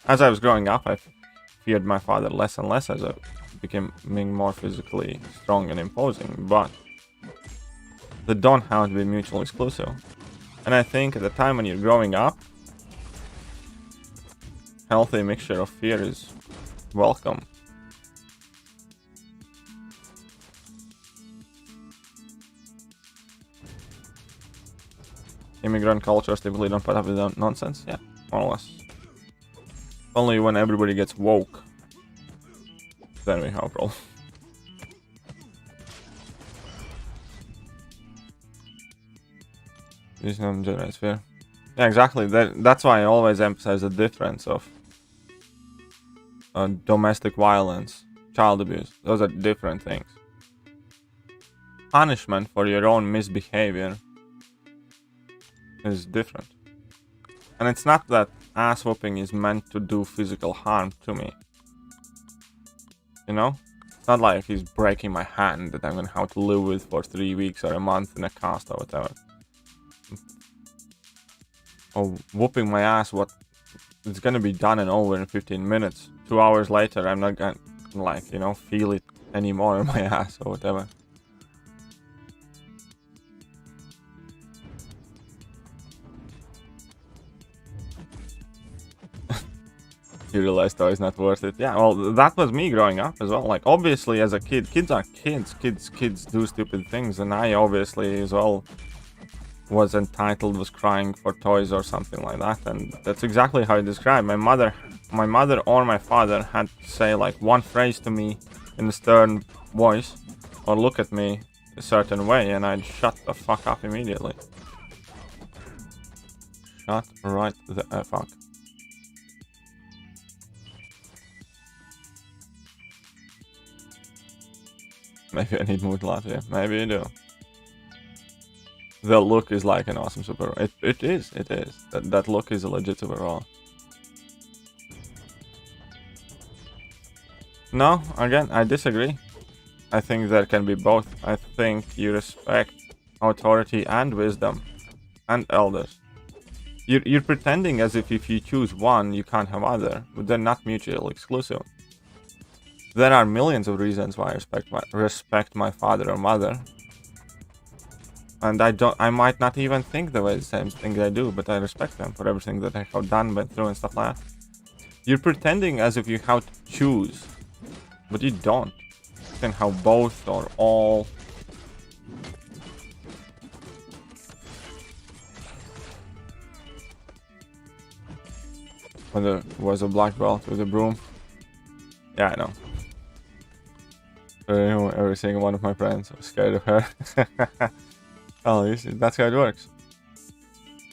As I was growing up, I feared my father less and less as I became more physically strong and imposing, but they don't have to be mutually exclusive. And I think at the time when you're growing up, healthy mixture of fear is welcome. Immigrant cultures typically don't put up with nonsense. Yeah, more or less. Only when everybody gets woke, then we have a problem. This non-generated sphere. Yeah, exactly. That's why I always emphasize the difference of domestic violence, child abuse. Those are different things. Punishment for your own misbehavior is different. And it's not that ass whooping is meant to do physical harm to me. You know? It's not like he's breaking my hand that I'm gonna have to live with for 3 weeks or a month in a cast or whatever. Or whooping my ass, what it's gonna be done and over in 15 minutes. 2 hours later, I'm not gonna, like, you know, feel it anymore in my ass or whatever. You realize though it's not worth it. Yeah, well, that was me growing up as well. Like, obviously as a kid, kids are kids. Kids do stupid things, and I obviously as well was entitled, was crying for toys or something like that, and that's exactly how I described. My mother or my father had to say like one phrase to me in a stern voice or look at me a certain way, and I'd shut the fuck up immediately. Shut right the fuck. Maybe I need to move to Latvia. Maybe I do. The look is like an awesome superhero. It is. That look is a legit superhero. No, again, I disagree. I think there can be both. I think you respect authority and wisdom and elders. You're pretending as if you choose one, you can't have other, but they're not mutually exclusive. There are millions of reasons why I respect my father or mother. And I might not even think the same thing I do, but I respect them for everything that I have done, went through and stuff like that. You're pretending as if you have to choose, but you don't. You can have both or all. Whether it was a black belt with a broom. Yeah, I know. Every single one of my friends was scared of her. Oh, you see, that's how it works.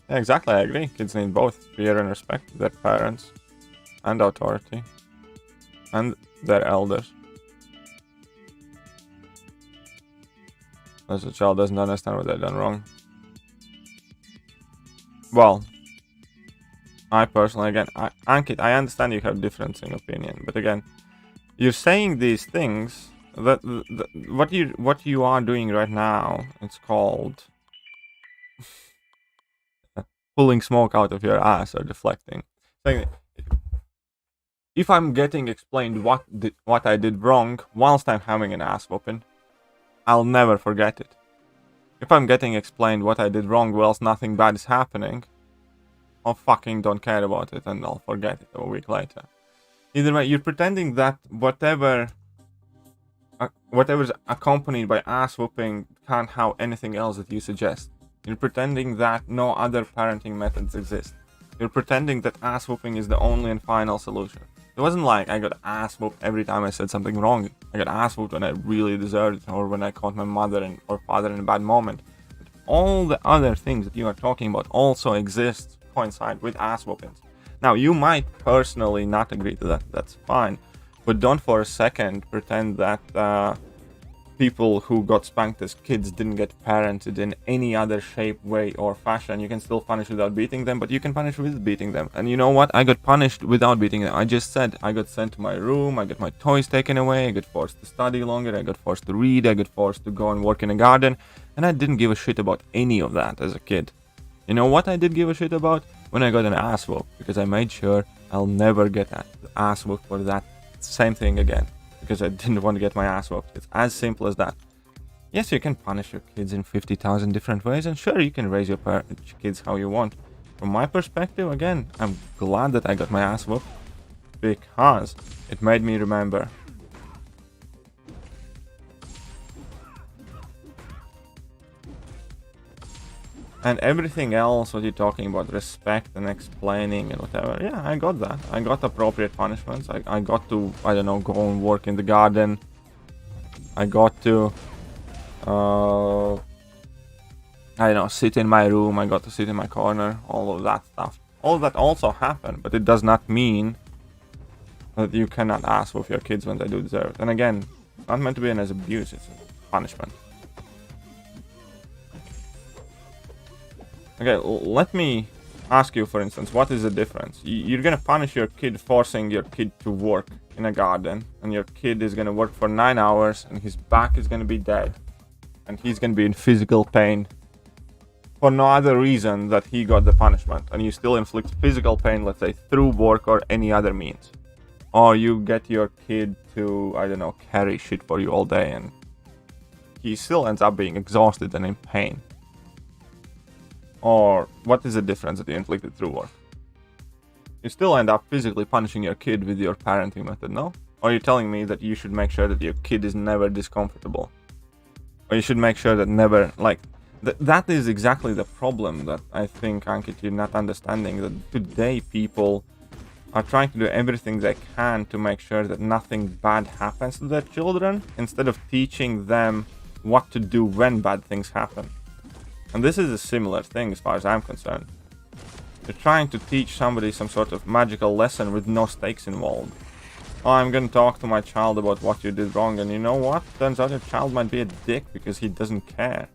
Yeah, exactly, I agree. Kids need both fear and respect their parents and authority and their elders. As a child doesn't understand what they've done wrong. Well, I personally, again, Ankit, I understand you have difference in opinion, but again, you're saying these things that what you are doing right now, it's called pulling smoke out of your ass or deflecting. Saying, if I'm getting explained what I did wrong whilst I'm having an ass whooping, I'll never forget it. If I'm getting explained what I did wrong whilst nothing bad is happening, I'll fucking don't care about it and I'll forget it a week later. Either way, you're pretending that whatever's accompanied by ass whooping can't have anything else that you suggest. You're pretending that no other parenting methods exist. You're pretending that ass whooping is the only and final solution. It wasn't like I got ass whooped every time I said something wrong. I got ass whooped when I really deserved it or when I caught my mother or father in a bad moment. But all the other things that you are talking about also exist, coincide with ass whoopings. Now, you might personally not agree to that. That's fine. But don't for a second pretend that people who got spanked as kids didn't get parented in any other shape, way, or fashion. You can still punish without beating them, but you can punish with beating them. And you know what? I got punished without beating them. I just said I got sent to my room, I got my toys taken away, I got forced to study longer, I got forced to read, I got forced to go and work in a garden, and I didn't give a shit about any of that as a kid. You know what I did give a shit about? When I got an ass whoop, because I made sure I'll never get an ass whoop for that same thing again. Because I didn't want to get my ass whooped. It's as simple as that. Yes, you can punish your kids in 50,000 different ways, and sure, you can raise your kids how you want. From my perspective, again, I'm glad that I got my ass whooped, because it made me remember. And everything else, what you're talking about, respect and explaining and whatever, yeah, I got that. I got appropriate punishments. I got to, I don't know, go and work in the garden. I got to, I don't know, sit in my room. I got to sit in my corner. All of that stuff. All of that also happened, but it does not mean that you cannot ask with your kids when they do deserve it. And again, it's not meant to be an as abuse, it's a punishment. Okay, let me ask you, for instance, what is the difference? You're gonna punish your kid forcing your kid to work in a garden, and your kid is gonna work for 9 hours, and his back is gonna be dead, and he's gonna be in physical pain for no other reason that he got the punishment, and you still inflict physical pain, let's say, through work or any other means. Or you get your kid to, I don't know, carry shit for you all day, and he still ends up being exhausted and in pain. Or what is the difference that you inflicted through work? You still end up physically punishing your kid with your parenting method, no? Or you're telling me that you should make sure that your kid is never discomfortable? Or you should make sure that never, like, that is exactly the problem that I think, Ankit, you're not understanding. That today people are trying to do everything they can to make sure that nothing bad happens to their children, instead of teaching them what to do when bad things happen. And this is a similar thing as far as I'm concerned. You're trying to teach somebody some sort of magical lesson with no stakes involved. Oh, I'm gonna talk to my child about what you did wrong, and you know what? Turns out your child might be a dick because he doesn't care.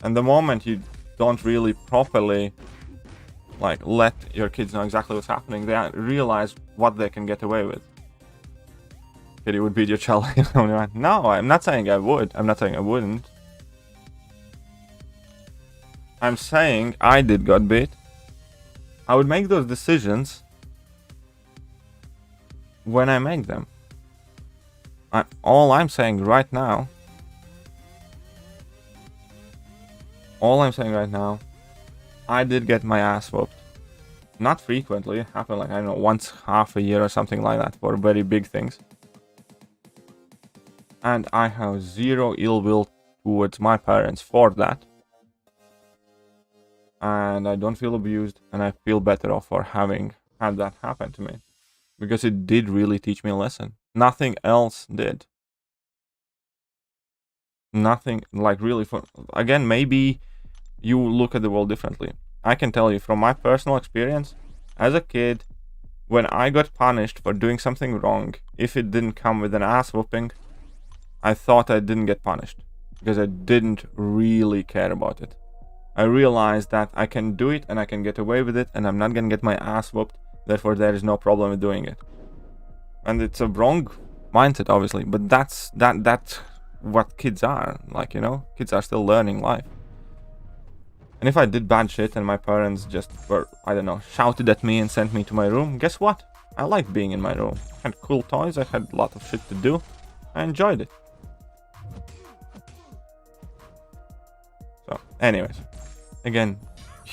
And the moment you don't really properly, like, let your kids know exactly what's happening, they realize what they can get away with. You would beat your child. No, I'm not saying I would. I'm not saying I wouldn't. I'm saying I did got beat. I would make those decisions when I make them. All I'm saying right now, I did get my ass whooped. Not frequently. It happened like, I don't know, once half a year or something like that for very big things. And I have zero ill will towards my parents for that. And I don't feel abused, and I feel better off for having had that happen to me. Because it did really teach me a lesson. Nothing else did. Nothing, like, really, again, maybe you look at the world differently. I can tell you from my personal experience, as a kid, when I got punished for doing something wrong, if it didn't come with an ass whooping, I thought I didn't get punished. Because I didn't really care about it. I realized that I can do it and I can get away with it and I'm not gonna get my ass whooped. Therefore, there is no problem with doing it. And it's a wrong mindset, obviously, but that's what kids are. Like, you know, kids are still learning life. And if I did bad shit and my parents just were, I don't know, shouted at me and sent me to my room, guess what? I liked being in my room. I had cool toys, I had a lot of shit to do. I enjoyed it. So, anyways. Again,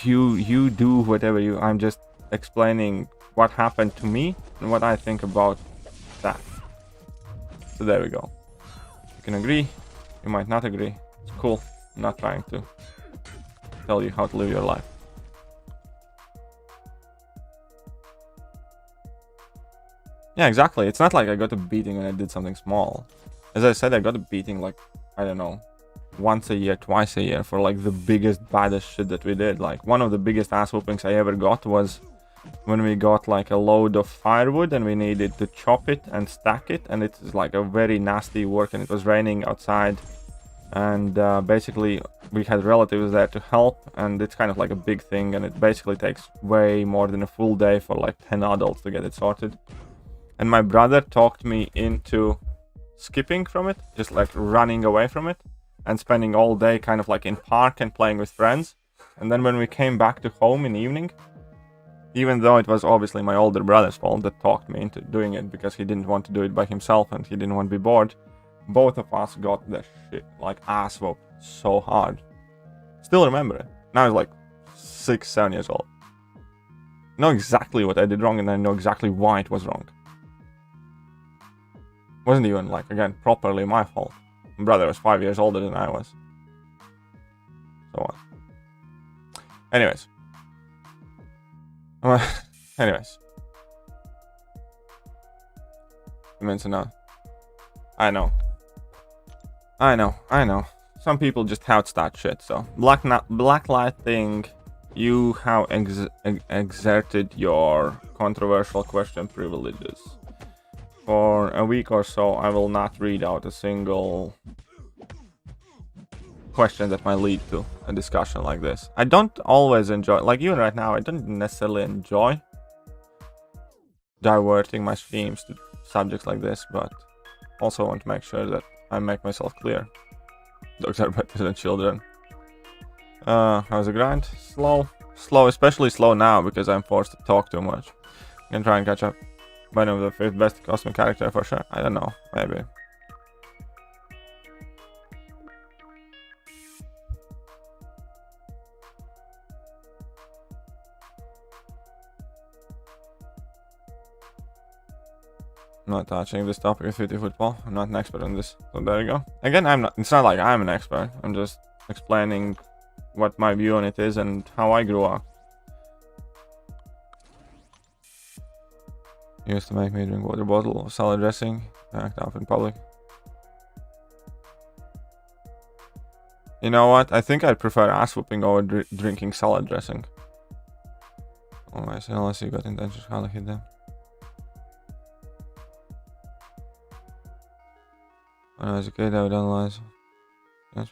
you do whatever you... I'm just explaining what happened to me and what I think about that. So there we go. You can agree, you might not agree. It's cool. I'm not trying to tell you how to live your life. Yeah, exactly. It's not like I got a beating when I did something small. As I said, I got a beating like, I don't know, once a year, twice a year for like the biggest, baddest shit that we did. Like one of the biggest ass whoopings I ever got was when we got like a load of firewood and we needed to chop it and stack it, and it's like a very nasty work and it was raining outside, and basically we had relatives there to help, and it's kind of like a big thing, and it basically takes way more than a full day for like 10 adults to get it sorted. And my brother talked me into skipping from it, just like running away from it and spending all day kind of like in park and playing with friends. And then when we came back to home in the evening, even though it was obviously my older brother's fault that talked me into doing it because he didn't want to do it by himself and he didn't want to be bored, both of us got the shit like ass whooped so hard. Still remember it. Now it's like 6, 7 years old. I know exactly what I did wrong and I know exactly why it was wrong. Wasn't even like, again, properly my fault. My brother was 5 years older than I was. So on. Anyways. Anyways. Immense enough. I know. Some people just have that shit, so. Blacklighting, you have exerted your controversial question privileges. For a week or so, I will not read out a single question that might lead to a discussion like this. I don't always enjoy, like even right now, I don't necessarily enjoy diverting my streams to subjects like this, but also want to make sure that I make myself clear. Dogs are better than children. How's the grind? Slow, especially slow now because I'm forced to talk too much. I'm gonna try and catch up. One of the 5th best costume character for sure. I don't know, maybe. I'm not touching this topic of 50 football. I'm not an expert on this. So there you go. Again, it's not like I'm an expert. I'm just explaining what my view on it is and how I grew up. Used to make me drink water bottle of salad dressing, act off in public. You know what? I think I'd prefer ass whooping over drinking salad dressing. Unless you got intentions, how to hit them. When I was a kid, I would analyze. Yes.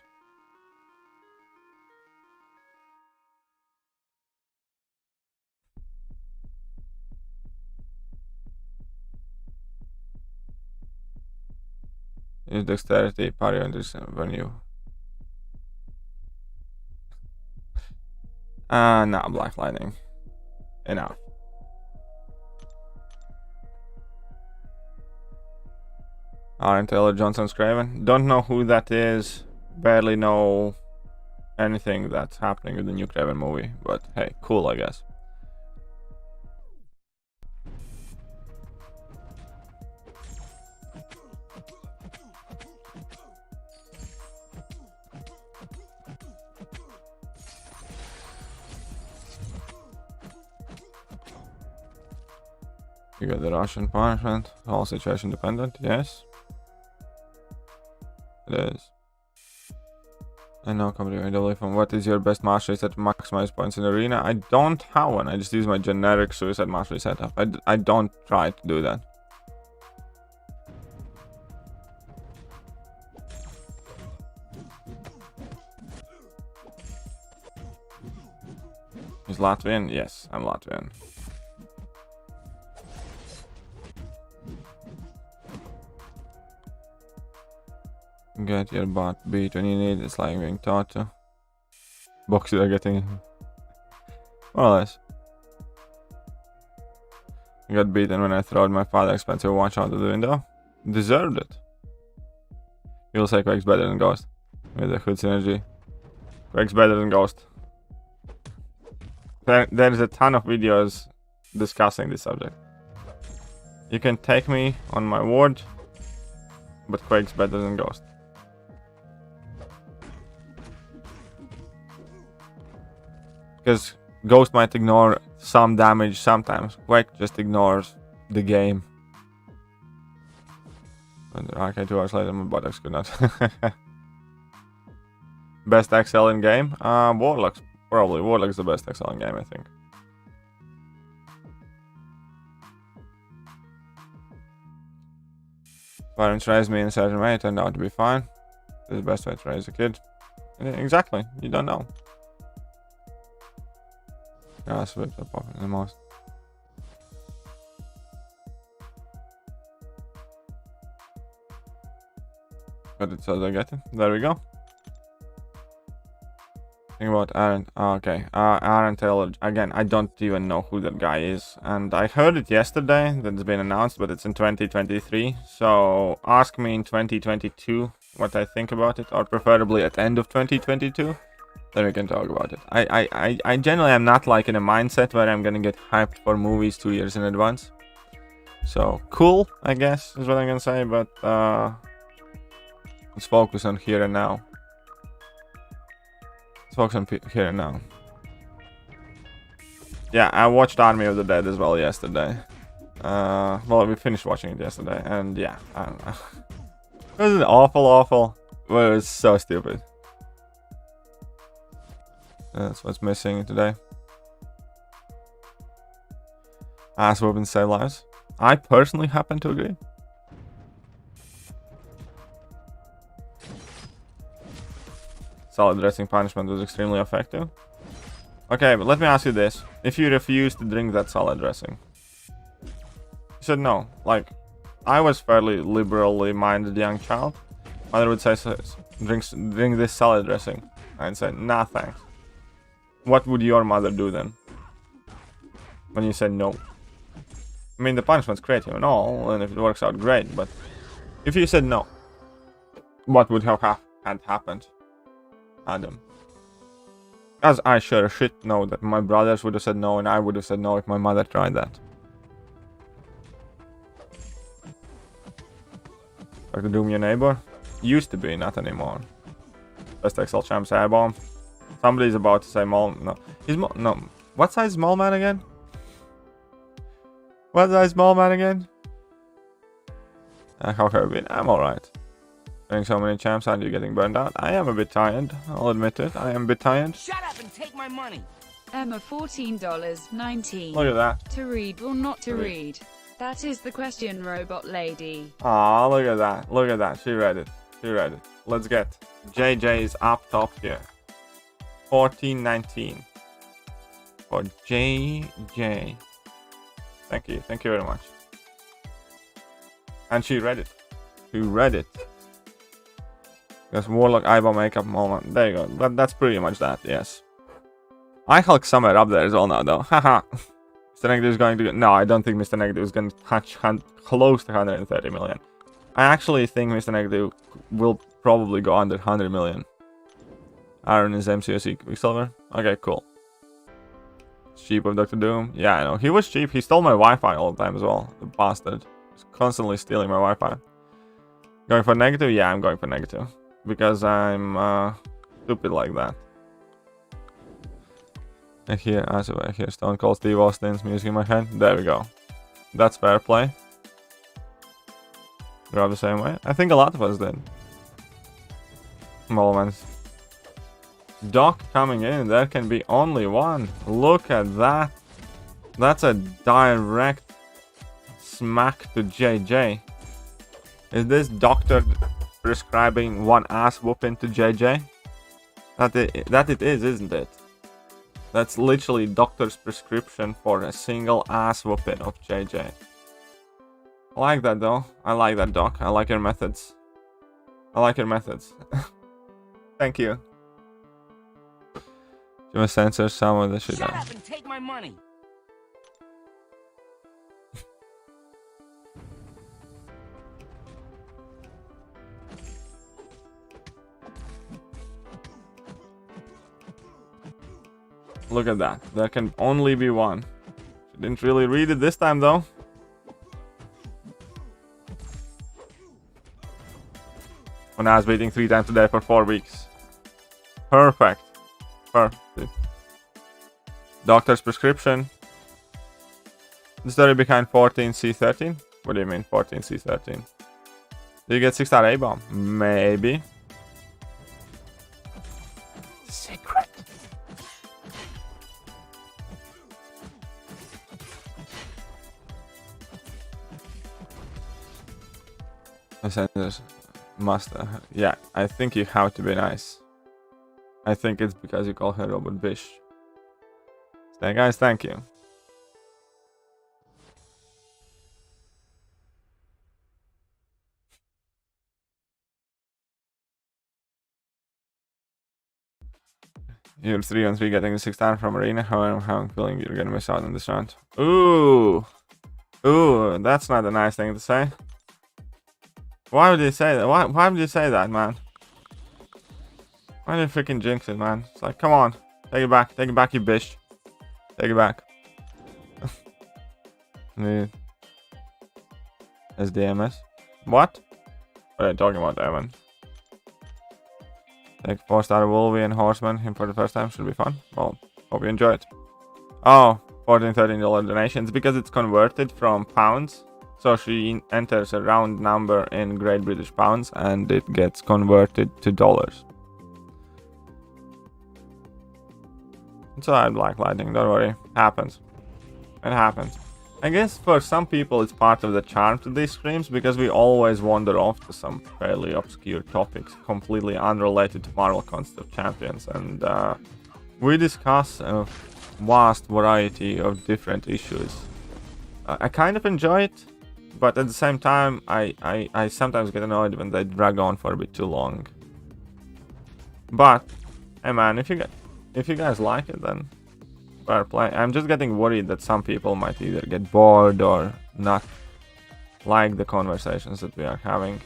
Use dexterity, parry on this venue. Nah, black lightning. Enough. Aaron Taylor Johnson's Craven. Don't know who that is. Barely know anything that's happening with the new Craven movie. But hey, cool, I guess. You got the Russian punishment. All situation dependent. Yes. It is. I know, Comrade, from what is your best mastery set to maximize points in arena? I don't have one. I just use my generic suicide mastery setup. I don't try to do that. Latvian? Yes, I'm Latvian. Get your butt beat when you need. It's like being taught to. Boxes are getting more or less. I got beaten when I threw my father's expensive watch out of the window. Deserved it. You'll say Quake's better than Ghost. With the hood synergy. Quake's better than Ghost. There's a ton of videos discussing this subject. You can take me on my word, but Quake's better than Ghost. Because Ghost might ignore some damage sometimes. Quake just ignores the game. Okay, 2 hours later my buttocks could not. Best XL in game? Warlock's. Probably. Warlock's the best XL in game, I think. Parents raised me in a certain way, it turned out to be fine. This is the best way to raise a kid. Exactly, you don't know. Yeah, swips are popping the most. But it says I get it. There we go. Think about Aaron. Oh, okay. Aaron Taylor. Again, I don't even know who that guy is. And I heard it yesterday that it's been announced, but it's in 2023. So ask me in 2022 what I think about it, or preferably at the end of 2022. Then we can talk about it. I generally am not like in a mindset where I'm gonna get hyped for movies 2 years in advance. So cool, I guess, is what I'm gonna say, but let's focus on here and now. Let's focus on here and now. Yeah, I watched Army of the Dead as well yesterday. Well, we finished watching it yesterday, and yeah, I don't know. It was awful, but it was so stupid. That's what's missing today. Ass weapons save lives. I personally happen to agree. Salad dressing punishment was extremely effective. Okay, but let me ask you this. If you refuse to drink that salad dressing. You said no. Like, I was fairly liberally minded young child. Mother would say, drink this salad dressing. I'd say, nah, thanks. What would your mother do then? When you said no? I mean, the punishment's creative and all, and if it works out, great, but if you said no, what would have had happened? Adam. As I sure shit know that my brothers would have said no, and I would have said no if my mother tried that. Like the Doom Your Neighbor? Used to be, not anymore. Best XL Champs Airbomb. Somebody's about to say Mole. No. He's no. What size is Mole Man again? What size is Mole Man again? How have you been? I'm alright. Doing so many champs, aren't you getting burned out? I am a bit tired. I'll admit it. I am a bit tired. Shut up and take my money. Emma $14.19. Look at that. To read or not to read? That is the question, robot lady. Aw, look at that. Look at that. She read it. She read it. Let's get JJ's up top here. 14.19 for JJ. Thank you. Thank you very much. And she read it. She read it. There's Warlock, Eyeball, Makeup, Moment. There you go. That's pretty much that, yes. I Hulk somewhere up there as well now, though. Haha. Mr. Negative is going to... No, I don't think Mr. Negative is going to touch close to 130 million. I actually think Mr. Negative will probably go under 100 million. Aaron is MCOC Quicksilver. Okay, cool. Cheap of Dr. Doom. Yeah, I know. He was cheap. He stole my Wi-Fi all the time as well. The bastard. He's constantly stealing my Wi-Fi. Going for negative? Yeah, I'm going for negative. Because I'm stupid like that. I hear Stone Cold Steve Austin's music in my head. There we go. That's fair play. Grab the same way. I think a lot of us did. Moments. Doc coming in. There can be only one. Look at that. That's a direct smack to JJ. Is this doctor prescribing one ass whooping to JJ? That it is, isn't it? That's literally doctor's prescription for a single ass whooping of JJ. I like that though. I like that, Doc. I like your methods. I like your methods. Thank you. You must censor some of the shit. Shut up and take my money. Look at that. There can only be one. She didn't really read it this time though. When I was beating 3 times a day for 4 weeks. Perfect. Perfect. Doctor's prescription. The story behind 14C13? What do you mean 14C13? Do you get 6-star A-bomb? Maybe. Secret. I said this must. Yeah, I think you have to be nice. I think it's because you call her Robot Bish. So guys, thank you. You're 3-on-3 getting the 6-star from Arena. However, I'm feeling you're gonna miss out on this round. Ooh. Ooh, that's not a nice thing to say. Why would you say that? Why would you say that, man? Why do you freaking jinx it, man? It's like, come on. Take it back. Take it back, you bitch. Take it back. SDMS. What? What are you talking about, Evan? Take 4-star Wolvie and Horseman. Him for the first time should be fun. Well, hope you enjoy it. Oh, $13 donations because it's converted from pounds. So she enters a round number in Great British Pounds and it gets converted to dollars. So I like lightning, don't worry. Happens. It happens. I guess for some people it's part of the charm to these streams because we always wander off to some fairly obscure topics completely unrelated to Marvel Concept of Champions, and we discuss a vast variety of different issues. I kind of enjoy it, but at the same time I sometimes get annoyed when they drag on for a bit too long. But hey man, if you guys like it, then fair play. I'm just getting worried that some people might either get bored or not like the conversations that we are having.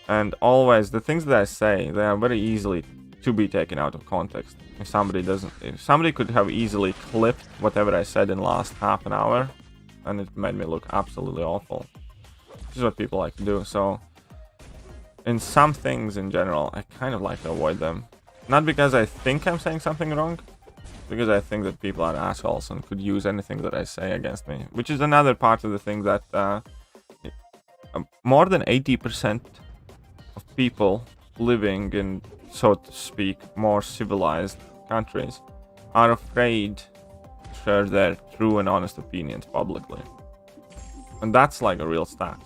And always the things that I say, they are very easily to be taken out of context. If somebody could have easily clipped whatever I said in the last half an hour, and it made me look absolutely awful. Which is what people like to do. So in some things in general, I kind of like to avoid them. Not because I think I'm saying something wrong, because I think that people are assholes and could use anything that I say against me. Which is another part of the thing that more than 80% of people living in, so to speak, more civilized countries are afraid to share their true and honest opinions publicly. And that's like a real stat.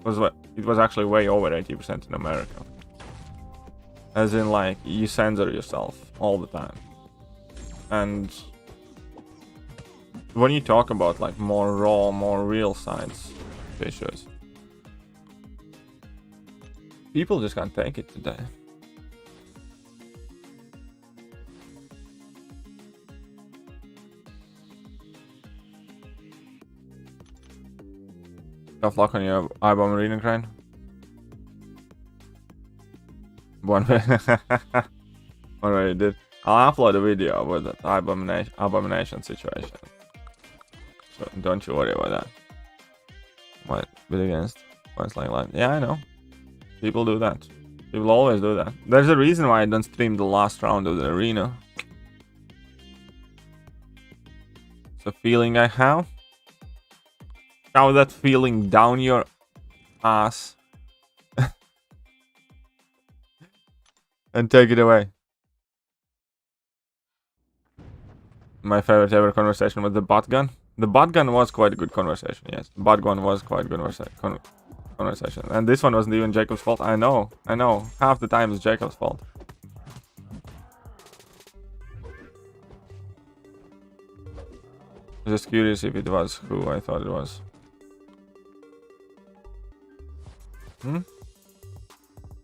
It was actually way over 80% in America. As in, like, you censor yourself all the time. And when you talk about like more raw, more real sides of issues, people just can't take it today. Tough luck on your IBOM reading crane. One already did. I'll upload a video with that abomination situation. So don't you worry about that. What? Bid against? What's like? Yeah, I know. People do that. People always do that. There's a reason why I don't stream the last round of the arena. It's a feeling I have. How that feeling down your ass. And take it away. My favorite ever conversation with the bot gun. The bot gun was quite a good conversation, yes. The bot gun was quite a good conversation. And this one wasn't even Jacob's fault. I know. Half the time it's Jacob's fault. I'm just curious if it was who I thought it was.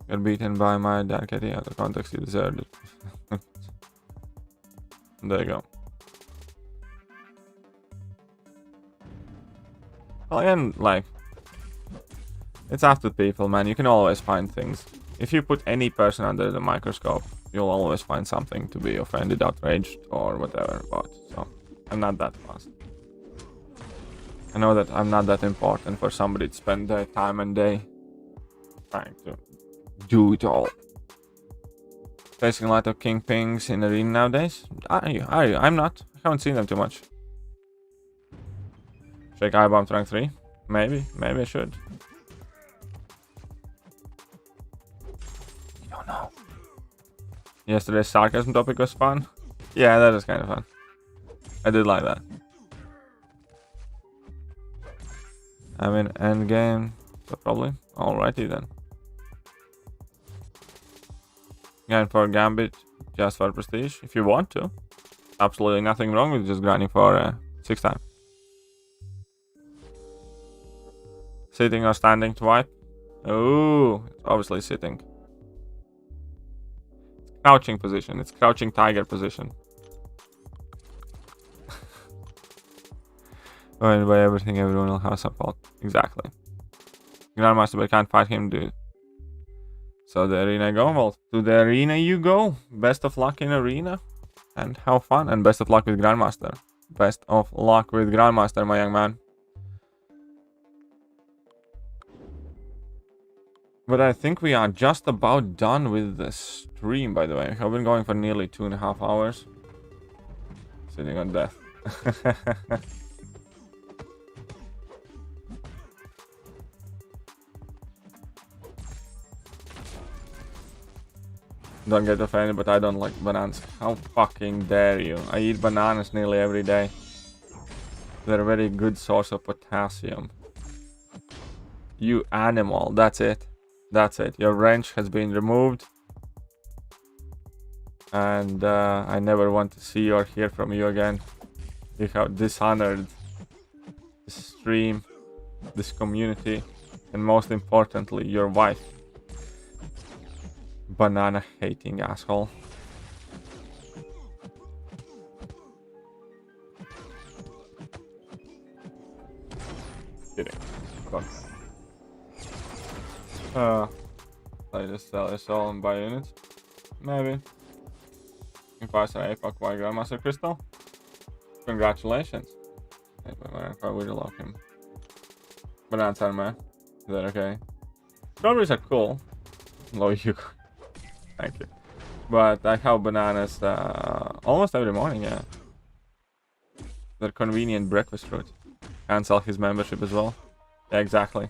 Got beaten by my dad getting out of context, you deserved it. There you go. Well, again, like, it's up to people, man. You can always find things. If you put any person under the microscope, you'll always find something to be offended, outraged, or whatever about. So, I'm not that fast. I know that I'm not that important for somebody to spend their time and day trying to do it all. Facing a lot of kingpins in arena nowadays? Are you? I'm not. I haven't seen them too much. Shake eye bomb rank 3? Maybe I should. You don't know. Yesterday's sarcasm topic was fun. Yeah, that is kind of fun. I did like that. I mean, end game, so probably. Alrighty then. Grind for Gambit, just for prestige, if you want to. Absolutely nothing wrong with just grinding for 6 time. Sitting or standing to wipe? Oh, it's obviously sitting. Crouching position. It's crouching tiger position. Going by everything, everyone will have some fault. Exactly. Grandmaster, but I can't fight him, dude. So the arena go? Well, to the arena you go. Best of luck in arena. And have fun. And best of luck with Grandmaster. Best of luck with Grandmaster, my young man. But I think we are just about done with the stream, by the way. I've been going for nearly 2.5 hours. Sitting on death. Don't get offended, but I don't like bananas. How fucking dare you? I eat bananas nearly every day. They're a very good source of potassium. You animal. That's it. That's it. Your wrench has been removed. And I never want to see or hear from you again. You have dishonored this stream, this community, and most importantly, your wife. Banana hating asshole. Kidding. I just sell this all and buy units? Maybe. If I say APOC by Grandmaster Crystal? Congratulations. If I would lock him. Bananas are man. Is that okay? Strawberries are cool. Low you. Thank you. But I have bananas almost every morning, yeah. They're convenient breakfast fruit. Can't sell his membership as well. Yeah, exactly.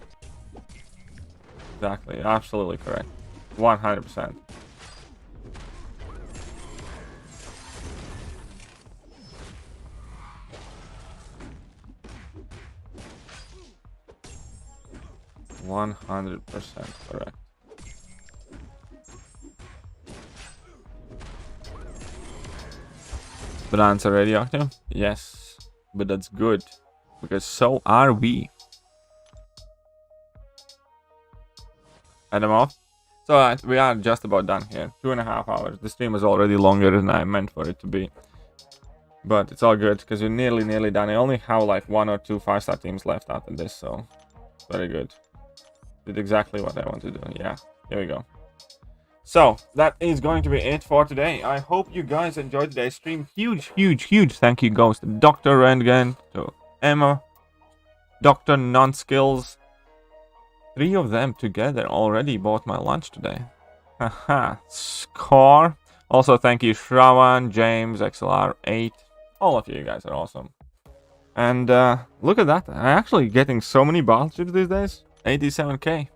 Exactly. Absolutely correct. 100%. Correct. Bananas are radioactive? Yes. But that's good. Because so are we. Add them off. So we are just about done here. 2.5 hours. The stream is already longer than I meant for it to be. But it's all good because we're nearly done. I only have like 1 or 2 5-star teams left after this, so very good. Did exactly what I want to do. Yeah, here we go. So that is going to be it for today. I hope you guys enjoyed today's stream. Huge thank you goes to Dr. Rentgen, to Emma, Dr. Non-Skills. 3 of them together already bought my lunch today. Haha. Score. Also thank you Shravan, James, XLR8. All of you guys are awesome. And look at that. I'm actually getting so many battleships these days. 87k.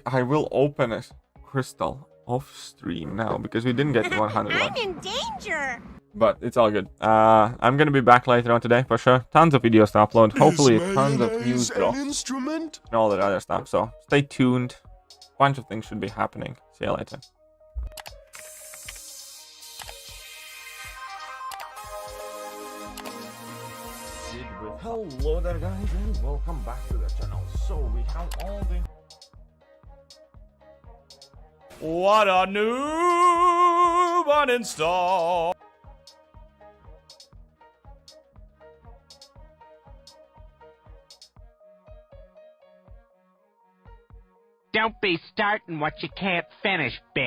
I will open a crystal off stream now because we didn't get 100 I'm lunch. in danger. But it's all good. I'm gonna be back later on today for sure. Tons of videos to upload. Hopefully tons of news drops and all that other stuff. So stay tuned. Bunch of things should be happening. See you later. Hello there guys and welcome back to the channel. So we have all the... What a noob uninstall! Don't be starting what you can't finish, bitch.